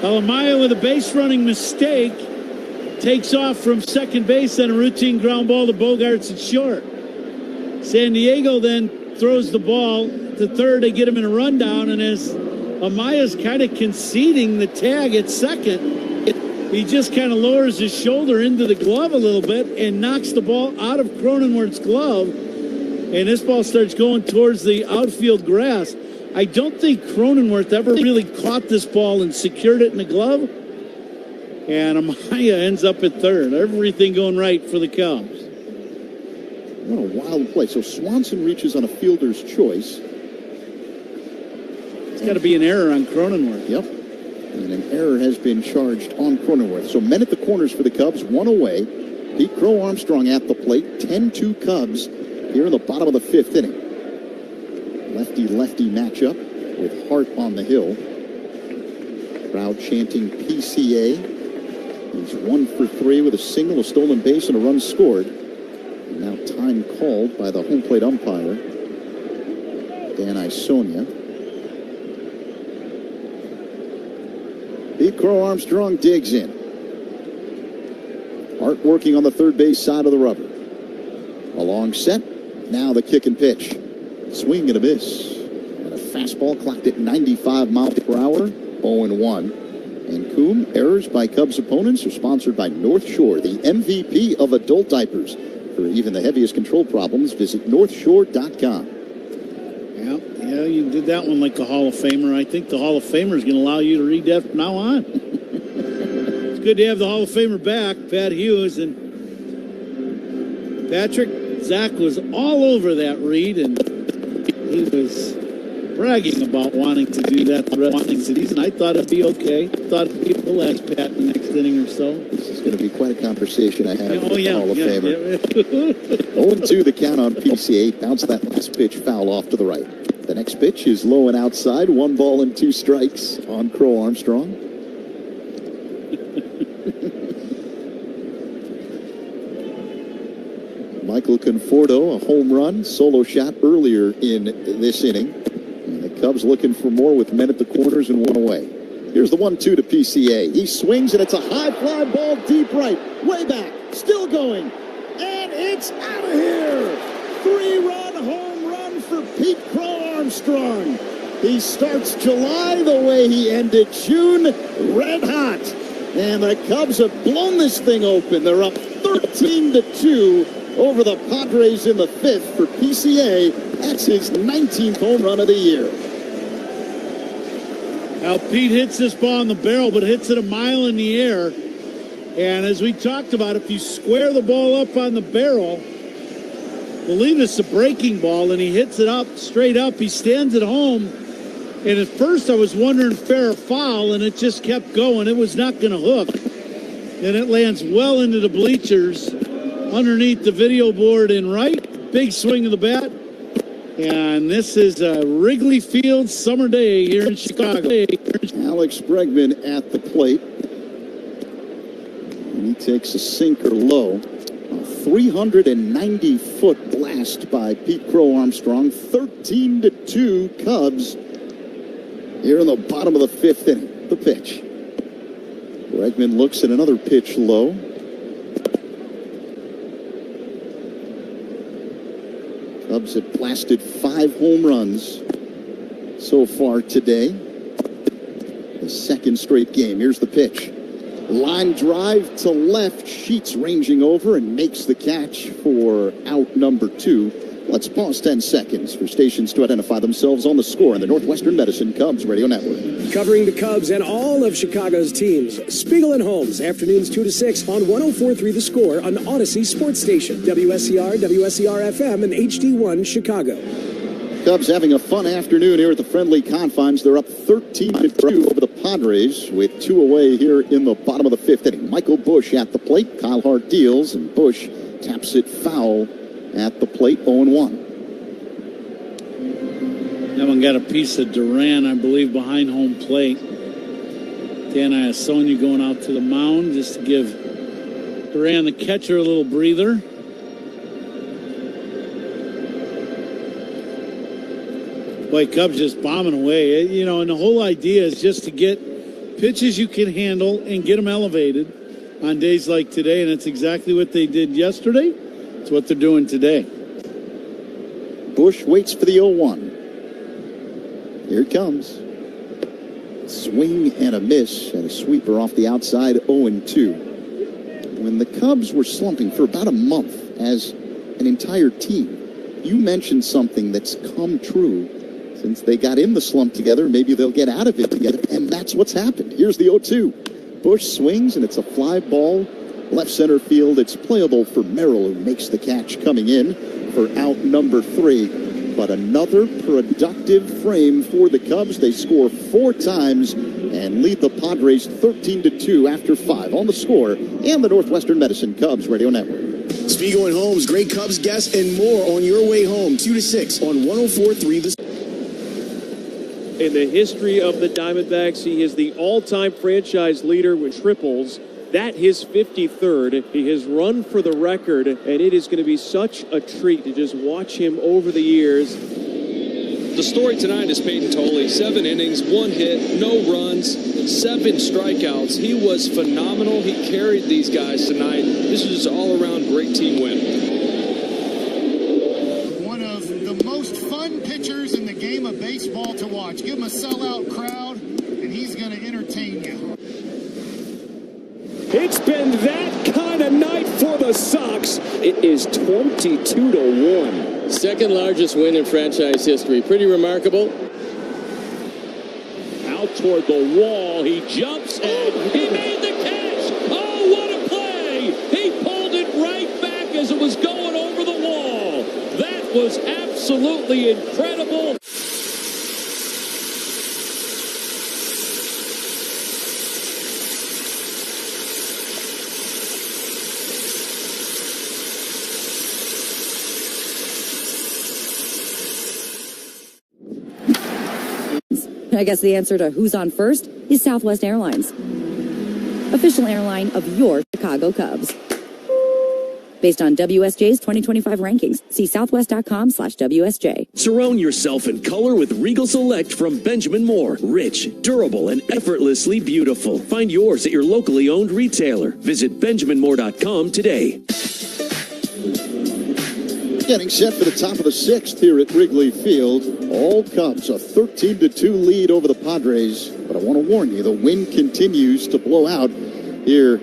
Amaya with a base running mistake takes off from second base on a routine ground ball to Bogarts at short. San Diego then throws the ball to third to get him in a rundown, and as Amaya's kind of conceding the tag at second, he just kind of lowers his shoulder into the glove a little bit and knocks the ball out of Cronenworth's glove, and this ball starts going towards the outfield grass. I don't think Cronenworth ever really caught this ball and secured it in the glove, and Amaya ends up at third. Everything going right for the Cubs.
What a wild play. So Swanson reaches on a fielder's choice.
It's got to be an error on Cronenworth.
Yep. And an error has been charged on Cronenworth. So men at the corners for the Cubs, 1 away. Pete Crow Armstrong at the plate. 10-2 Cubs here in the bottom of the 5th inning. Lefty-lefty matchup with Hart on the hill. Crowd chanting PCA. He's 1 for 3 with a single, a stolen base, and a run scored. And now time called by the home plate umpire, Dan Isonia. Pete Crow Armstrong digs in. Hart working on the third base side of the rubber. A long set. Now the kick and pitch. Swing and a miss. And a fastball clocked at 95 miles per hour. 0-1. And Coom, errors by Cubs opponents are sponsored by North Shore, the MVP of adult diapers. For even the heaviest control problems, visit NorthShore.com.
Yeah, you did that one like a Hall of Famer. I think the Hall of Famer is going to allow you to read that from now on. It's good to have the Hall of Famer back, Pat Hughes. And Patrick, Zach was all over that read, and he was bragging about wanting to do that the rest of the season. I thought it'd be okay. Thought we'll ask Pat in the next inning or so.
This is going to be quite a conversation I have with the Hall of Famer.
Yeah.
0-2 the count on PCA. Bounce that last pitch foul off to the right. The next pitch is low and outside. 1 ball and 2 strikes on Crow Armstrong. Michael Conforto, a home run, solo shot earlier in this inning. And the Cubs looking for more with men at the corners and 1 away. Here's the 1-2 to PCA. He swings, and it's a high fly ball deep right. Way back. Still going. And it's out of here. 3-run home for Pete Crow Armstrong. He starts July the way he ended June, red hot. And the Cubs have blown this thing open. They're up 13-2 over the Padres in the fifth for PCA. That's his 19th home run of the year.
Now, Pete hits this ball in the barrel, but hits it a mile in the air. And as we talked about, if you square the ball up on the barrel, believe it's a breaking ball, and he hits it up, straight up. He stands at home. And at first I was wondering fair or foul, and it just kept going. It was not going to hook. And it lands well into the bleachers underneath the video board in right. Big swing of the bat. And this is a Wrigley Field summer day here in Chicago.
Alex Bregman at the plate. And he takes a sinker low. A 390-foot blast by Pete Crow Armstrong. 13-2 Cubs. Here in the bottom of the fifth inning, the pitch. Bregman looks at another pitch low. Cubs have blasted 5 home runs so far today. The second straight game. Here's the pitch. Line drive to left. Sheets ranging over and makes the catch for out number 2. Let's pause 10 seconds for stations to identify themselves on the score in the Northwestern Medicine Cubs Radio Network.
Covering the Cubs and all of Chicago's teams, Spiegel and Holmes, afternoons 2 to 6 on 104.3 The Score on Odyssey Sports Station, WSCR, WSCR-FM, and HD1 Chicago.
Cubs having a fun afternoon here at the friendly confines. They're up 13-2 over the Padres with 2 away here in the bottom of the fifth inning. Michael Busch at the plate. Kyle Hart deals, and Busch taps it foul at the plate, 0-1.
That one got a piece of Duran, I believe, behind home plate. Dan Iasonia going out to the mound just to give Duran, the catcher, a little breather. Boy, Cubs just bombing away. You know, and the whole idea is just to get pitches you can handle and get them elevated on days like today, and it's exactly what they did yesterday. It's what they're doing today.
Busch waits for the 0-1. Here it comes. Swing and a miss, and a sweeper off the outside, 0-2. When the Cubs were slumping for about a month as an entire team, you mentioned something that's come true since they got in the slump together. Maybe they'll get out of it together, and that's what's happened. Here's the 0-2. Busch swings, and it's a fly ball. Left center field, it's playable for Merrill, who makes the catch coming in for out number 3. But another productive frame for the Cubs. They score 4 times and lead the Padres 13-2 after 5 on the score and the Northwestern Medicine Cubs Radio Network.
Spiegel and Holmes, great Cubs guests and more on your way home, 2 to 6 on 104.3 The.
In the history of the Diamondbacks, he is the all-time franchise leader with triples. That his 53rd. He has run for the record, and it is going to be such a treat to just watch him over the years.
The story tonight is Peyton Tolley. 7 innings, 1 hit, no runs, 7 strikeouts. He was phenomenal. He carried these guys tonight. This is an all-around great team win.
One of the most fun pitchers in the game of baseball to watch. Give him a sellout crowd, and he's going to entertain you.
It's been that kind of night for the Sox. It is 22-1.
Second largest win in franchise history. Pretty remarkable.
Out toward the wall. He jumps and he made the catch. Oh, what a play. He pulled it right back as it was going over the wall. That was absolutely incredible.
I guess the answer to who's on first is Southwest Airlines, official airline of your Chicago Cubs. Based on WSJ's 2025 rankings, see southwest.com/WSJ.
Surround yourself in color with Regal Select from Benjamin Moore. Rich, durable, and effortlessly beautiful. Find yours at your locally owned retailer. Visit BenjaminMoore.com today.
Getting set for the top of the sixth here at Wrigley Field. All Cubs a 13-2 lead over the Padres. But I want to warn you, the wind continues to blow out here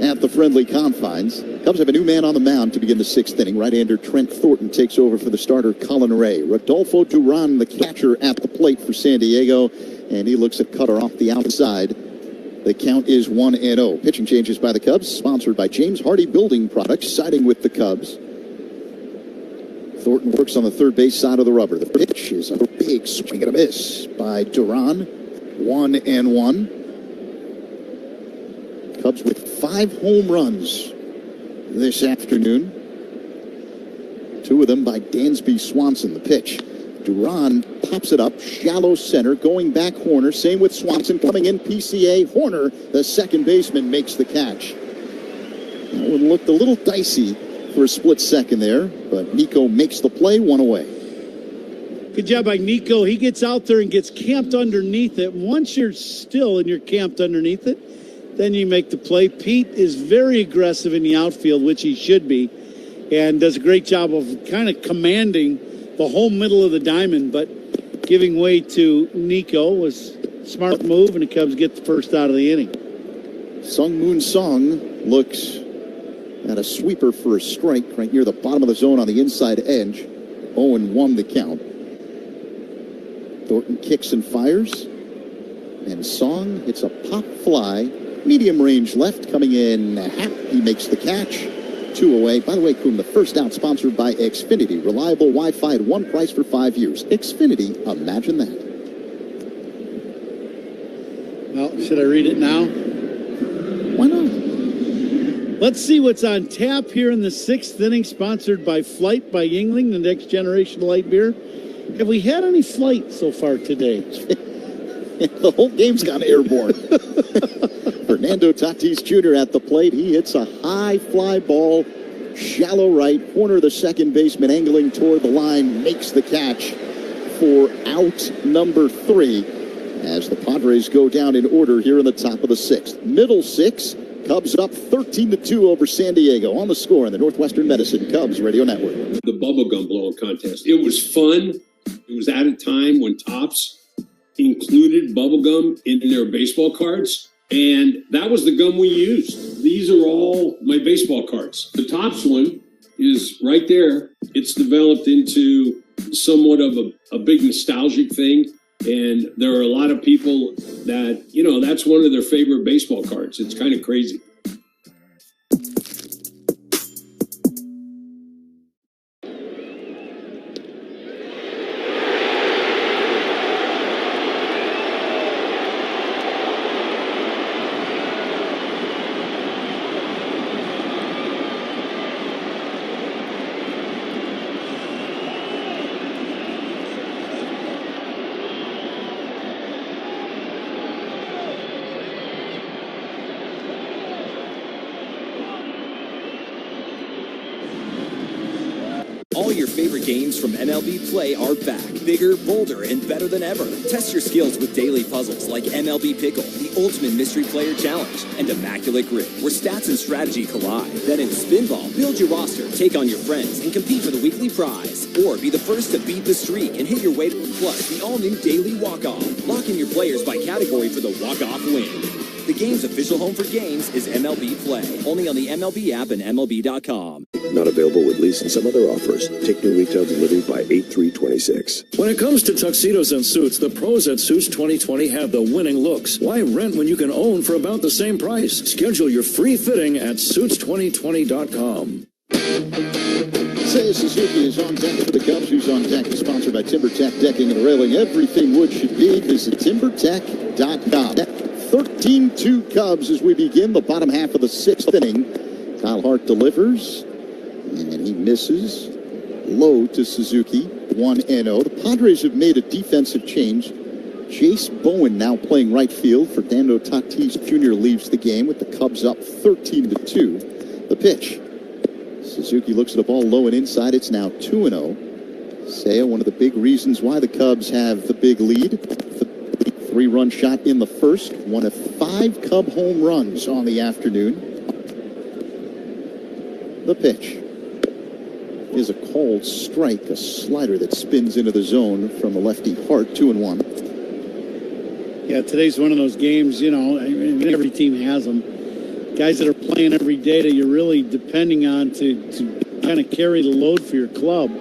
at the friendly confines. Cubs have a new man on the mound to begin the sixth inning. Right-hander Trent Thornton takes over for the starter Colin Ray. Rodolfo Duran, the catcher, at the plate for San Diego, and he looks at Cutter off the outside. The count is 1-0. Pitching changes by the Cubs, sponsored by James Hardy Building Products, siding with the Cubs. Thornton works on the third base side of the rubber. The pitch is a big swing and a miss by Duran. 1-1. Cubs with 5 home runs this afternoon. 2 of them by Dansby Swanson. The pitch. Duran pops it up, shallow center, going back Horner. Same with Swanson coming in PCA. Horner, the second baseman, makes the catch. That one looked a little dicey for a split second there, but Nico makes the play, 1 away.
Good job by Nico. He gets out there and gets camped underneath it. Once you're still and you're camped underneath it, then you make the play. Pete is very aggressive in the outfield, which he should be, and does a great job of kind of commanding the whole middle of the diamond, but giving way to Nico was a smart move, and the Cubs get the first out of the inning.
Sung Moon Song looks at a sweeper for a strike right near the bottom of the zone on the inside edge. 0-1 the count. Thornton kicks and fires, and Song hits a pop fly. Medium range left, coming in. He makes the catch. 2 away. By the way, Kuhn, the first out sponsored by Xfinity. Reliable Wi-Fi at one price for 5 years. Xfinity, imagine that.
Well, should I read it now?
Why not?
Let's see what's on tap here in the sixth inning, sponsored by Flight by Yingling, the next generation light beer. Have we had any Flight so far today?
The whole game's gone airborne. Fernando Tatis Jr. at the plate. He hits a high fly ball, shallow right. Horner, the second baseman, angling toward the line, makes the catch for out number 3 as the Padres go down in order here in the top of the sixth. Middle six, Cubs up 13-2 over San Diego. On the score in the Northwestern Medicine Cubs Radio Network.
The bubblegum blowing contest. It was fun. It was at a time when Topps included bubblegum in their baseball cards. And that was the gum we used. These are all my baseball cards. The Topps one is right there. It's developed into somewhat of a big nostalgic thing. And there are a lot of people that, that's one of their favorite baseball cards. It's kind of crazy.
All your favorite games from MLB Play are back. Bigger, bolder, and better than ever. Test your skills with daily puzzles like MLB Pickle, the Ultimate Mystery Player Challenge, and Immaculate Grip, where stats and strategy collide. Then in Spinball, build your roster, take on your friends, and compete for the weekly prize. Or be the first to beat the streak and hit your way to plus the all-new Daily Walk-Off. Lock in your players by category for the walk-off win. The game's official home for games is MLB Play. Only on the MLB app and MLB.com.
Not available with lease and some other offers. Take new retail delivery by 8/3/26.
When it comes to tuxedos and suits, the pros at Suits 2020 have the winning looks. Why rent when you can own for about the same price? Schedule your free fitting at Suits2020.com.
Seiya Suzuki is on deck for the Cubs. Who's on deck is sponsored by TimberTech Decking and Railing. Everything wood should be. Visit TimberTech.com. 13-2 Cubs as we begin the bottom half of the sixth inning. Kyle Hart delivers, and he misses. Low to Suzuki, 1-0. The Padres have made a defensive change. Jace Bowen now playing right field. Fernando Tatis Jr. leaves the game with the Cubs up 13-2. The pitch. Suzuki looks at the ball low and inside. It's now 2-0. Seiya, one of the big reasons why the Cubs have the big lead. 3-run shot in the first. One of 5 Cub home runs on the afternoon. The pitch. is a called strike, a slider that spins into the zone from the lefty Hart, 2-1.
Yeah, today's one of those games, I mean, every team has them. Guys that are playing every day that you're really depending on to kind of carry the load for your club.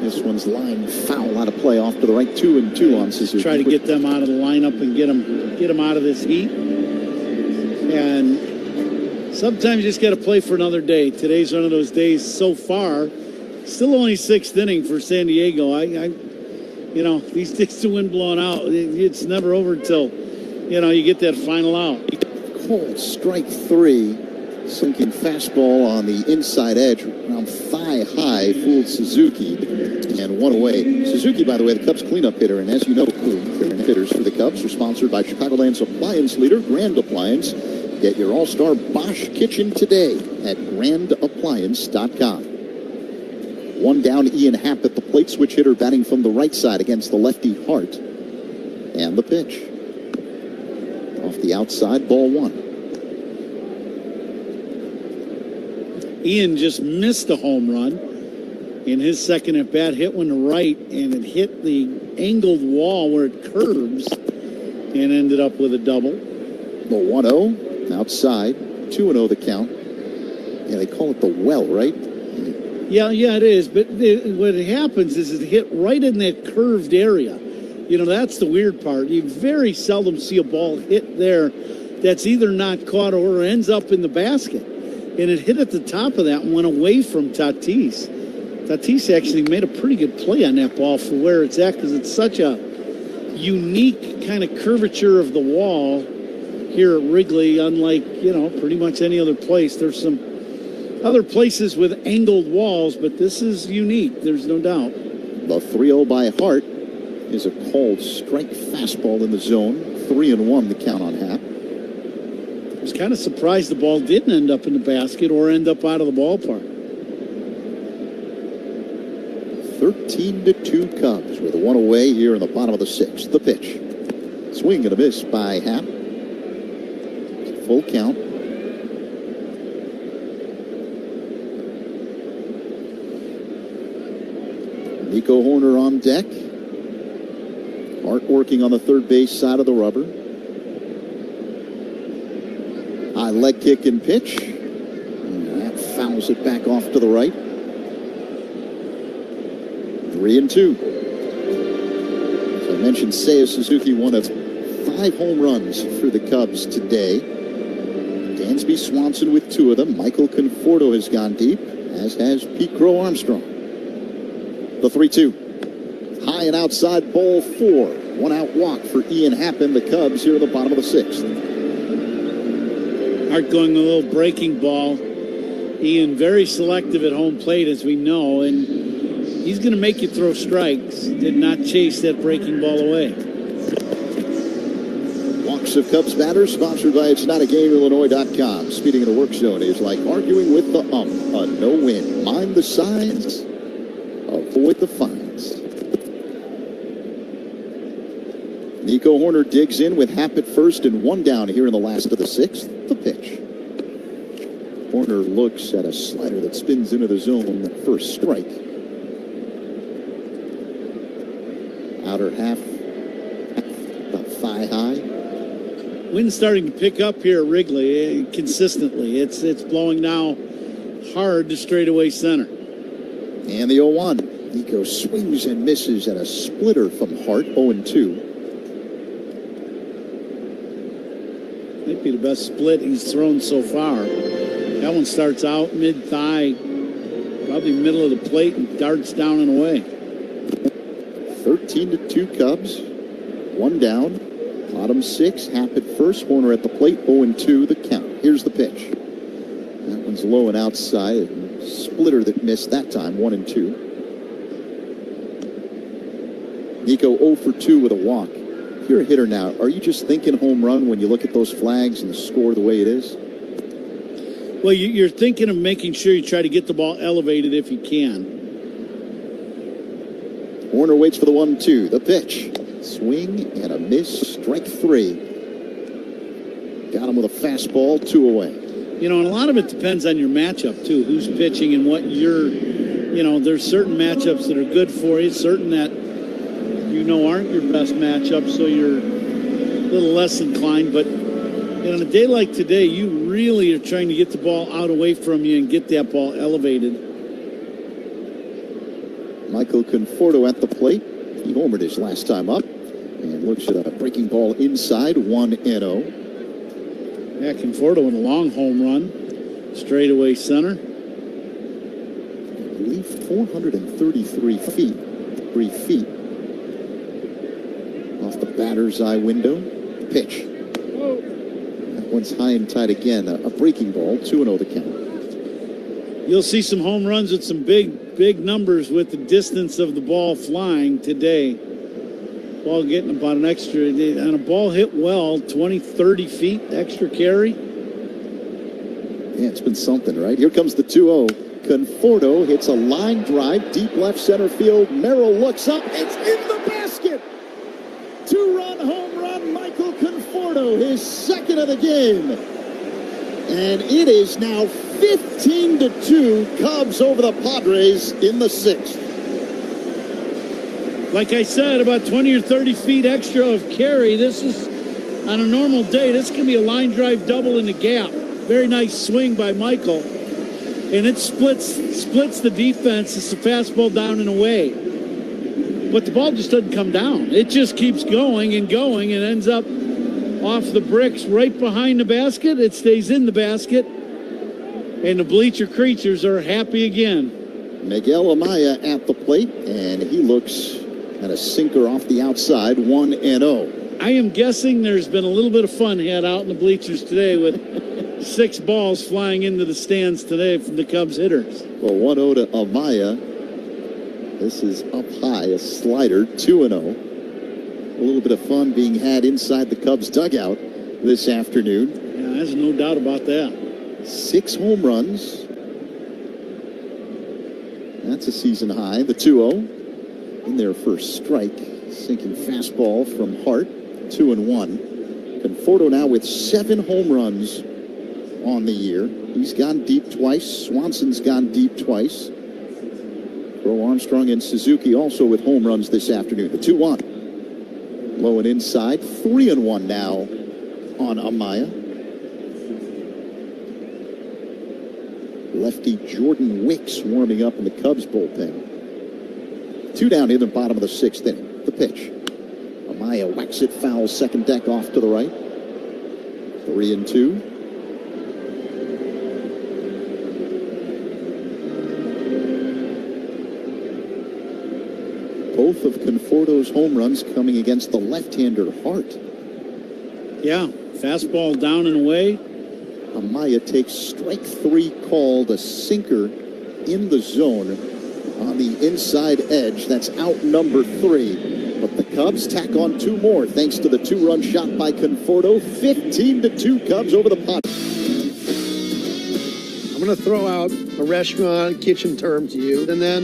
This one's line foul out of play off to the right, 2-2 on Suzuki.
Try to get them out of the lineup and get them out of this heat. And sometimes you just got to play for another day. Today's one of those days so far. Still only 6th inning for San Diego. These days the wind blowing out. It's never over until, you get that final out.
Cold strike 3. Sinking fastball on the inside edge, around thigh high, fooled Suzuki, and 1 away. Suzuki, by the way, the Cubs cleanup hitter, and as you know, hitters for the Cubs are sponsored by Chicagoland's appliance leader, Grand Appliance. Get your all-star Bosch kitchen today at grandappliance.com. 1 down, Ian Happ at the plate, switch hitter batting from the right side against the lefty Hart. And the pitch. Off the outside, ball 1.
Ian just missed a home run in his second at bat, hit one to right, and it hit the angled wall where it curves and ended up with a double.
The 1-0 outside, 2-0 the count. Yeah, they call it the well, right?
Yeah, it is. But what happens is it hit right in that curved area. That's the weird part. You very seldom see a ball hit there that's either not caught or ends up in the basket. And it hit at the top of that and went away from Tatis. Tatis actually made a pretty good play on that ball for where it's at because it's such a unique kind of curvature of the wall here at Wrigley, unlike, pretty much any other place. There's some other places with angled walls, but this is unique. There's no doubt.
The 3-0 by Hart is a called strike fastball in the zone. 3-1 the count on Happ.
I was kind of surprised the ball didn't end up in the basket or end up out of the ballpark.
13-2 Cubs with a 1 away here in the bottom of the 6th. The pitch. Swing and a miss by Happ. Full count. Nico Horner on deck. Hart working on the third base side of the rubber. High leg kick and pitch. And that fouls it back off to the right. 3-2. As I mentioned, Seiya Suzuki, one of 5 home runs for the Cubs today. Dansby Swanson with 2 of them. Michael Conforto has gone deep, as has Pete Crow Armstrong. The 3-2. High and outside, ball 4. 1 out walk for Ian Happ and the Cubs here at the bottom of the 6th.
Hart going a little breaking ball. Ian very selective at home plate, as we know, and he's going to make you throw strikes. Did not chase that breaking ball away.
Walks of Cubs batters, sponsored by It'sNotAGameIllinois.com. Speeding in a work zone is like arguing with the ump. A no-win. Mind the signs, avoid the fines. Nico Horner digs in with Happ at first and 1 down here in the last of the 6th. The pitch. Horner looks at a slider that spins into the zone. The first strike. Outer half, about thigh high.
Wind's starting to pick up here at Wrigley consistently. It's blowing now hard to straightaway center.
And the 0-1. Nico swings and misses at a splitter from Hart. 0-2.
Might be the best split he's thrown so far. That one starts out mid-thigh, probably middle of the plate, and darts down and away.
13-2 Cubs. 1 down. Bottom 6. Happ at first. Horner at the plate. 0-2 the count. Here's the pitch. That one's low and outside. Splitter that missed that time. 1-2. Nico 0 for 2 with a walk. If you're a hitter now, are you just thinking home run when you look at those flags and the score the way it is?
Well, you're thinking of making sure you try to get the ball elevated if you can.
Horner waits for the 1-2. The pitch. Swing and a miss. Strike 3. Got him with a fastball. 2 away.
And a lot of it depends on your matchup, too. Who's pitching and what you're there's certain matchups that are good for you, certain that aren't your best matchups, so you're a little less inclined. But on a day like today, you really are trying to get the ball out away from you and get that ball elevated.
Michael Conforto at the plate. He homered his last time up and looks at a breaking ball inside, 1-0.
Yeah, Conforto with a long home run, straightaway center.
I believe 433 feet, 3 feet off the batter's eye window. Pitch. That one's high and tight again. A breaking ball, 2-0 the count.
You'll see some home runs with some big numbers with the distance of the ball flying today. Ball getting about an extra, on a ball hit well, 20, 30 feet extra carry.
Yeah, it's been something, right? Here comes the 2-0. Conforto hits a line drive, deep left center field. Merrill looks up. It's in the basket. 2-run home run, Michael Conforto, his second of the game. And it is now 15-2, Cubs over the Padres in the sixth.
Like I said, about 20 or 30 feet extra of carry. This is, on a normal day, this can be a line drive double in the gap. Very nice swing by Michael. And it splits the defense. It's a fastball down and away. But the ball just doesn't come down. It just keeps going and going and ends up off the bricks right behind the basket. It stays in the basket. And the bleacher creatures are happy again.
Miguel Amaya at the plate, and he looks at a sinker off the outside, 1-0.
I am guessing there's been a little bit of fun had out in the bleachers today with 6 balls flying into the stands today from the Cubs hitters.
Well, 1-0 to Amaya. This is up high, a slider, 2-0. A little bit of fun being had inside the Cubs dugout this afternoon.
Yeah, there's no doubt about that.
6 home runs. That's a season high. The 2-0 in their first strike. Sinking fastball from Hart. 2-1. Conforto now with 7 home runs on the year. He's gone deep twice. Swanson's gone deep twice. Crow Armstrong and Suzuki also with home runs this afternoon. The 2-1. Low and inside. 3-1 now on Amaya. Lefty Jordan Wicks warming up in the Cubs bullpen. 2 down in the bottom of the 6th inning. The pitch. Amaya whacks it foul, second deck off to the right. 3-2. Both of Conforto's home runs coming against the left-hander Hart.
Yeah, fastball down and away.
Amaya takes strike 3 called, a sinker in the zone on the inside edge. That's out number 3. But the Cubs tack on 2 more thanks to the 2-run shot by Conforto. 15-2 Cubs over the Padres.
I'm going to throw out a restaurant kitchen term to you, and then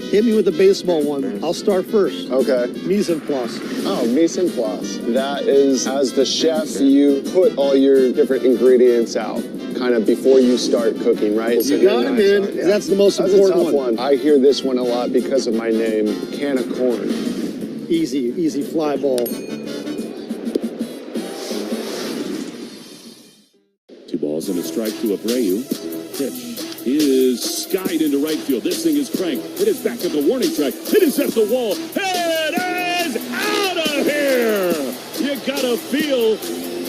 hit me with a baseball one. I'll start first.
Okay.
Mise en place.
Oh, mise en place. That is, as the chef, you put all your different ingredients out, kind of before you start cooking, right?
You got it, man. Yeah. That's the most important
a tough one. I hear this one a lot because of my name, can of corn.
Easy fly ball.
2 balls and a strike to Abreu. Pitch is skied into right field. This thing is cranked. It is back at the warning track. It is at the wall. It is out of here. You gotta feel,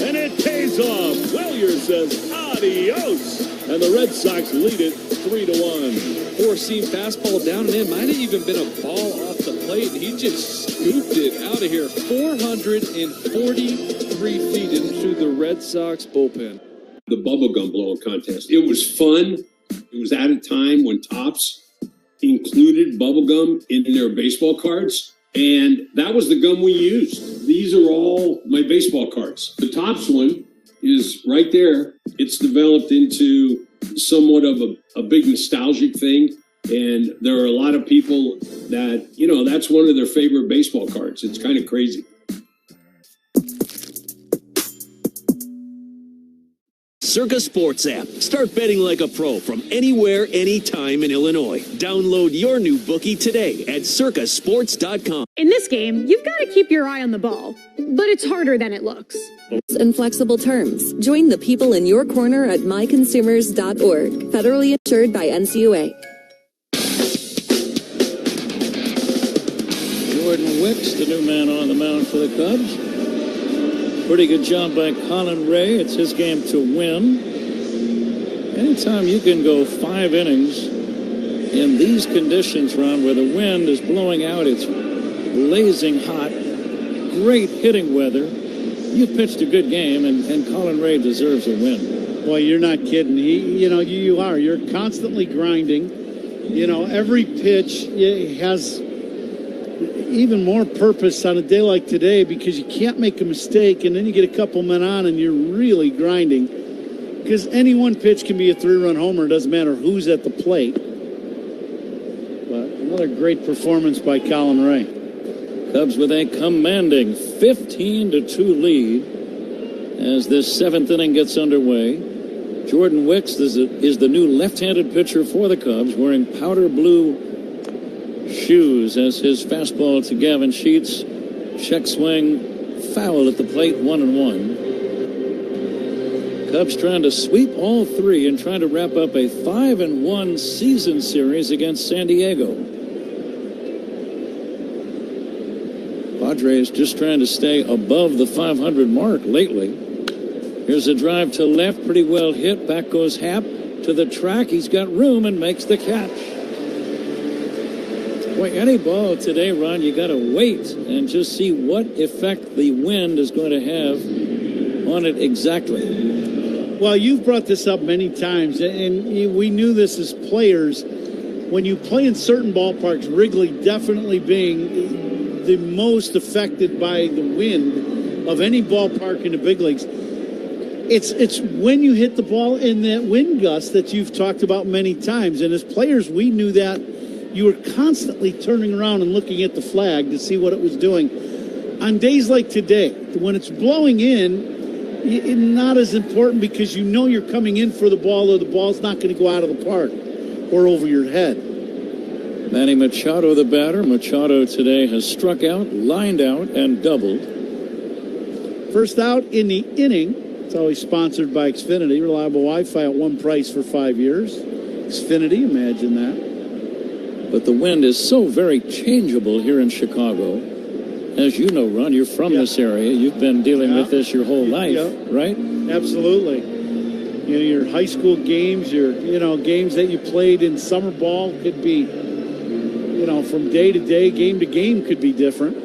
and it pays off. Wellier says adios, and the Red Sox lead it 3-1.
Four-seam fastball down and in. Might have even been a ball off the plate. He just scooped it out of here. 443 feet into the Red Sox bullpen.
The bubblegum blowing contest. It was fun. It was at a time when Topps included bubblegum in their baseball cards, and that was the gum we used. These are all my baseball cards. The Topps one is right there. It's developed into somewhat of a big nostalgic thing, and there are a lot of people that, that's one of their favorite baseball cards. It's kind of crazy.
Circa Sports app. Start betting like a pro from anywhere, anytime in Illinois. Download your new bookie today at circasports.com.
In this game, you've got to keep your eye on the ball, but it's harder than it looks.
And flexible terms. Join the people in your corner at myconsumers.org. Federally insured by NCUA.
Jordan Wicks, the new man on the mound for the Cubs. Pretty good job by Colin Ray. It's his game to win. Anytime you can go 5 innings in these conditions, Ron, where the wind is blowing out, it's blazing hot, great hitting weather, you've pitched a good game, and Colin Ray deserves a win.
Boy, you're not kidding. You are. You're constantly grinding. Every pitch has even more purpose on a day like today because you can't make a mistake, and then you get a couple men on and you're really grinding because any one pitch can be a 3-run homer. It doesn't matter who's at the plate. But another great performance by Colin Ray.
Cubs with a commanding 15-2 lead as this 7th inning gets underway. Jordan Wicks is the new left-handed pitcher for the Cubs, wearing powder blue shoes as his fastball to Gavin Sheets. Check swing, foul at the plate, 1-1. Cubs trying to sweep all 3 and trying to wrap up a 5-1 season series against San Diego. Padres just trying to stay above the 500 mark lately. Here's a drive to left, pretty well hit. Back goes Happ to the track. He's got room and makes the catch. Boy, any ball today, Ron, you got to wait and just see what effect the wind is going to have on it exactly.
Well, you've brought this up many times, and we knew this as players. When you play in certain ballparks, Wrigley definitely being the most affected by the wind of any ballpark in the big leagues. It's when you hit the ball in that wind gust that you've talked about many times. And as players, we knew that. You were constantly turning around and looking at the flag to see what it was doing. On days like today, when it's blowing in, it's not as important because you know you're coming in for the ball or the ball's not going to go out of the park or over your head.
Manny Machado, the batter. Machado today has struck out, lined out, and doubled.
First out in the inning. It's always sponsored by Xfinity. Reliable Wi-Fi at one price for 5 years. Xfinity, imagine that.
But the wind is so very changeable here in Chicago. As you know, Ron, you're from this area. You've been dealing with this your whole life, right?
Absolutely. Your high school games, your games that you played in summer ball could be, from day to day, game to game could be different.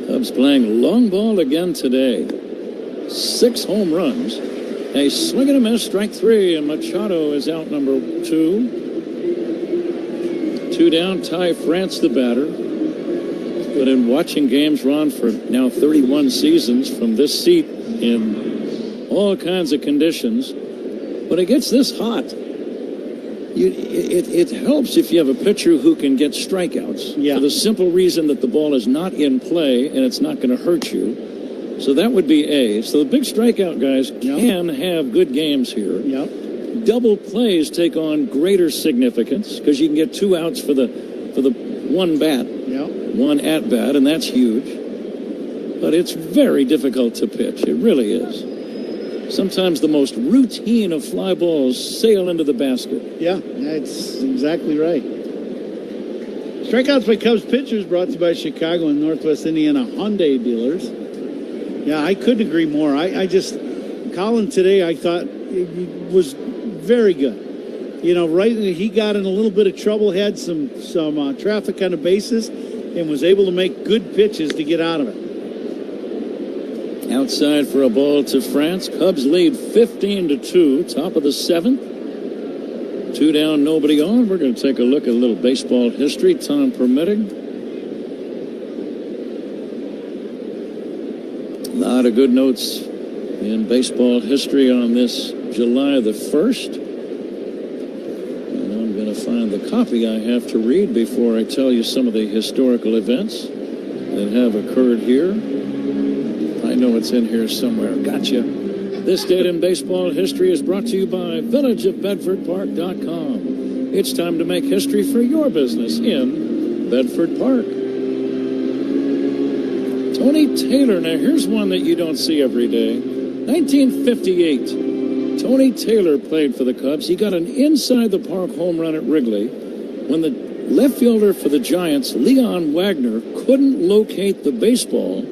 Cubs playing long ball again today. 6 home runs. A swing and a miss, strike 3, and Machado is out number 2. 2 down, Ty France the batter. But in watching games, Ron, for now 31 seasons from this seat in all kinds of conditions, when it gets this hot, it helps if you have a pitcher who can get strikeouts. For the simple reason that the ball is not in play and it's not going to hurt you. So that would be A. So the big strikeout guys can have good games here. Double plays take on greater significance because you can get 2 outs for the one bat, one at bat, and that's huge. But it's very difficult to pitch. It really is. Sometimes the most routine of fly balls sail into the basket.
Yeah, that's exactly right. Strikeouts by Cubs pitchers brought to you by Chicago and Northwest Indiana Hyundai dealers. Yeah, I couldn't agree more. Colin today, I thought was very good. He got in a little bit of trouble, had some traffic on the bases, and was able to make good pitches to get out of it.
Outside for a ball to France. Cubs lead 15-2, top of the 7th. 2 down, nobody on. We're going to take a look at a little baseball history, time permitting. A lot of good notes in baseball history on this July the 1st. And I'm going to find the copy I have to read before I tell you some of the historical events that have occurred here. know it's in here somewhere. Gotcha. This date in baseball history is brought to you by villageofbedfordpark.com. It's time to make history for your business in Bedford Park. Tony Taylor. Now, here's one that you don't see every day. 1958. Tony Taylor played for the Cubs. He got an inside-the-park home run at Wrigley when the left fielder for the Giants, Leon Wagner, couldn't locate the baseball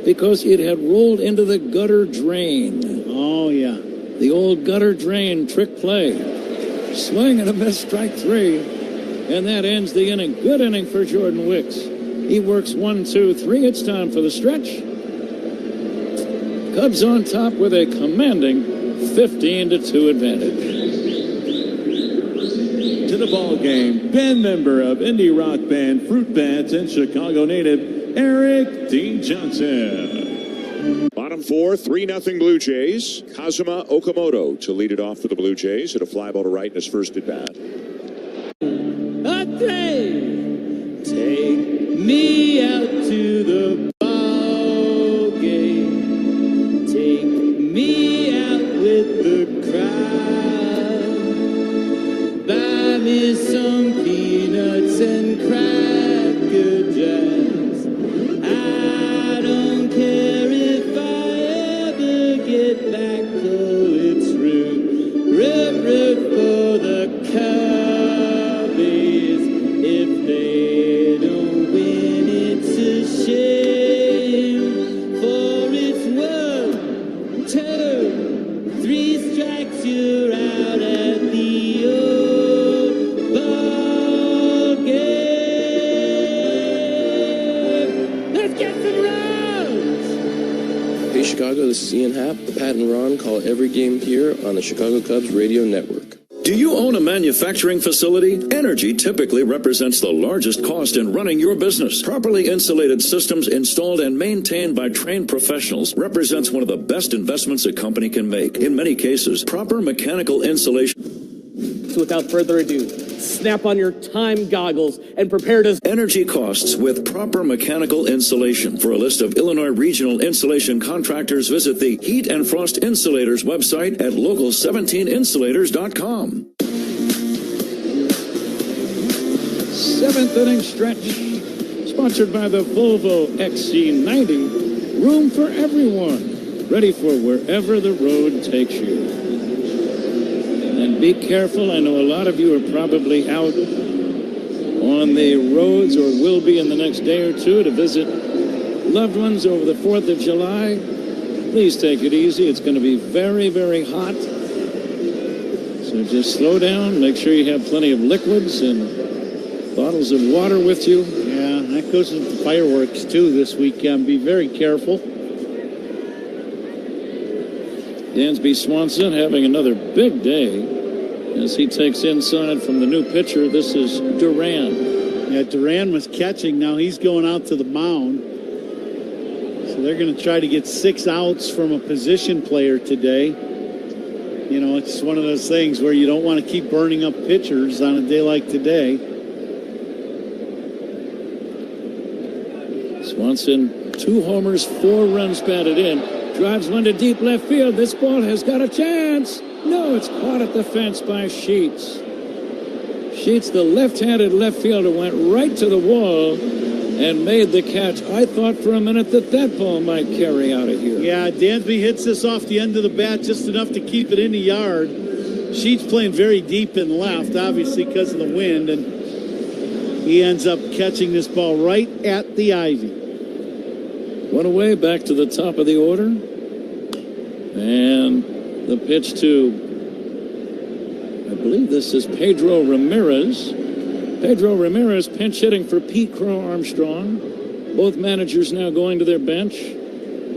because it had rolled into the gutter drain.
Oh, yeah.
The old gutter drain trick play. Swing and a miss, strike three. And that ends the inning. Good inning for Jordan Wicks. He works 1, 2, 3. It's time for the stretch. Cubs on top with a commanding 15-2 advantage.
To the ball game, band member of indie rock band Fruit Bats and Chicago native Eric D. Johnson.
Bottom four, 3-0 Blue Jays. Kazuma Okamoto to lead it off for the Blue Jays. Hit a fly ball to right in his first at bat.
Take me out to the ball game. Take me out with the crowd. Buy me some peanuts and cracker jacks. I don't care if I ever get back, though it's rude. Root for the Cubbies. If they don't win, it's a shame. For it's 1, 2, 3 strikes, you're out at the old ball game. Let's get some runs!
Hey Chicago, this is Ian Happ. Pat and Ron call every game here on the Chicago Cubs radio network.
Do you own a manufacturing facility? Energy typically represents the largest cost in running your business. Properly insulated systems installed and maintained by trained professionals represents one of the best investments a company can make. In many cases, proper mechanical insulation.
So without further ado, snap on your time goggles and prepare to...
Energy costs with proper mechanical insulation. For a list of Illinois regional insulation contractors, visit the Heat and Frost Insulators website at local17insulators.com.
7th inning stretch. Sponsored by the Volvo XC90. Room for everyone. Ready for wherever the road takes you. And be careful. I know a lot of you are probably out on the roads or will be in the next day or two to visit loved ones over the 4th of July. Please take it easy. It's going to be very, very hot. So just slow down. Make sure you have plenty of liquids and bottles of water with you.
Yeah, that goes with the fireworks, too, this weekend. Be very careful.
Dansby Swanson having another big day as he takes inside from the new pitcher. This is Duran.
Yeah, Duran was catching. Now he's going out to the mound. So they're going to try to get 6 outs from a position player today. You know, it's one of those things where you don't want to keep burning up pitchers on a day like today.
Swanson, 2 homers, 4 runs batted in. Drives one to deep left field. This ball has got a chance. No, it's caught at the fence by Sheets. Sheets, the left-handed left fielder, went right to the wall and made the catch. I thought for a minute that ball might carry out of here.
Yeah, Dansby hits this off the end of the bat just enough to keep it in the yard. Sheets playing very deep in left, obviously because of the wind, and he ends up catching this ball right at the ivy.
One away, back to the top of the order. And the pitch to, I believe this is Pedro Ramirez. Pedro Ramirez pinch hitting for Pete Crow Armstrong. Both managers now going to their bench,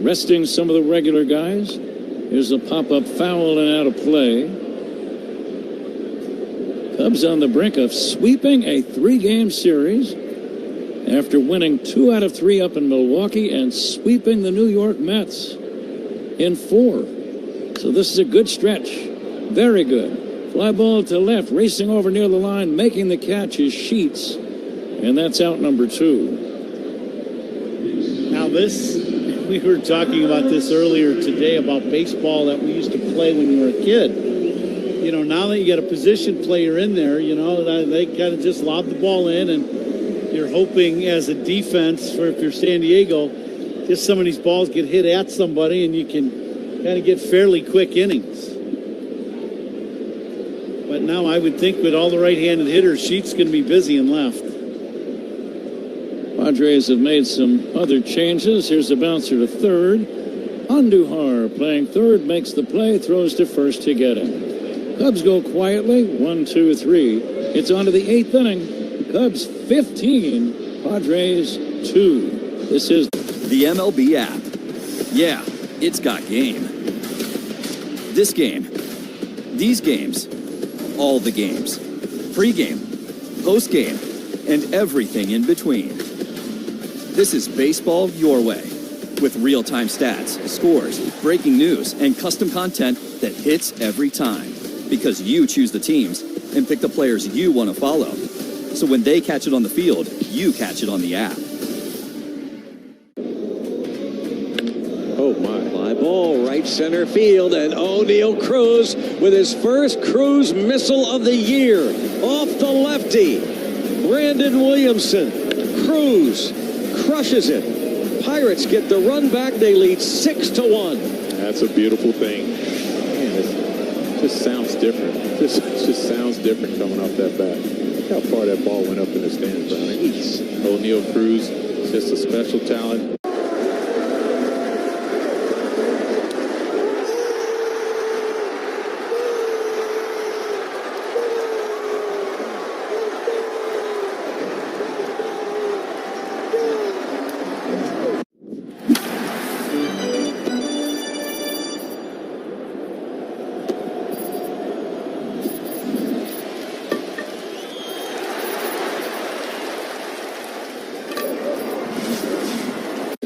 resting some of the regular guys. Here's a pop-up foul and out of play. Cubs on the brink of sweeping a 3-game series after winning 2 out of 3 up in Milwaukee and sweeping the New York Mets in 4. So this is a good stretch. Very good. Fly ball to left, racing over near the line, making the catch is Sheets. And that's out number 2.
Now this We were talking about this earlier today about baseball that we used to play when you were a kid. You know, now that you got a position player in there, you know, they kind of just lob the ball in, and you're hoping as a defense for if you're San Diego, just some of these balls get hit at somebody and you can kind of get fairly quick innings. But now I would think with all the right-handed hitters, Sheets going to be busy in left.
Padres have made some other changes. Here's the bouncer to third. Andujar playing third, makes the play, throws to first to get him. Cubs go quietly, 1, 2, 3. It's on to the 8th inning. Cubs 15, Padres 2. This is
the MLB app. Yeah, it's got game. This game. These games. All the games. Pre-game, post-game, and everything in between. This is baseball your way. With real-time stats, scores, breaking news, and custom content that hits every time. Because you choose the teams and pick the players you want to follow. So when they catch it on the field, you catch it on the app.
Oh my. Fly ball, right center field, and O'Neal Cruz with his first Cruz missile of the year. Off the lefty. Brandon Williamson. Cruz crushes it. Pirates get the run back. They lead 6-1.
That's a beautiful thing. Man, it just sounds different. Just sounds different coming off that bat. Look how far that ball went up in the stands, Brownie. O'Neal Cruz, just a special talent.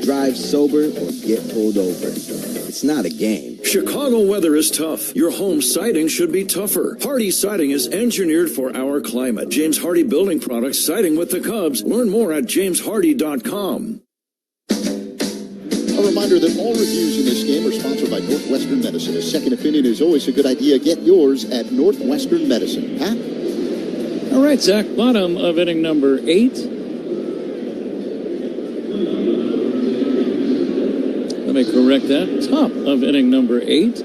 Drive sober or get pulled over. It's not a game.
Chicago weather is tough. Your home siding should be tougher. Hardy Siding is engineered for our climate. James Hardy Building Products, siding with the Cubs. Learn more at jameshardy.com.
A reminder that all reviews in this game are sponsored by Northwestern Medicine. A second opinion is always a good idea. Get yours at Northwestern Medicine. Pat?
All right, Zach, bottom of inning number 8. Let me correct that. Top of inning number 8.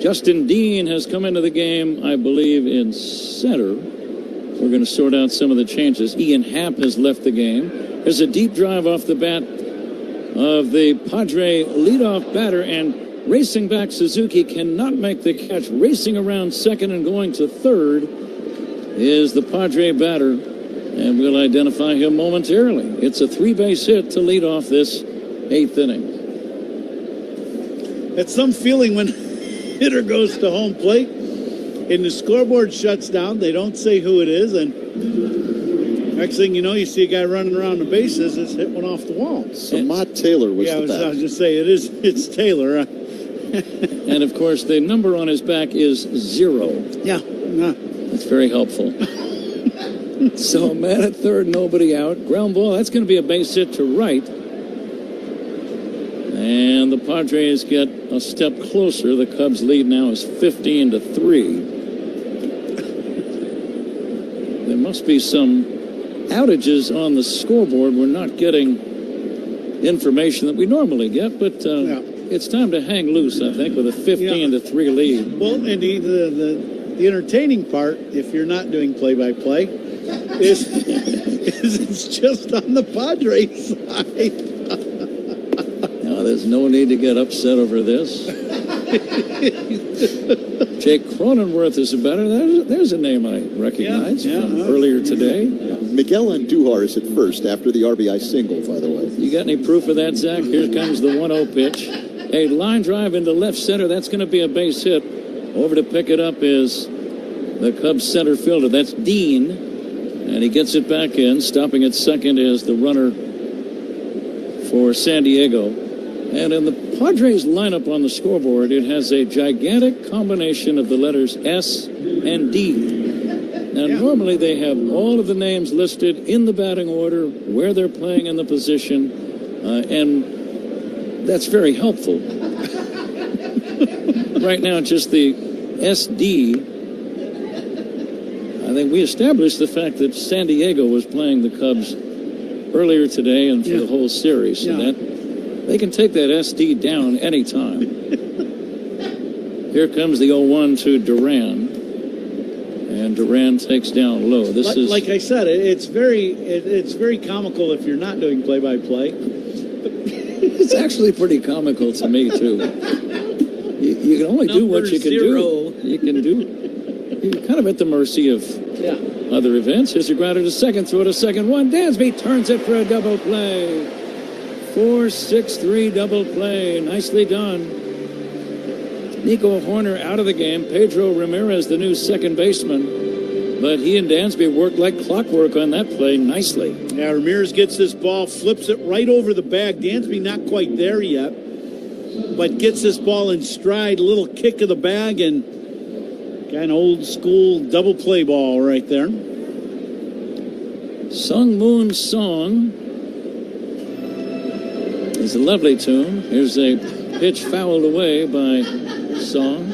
Justin Dean has come into the game, I believe, in center. We're going to sort out some of the changes. Ian Happ has left the game. There's a deep drive off the bat of the Padre leadoff batter, and racing back Suzuki cannot make the catch. Racing around second and going to third is the Padre batter, and we'll identify him momentarily. It's a 3-base hit to lead off this 8th inning.
It's some feeling when hitter goes to home plate and the scoreboard shuts down. They don't say who it is, and next thing you know, you see a guy running around the bases. It's hit one off the wall.
So Mott Taylor was the batter.
I was just saying, it's Taylor.
And of course, the number on his back is 0.
Yeah.
That's very helpful. So a man at third, nobody out. Ground ball, that's going to be a base hit to right. And the Padres get a step closer. The Cubs lead now is 15-3. There must be some outages on the scoreboard. We're not getting information that we normally get, but it's time to hang loose, I think, with a 15-3 lead.
Well, and the entertaining part, if you're not doing play-by-play, is it's just on the Padres side.
There's no need to get upset over this. Jake Cronenworth is a batter. There's a name I recognize from earlier today.
Miguel Andujar is at first after the RBI single, by the way.
You got any proof of that, Zach? Here comes the 1-0 pitch. A line drive into left center. That's going to be a base hit. Over to pick it up is the Cubs center fielder. That's Dean. And he gets it back in. Stopping at second is the runner for San Diego. And in the Padres lineup on the scoreboard, it has a gigantic combination of the letters S and D. Now, normally they have all of the names listed in the batting order, where they're playing in the position, and That's very helpful. Right now, just the SD. I think we established the fact that San Diego was playing the Cubs earlier today and for the whole series. So that they can take that SD down anytime. Here comes the 0-1 to Duran. And Duran takes down low. This is
like I said, it's very comical if you're not doing play-by-play.
It's actually pretty comical to me too. You can only do what you can do. You can do. You're kind of at the mercy of other events. Here's a grounder to second, throw to second one. Dansby turns it for a double play. 4-6-3 double play. Nicely done. Nico Horner out of the game. Pedro Ramirez, the new second baseman. But he and Dansby worked like clockwork on that play nicely.
Yeah, Ramirez gets this ball, flips it right over the bag. Dansby not quite there yet, but gets this ball in stride. A little kick of the bag and kind of old school double play ball right there.
Sung Moon Song is a lovely tune. Here's a pitch fouled away by Song.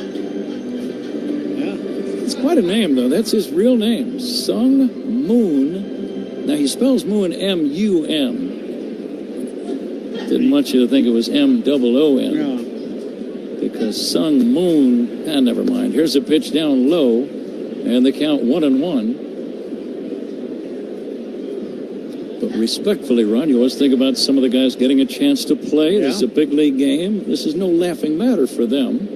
It's quite a name, though. That's his real name, Sung Moon. Now, he spells Moon M-U-M. Didn't want you to think it was M-O-O-N. Because Sung Moon, never mind. Here's a pitch down low, and the count 1-1. But respectfully, Ron, you always think about some of the guys getting a chance to play. This is a big league game. This is no laughing matter for them.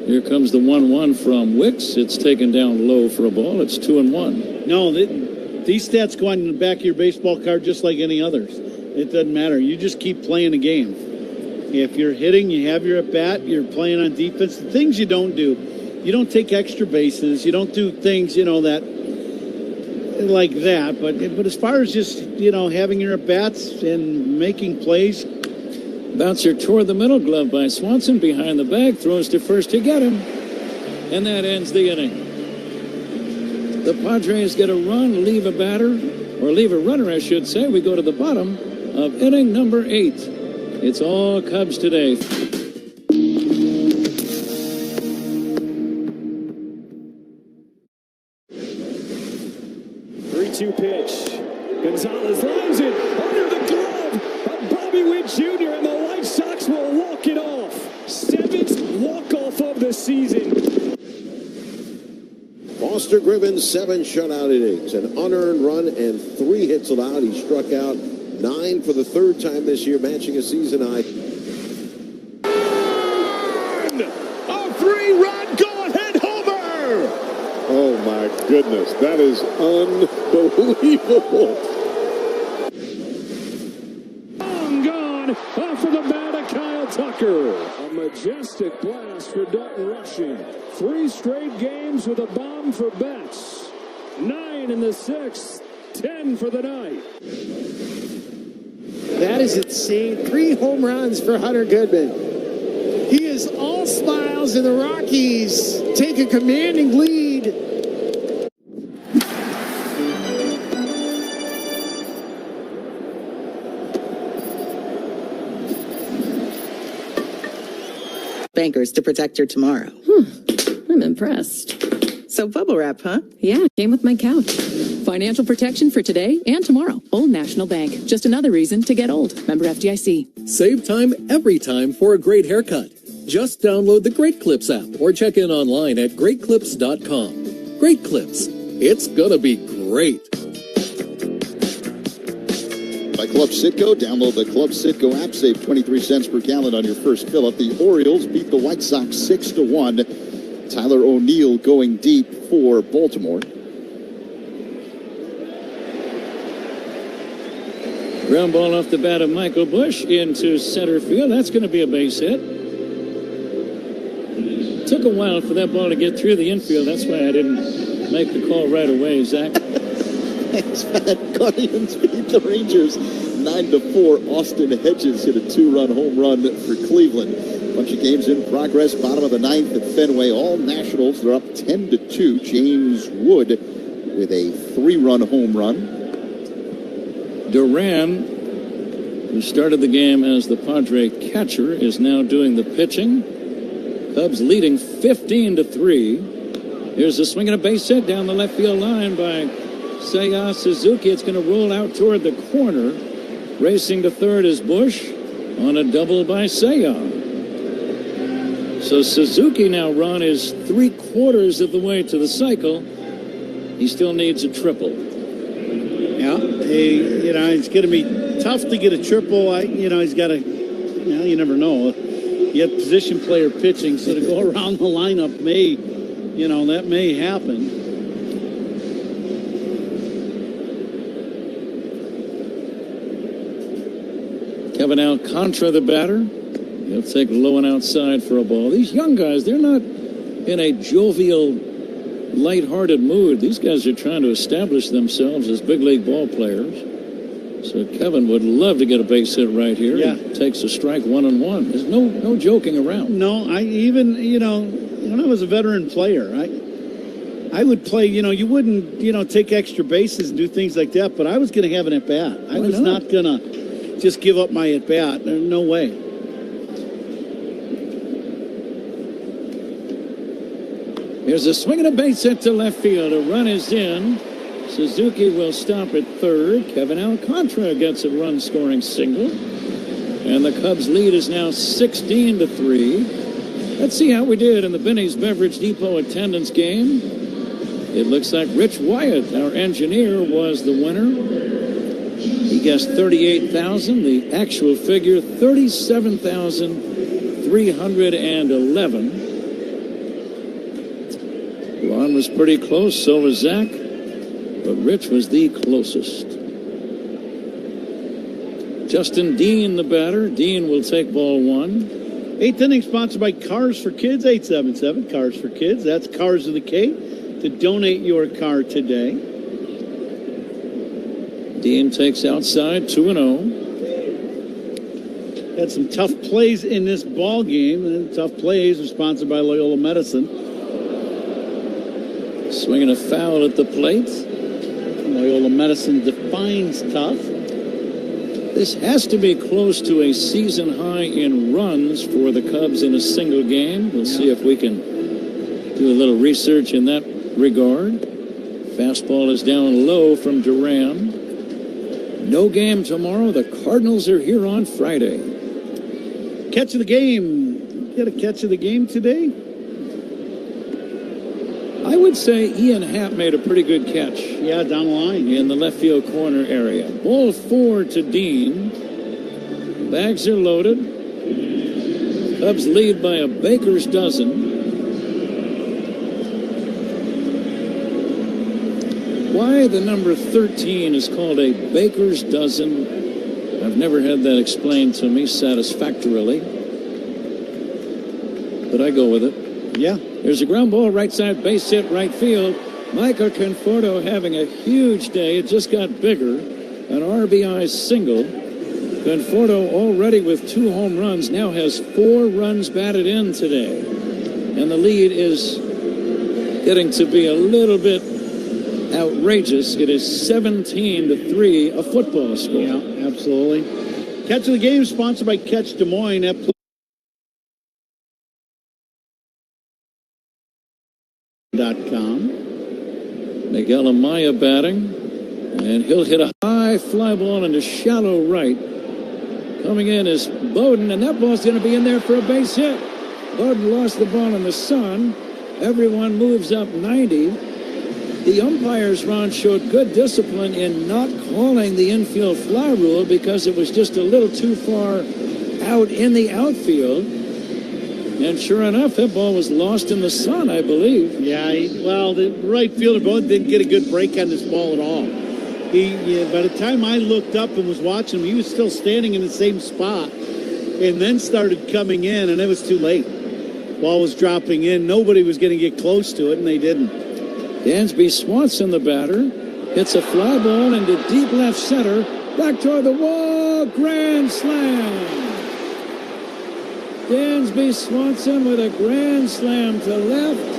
Here comes the 1-1 from Wicks. It's taken down low for a ball. It's 2-1.
No, these stats go on the back of your baseball card just like any others. It doesn't matter. You just keep playing the game. If you're hitting, you have your at-bat, you're playing on defense. The things you don't do, you don't take extra bases. You don't do things, that like that. But as far as just, having your at-bats and making plays.
Bouncer toward the middle, glove by Swanson, behind the bag, throws to first to get him. And that ends the inning. The Padres get a run, leave a batter, or leave a runner, I should say. We go to the bottom of inning number 8. It's all Cubs today.
3-2 pitch. Gonzalez lines it under the glove of Bobby Witt Jr. and the White Sox will walk it off. 7th walk-off of the season.
Foster Griffin, 7 shutout innings, an unearned run, and 3 hits allowed. He struck out 9 for the 3rd time this year, matching a season high.
A 3-run go-ahead homer! Oh my goodness, that is unbelievable.
Long gone off of the bat of Kyle Tucker. A majestic blast for Dalton Rushing. 3 straight games with a bomb for Betts. 9 in the 6th, 10 for the night.
That is insane. 3 home runs for Hunter Goodman. He is all smiles, and the Rockies take a commanding lead.
Bankers to protect your tomorrow.
I'm impressed.
So bubble wrap, huh?
Yeah, came with my couch. Financial protection for today and tomorrow. Old National Bank. Just another reason to get old. Member FDIC.
Save time every time for a great haircut. Just download the Great Clips app or check in online at greatclips.com. Great Clips. It's gonna be great.
By Club Citgo, download the Club Citgo app. Save 23 cents per gallon on your first fill-up. The Orioles beat the White Sox 6-1. Tyler O'Neill going deep for Baltimore.
Ground ball off the bat of Michael Busch into center field. That's going to be a base hit. Took a while for that ball to get through the infield. That's why I didn't make the call right away, Zach.
Thanks, Pat. Guardians beat the Rangers 9-4. Austin Hedges hit a 2-run home run for Cleveland. Bunch of games in progress. Bottom of the 9th at Fenway. All Nationals. They're up 10-2. James Wood with a 3-run home run.
Duran who started the game as the Padre catcher, is now doing the pitching. Cubs leading 15-3. Here's a swing and a base hit down the left field line by Seiya Suzuki. It's going to roll out toward the corner. Racing to third is Bush on a double by Seiya. So Suzuki now, Ron, is 3/4 of the way to the cycle. He still needs a triple.
Yeah, it's going to be tough to get a triple. He's got to, you never know. You have position player pitching, so to go around the lineup that may happen.
Kevin Alcantara, the batter. He'll take low and outside for a ball. These young guys, they're not in a jovial, lighthearted mood. These guys are trying to establish themselves as big league ball players. So Kevin would love to get a base hit right here.
Yeah.
He takes a strike 1-1. There's no joking around.
No, when I was a veteran player, I would play, you wouldn't, take extra bases and do things like that, but I was going to have an at-bat. I was not going to just give up my at-bat. No way.
Here's a swing and a base hit to left field. A run is in. Suzuki will stop at third. Kevin Alcantara gets a run-scoring single. And the Cubs lead is now 16-3. Let's see how we did in the Benny's Beverage Depot attendance game. It looks like Rich Wyatt, our engineer, was the winner. He guessed 38,000. The actual figure, 37,311. Ron was pretty close, so was Zach. But Rich was the closest. Justin Dean, the batter. Dean will take ball one.
8th inning sponsored by Cars for Kids, 877 Cars for Kids. That's Cars with a K to donate your car today.
Dean takes outside, 2-0.
Had some tough plays in this ball game, and tough plays are sponsored by Loyola Medicine.
Swinging a foul at the plate.
Loyola Medicine defines tough.
This has to be close to a season high in runs for the Cubs in a single game. We'll see if we can do a little research in that regard. Fastball is down low from Duran. No game tomorrow. The Cardinals are here on Friday.
Catch of the game. Get a catch of the game today?
I would say Ian Happ made a pretty good catch.
Yeah, down the line.
In the left field corner area. Ball 4 to Dean. Bags are loaded. Cubs lead by a baker's dozen. Why the number 13 is called a baker's dozen, I've never had that explained to me satisfactorily. But I go with it.
Yeah.
There's a ground ball, right side, base hit, right field. Michael Conforto having a huge day. It just got bigger. An RBI single. Conforto already with 2 home runs, now has 4 runs batted in today. And the lead is getting to be a little bit outrageous. It is 17-3, a football score.
Yeah, absolutely. Catch of the game sponsored by Catch Des Moines. .com.
Miguel Amaya batting, and he'll hit a high fly ball into shallow right. Coming in is Bowden, and that ball's going to be in there for a base hit. Bowden lost the ball in the sun. Everyone moves up 90. The umpires, Ron, showed good discipline in not calling the infield fly rule because it was just a little too far out in the outfield. And sure enough, that ball was lost in the sun, I believe.
Yeah, the right fielder Bowden didn't get a good break on this ball at all. By the time I looked up and was watching him, he was still standing in the same spot and then started coming in, and it was too late. Ball was dropping in. Nobody was going to get close to it, and they didn't.
Dansby Swanson, the batter, hits a fly ball into deep left center. Back toward the wall. Grand slam. Dansby Swanson with a grand slam to left.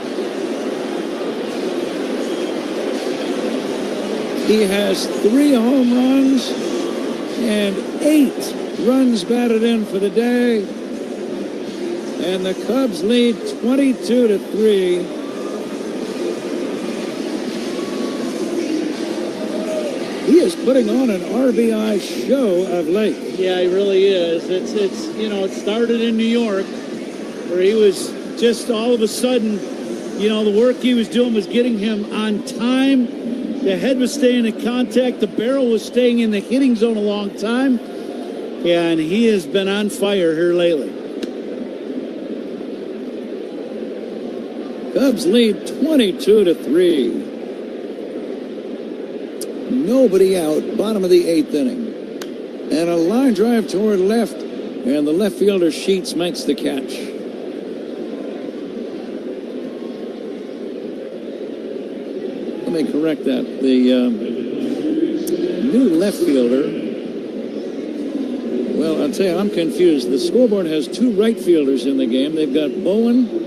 He has 3 home runs and 8 runs batted in for the day. And the Cubs lead 22-3. He is putting on an RBI show of late.
Yeah, he really is. It's it started in New York, where he was just all of a sudden, the work he was doing was getting him on time. The head was staying in contact. The barrel was staying in the hitting zone a long time. Yeah, and he has been on fire here lately.
Cubs lead 22-3. Nobody out, bottom of the 8th inning. And a line drive toward left, and the left fielder Sheets makes the catch. Let me correct that. The new left fielder, well, I'll tell you, I'm confused. The scoreboard has 2 right fielders in the game. They've got Bowen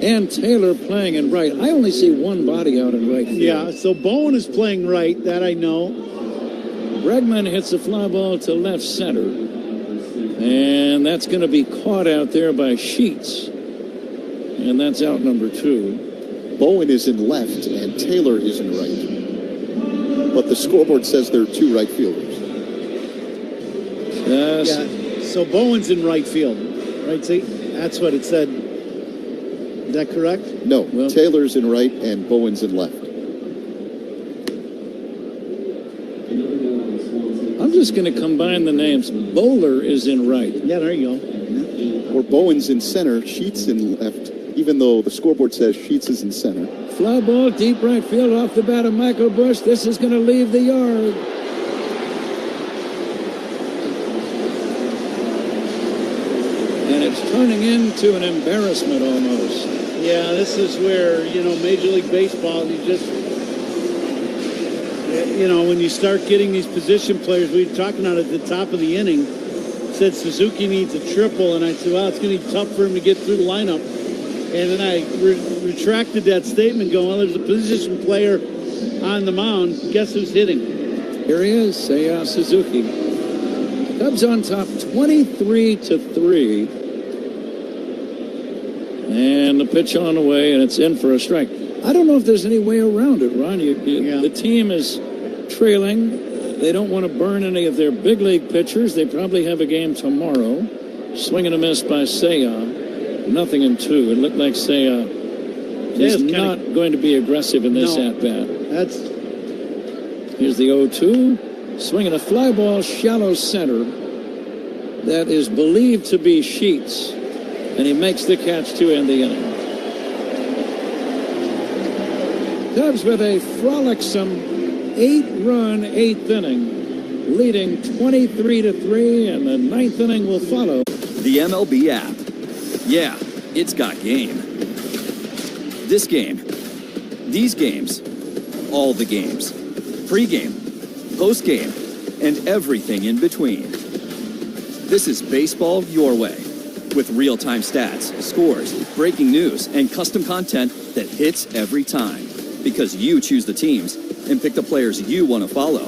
and Taylor playing in right. I only see one body out in right field.
Yeah, so Bowen is playing right, that I know.
Bregman hits a fly ball to left center. And that's going to be caught out there by Sheets. And that's out number 2.
Bowen is in left and Taylor is in right. But the scoreboard says there are 2 right fielders.
Yes.
Yeah, so Bowen's in right field. Right, see? That's what it said. Is that correct?
No, Taylor's in right and Bowen's in left.
I'm just going to combine the names. Bowler is in right.
Yeah, there you go.
Yeah. Or Bowen's in center, Sheets in left, even though the scoreboard says Sheets is in center.
Fly ball, deep right field off the bat of Michael Busch. This is going to leave the yard. And it's turning into an embarrassment almost.
Yeah, this is where, Major League Baseball, you just, when you start getting these position players, we were talking about at the top of the inning, said Suzuki needs a triple, and I said, well, it's going to be tough for him to get through the lineup. And then I retracted that statement going, well, there's a position player on the mound. Guess who's hitting?
Here he is, Seiya Suzuki. Cubs on top 23-3. And the pitch on the way, and it's in for a strike. I don't know if there's any way around it, Ron. The team is trailing. They don't want to burn any of their big league pitchers. They probably have a game tomorrow. Swing and a miss by Seiya. 0-2. It looked like Seiya is not going to be aggressive in this at-bat. Here's the 0-2. Swinging a fly ball, shallow center. That is believed to be Sheets. And he makes the catch to end the inning. Cubs with a frolicsome 8-run 8th inning, leading 23-3, and the 9th inning will follow.
The MLB app. Yeah, it's got game. This game. These games. All the games. Pre-game. Post-game. And everything in between. This is baseball your way. With real-time stats, scores, breaking news, and custom content that hits every time. Because you choose the teams and pick the players you want to follow.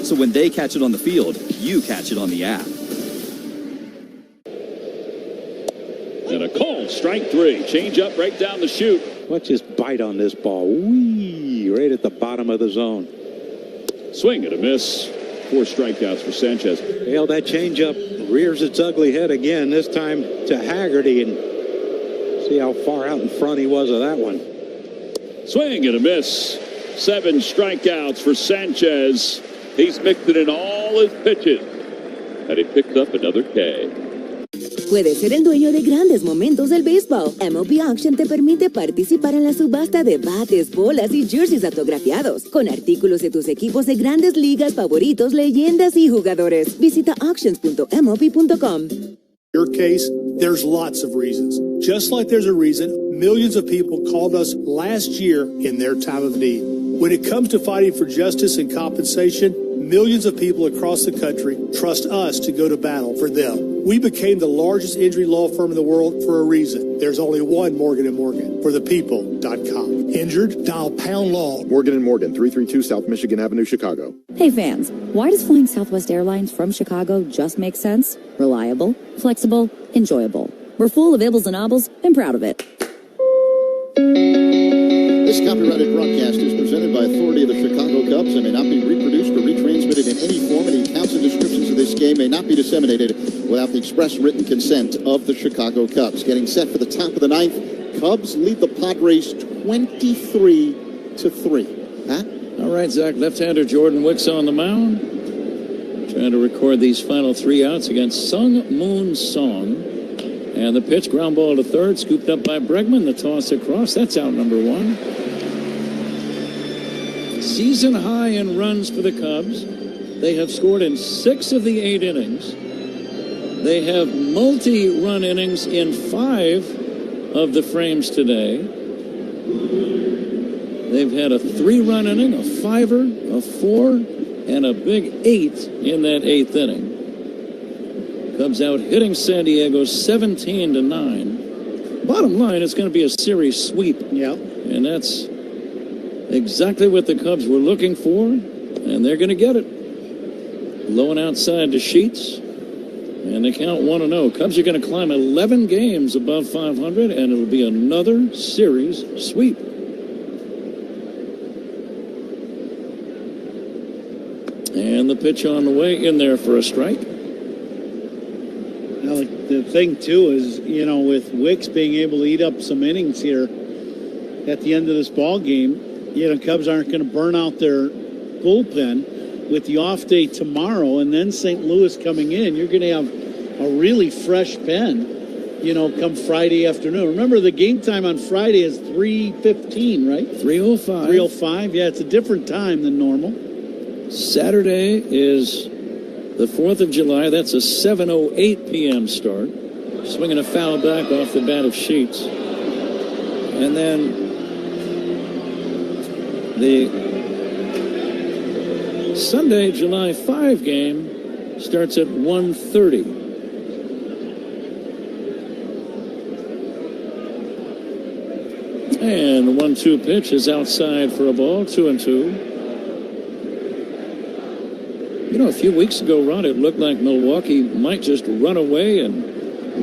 So when they catch it on the field, you catch it on the app.
And a call, strike 3. Change up right down the chute.
Let's just bite on this ball. Whee! Right at the bottom of the zone.
Swing and a miss. 4 strikeouts for Sanchez.
Well, that changeup rears its ugly head again, this time to Haggerty, and see how far out in front he was of that one.
Swing and a miss. 7 strikeouts for Sanchez. He's mixed it in all his pitches. And he picked up another K.
Puedes ser el dueño de grandes momentos del béisbol. MLB Auction te permite participar en la subasta de bates, bolas y jerseys autografiados, con artículos de tus equipos de grandes ligas favoritos, leyendas y jugadores. Visita auctions.mlb.com.
In your case, there's lots of reasons. Just like there's a reason millions of people called us last year in their time of need. When it comes to fighting for justice and compensation, millions of people across the country trust us to go to battle for them. We became the largest injury law firm in the world for a reason. There's only one Morgan & Morgan, for the people.com. Injured? Dial pound law.
Morgan & Morgan, 332 South Michigan Avenue, Chicago.
Hey fans, why does flying Southwest Airlines from Chicago just make sense? Reliable, flexible, enjoyable. We're full of ibbles and obbles and proud of it.
This copyrighted broadcast is presented by authority of the Chicago Cubs and may not be reproduced or retransmitted in any form. Any accounts and descriptions of this game may not be disseminated without the express written consent of the Chicago Cubs. Getting set for the top of the ninth, Cubs lead the Padres 23-3. Pat?
All right, Zach. Left-hander Jordan Wicks on the mound. Trying to record these final 3 outs against Sung Moon Song. And the pitch, ground ball to third, scooped up by Bregman. The toss across. That's out number 1. Season high in runs for the Cubs. They have scored in 6 of the 8 innings. They have multi-run innings in 5 of the frames today. They've had a 3-run inning, a 5-er, a 4, and a big 8 in that 8th inning. Cubs out hitting San Diego 17-9. Bottom line, it's going to be a series sweep.
Yeah.
And that's exactly what the Cubs were looking for, and they're going to get it. Low and outside to Sheets, and they count 1-0. Cubs are going to climb 11 games above 500, and it'll be another series sweep. And the pitch on the way in there for a strike.
Now, the thing, too, is, with Wicks being able to eat up some innings here at the end of this ball game, Cubs aren't going to burn out their bullpen with the off day tomorrow and then St. Louis coming in. You're going to have a really fresh pen, come Friday afternoon. Remember, the game time on Friday is 3:15, right?
3:05.
3:05. Yeah, it's a different time than normal.
Saturday is the 4th of July. That's a 7:08 p.m. start. Swinging a foul back off the bat of Sheets. And then the Sunday, July 5 game starts at 1:30. And the 1-2 pitch is outside for a ball, 2-2. A few weeks ago, Ron, it looked like Milwaukee might just run away and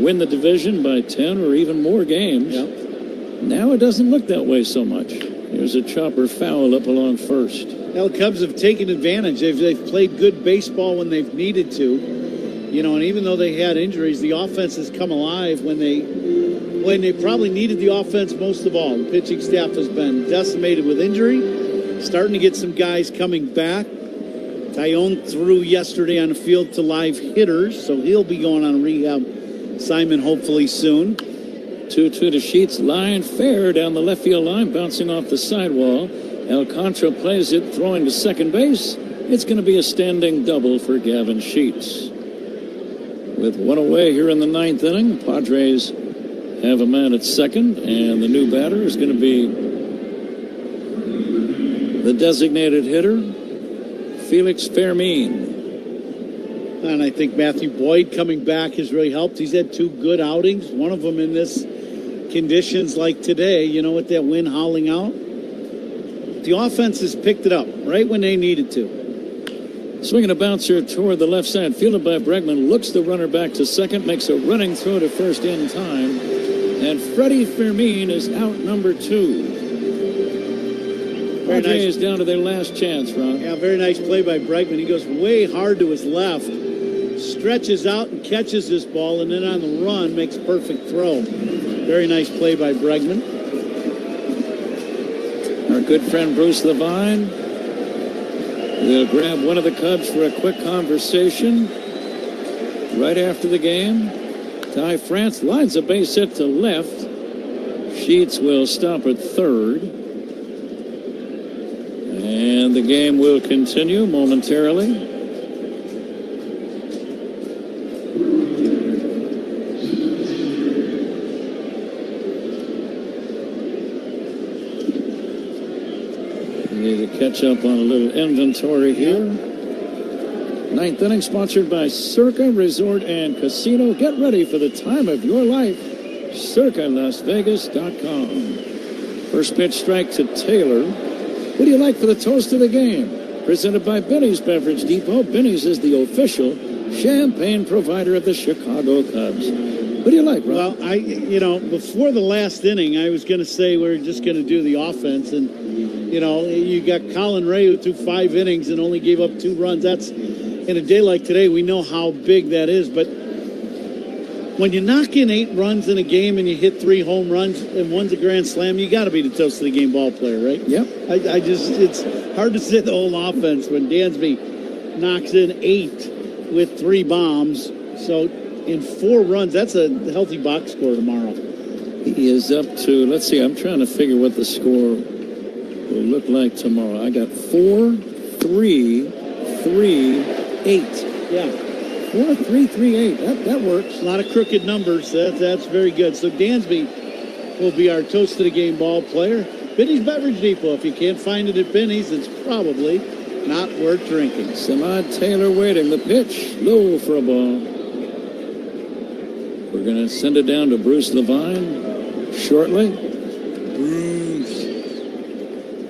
win the division by 10 or even more games.
Yep.
Now it doesn't look that way so much. Here's a chopper foul up along first.
Well, the Cubs have taken advantage. They've played good baseball when they've needed to. And even though they had injuries, the offense has come alive when they probably needed the offense most of all. The pitching staff has been decimated with injury. Starting to get some guys coming back. Tyone threw yesterday on the field to live hitters, so he'll be going on a rehab assignment hopefully soon.
2-2 to Sheets, line fair down the left field line, bouncing off the sidewall. Alcantara plays it, throwing to second base. It's going to be a standing double for Gavin Sheets. With 1 away here in the 9th inning, Padres have a man at second, and the new batter is going to be the designated hitter, Felix Fermin.
And I think Matthew Boyd coming back has really helped. He's had 2 good outings, one of them in this conditions like today, with that wind howling out. The offense has picked it up right when they needed to.
Swinging a bouncer toward the left side, fielded by Bregman, looks the runner back to second, makes a running throw to first in time, and Freddie Fermin is out number 2. Padres down to their last chance, Ron.
Yeah, very nice play by Bregman. He goes way hard to his left, stretches out and catches this ball, and then on the run makes a perfect throw. Very nice play by Bregman.
Our good friend Bruce Levine will grab one of the Cubs for a quick conversation right after the game. Ty France lines a base hit to left. Sheets will stop at third. And the game will continue momentarily. We need to catch up on a little inventory here. Ninth inning sponsored by Circa Resort and Casino. Get ready for the time of your life. CircaLasVegas.com. First pitch strike to Taylor. What do you like for the toast of the game? Presented by Benny's Beverage Depot. Benny's is the official champagne provider of the Chicago Cubs. What do you like, Rob?
Well, before the last inning, I was going to say we're just going to do the offense. And, you got Colin Ray who threw 5 innings and only gave up 2 runs. That's, in a day like today, we know how big that is. But when you knock in 8 runs in a game and you hit 3 home runs and one's a grand slam, you got to be the toast of the game ball player, right?
Yep.
It's hard to say the whole offense when Dansby knocks in 8 with 3 bombs. So in 4 runs, that's a healthy box score tomorrow.
He is up to, let's see, I'm trying to figure what the score will look like tomorrow. I got 4, 3, 3, 8.
Yeah.
4, 3, 3, 8. That works.
A lot of crooked numbers. That's very good. So Dansby will be our toast of the game ball player. Benny's Beverage Depot. If you can't find it at Benny's, it's probably not worth drinking.
Samad Taylor waiting. The pitch. Low for a ball. We're going to send it down to Bruce Levine shortly. Bruce.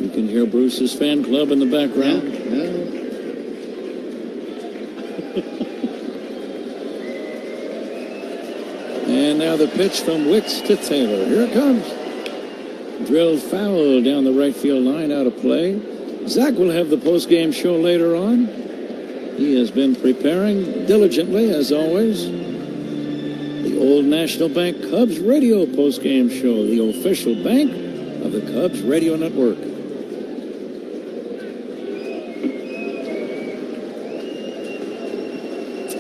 You can hear Bruce's fan club in the background.
Yeah.
And now the pitch from Wicks to Taylor. Here it comes. Drilled foul down the right field line, out of play. Zach will have the post-game show later on. He has been preparing diligently, as always. The Old National Bank Cubs radio post-game show, the official bank of the Cubs radio network.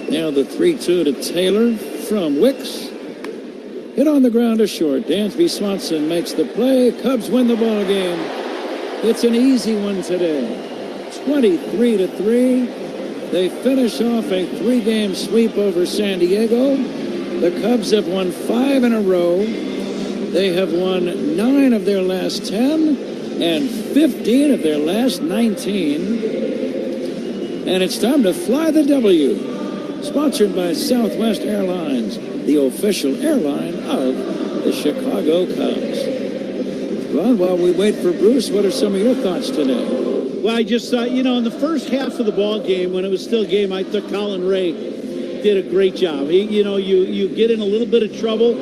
Now the 3-2 to Taylor from Wicks. Hit on the ground to short. Dansby Swanson makes the play. Cubs win the ball game. It's an easy one today. 23-3. They finish off a 3-game sweep over San Diego. The Cubs have won 5 in a row. They have won 9 of their last 10 and 15 of their last 19. And it's time to fly the W. Sponsored by Southwest Airlines, the official airline of the Chicago Cubs. Ron, while we wait for Bruce, what are some of your thoughts today?
Well, I just thought, in the first half of the ball game, when it was still a game, I thought Colin Ray did a great job. You get in a little bit of trouble.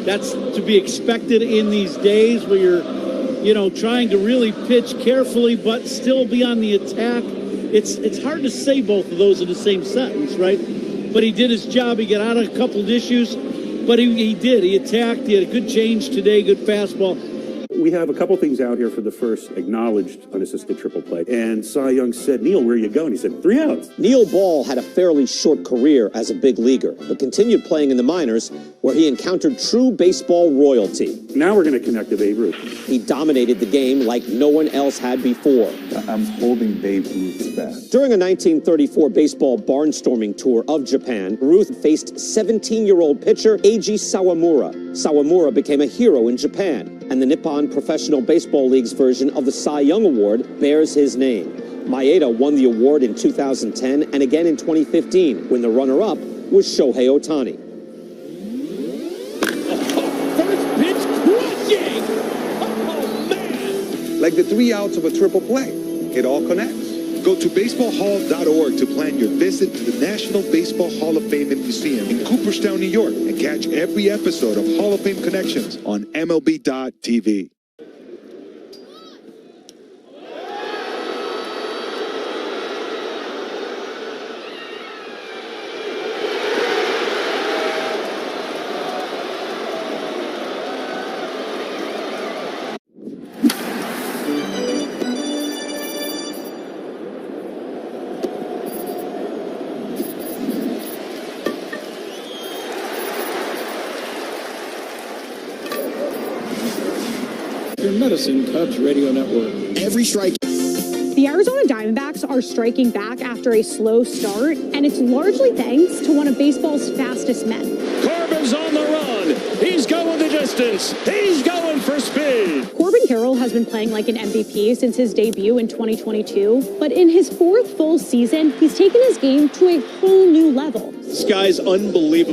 That's to be expected in these days where you're, trying to really pitch carefully but still be on the attack. It's hard to say both of those in the same sentence, right? But he did his job. He got out of a couple of issues, but he did. He attacked. He had a good change today, good fastball.
We have a couple things out here for the first acknowledged unassisted triple play. And Cy Young said, Neil, where are you going? He said, 3 outs.
Neil Ball had a fairly short career as a big leaguer, but continued playing in the minors where he encountered true baseball royalty.
Now we're going to connect to Babe Ruth.
He dominated the game like no one else had before.
I'm holding Babe Ruth's bat.
During a 1934 baseball barnstorming tour of Japan, Ruth faced 17-year-old pitcher Eiji Sawamura. Sawamura became a hero in Japan, and the Nippon Professional Baseball League's version of the Cy Young Award bears his name. Maeda won the award in 2010 and again in 2015, when the runner-up was Shohei Ohtani.
First pitch crushing! Oh, man!
Like the 3 outs of a triple play. It all connects.
Go to baseballhall.org to plan your visit to the National Baseball Hall of Fame and Museum in Cooperstown, New York, and catch every episode of Hall of Fame Connections on MLB.tv.
Your Medicine Cubs Radio Network.
Every strike.
The Arizona Diamondbacks are striking back after a slow start, and it's largely thanks to one of baseball's fastest men.
Corbin's on the run. He's going the distance. He's going for speed.
Corbin Carroll has been playing like an MVP since his debut in 2022, but in his 4th full season, he's taken his game to a whole new level.
This guy's unbelievable.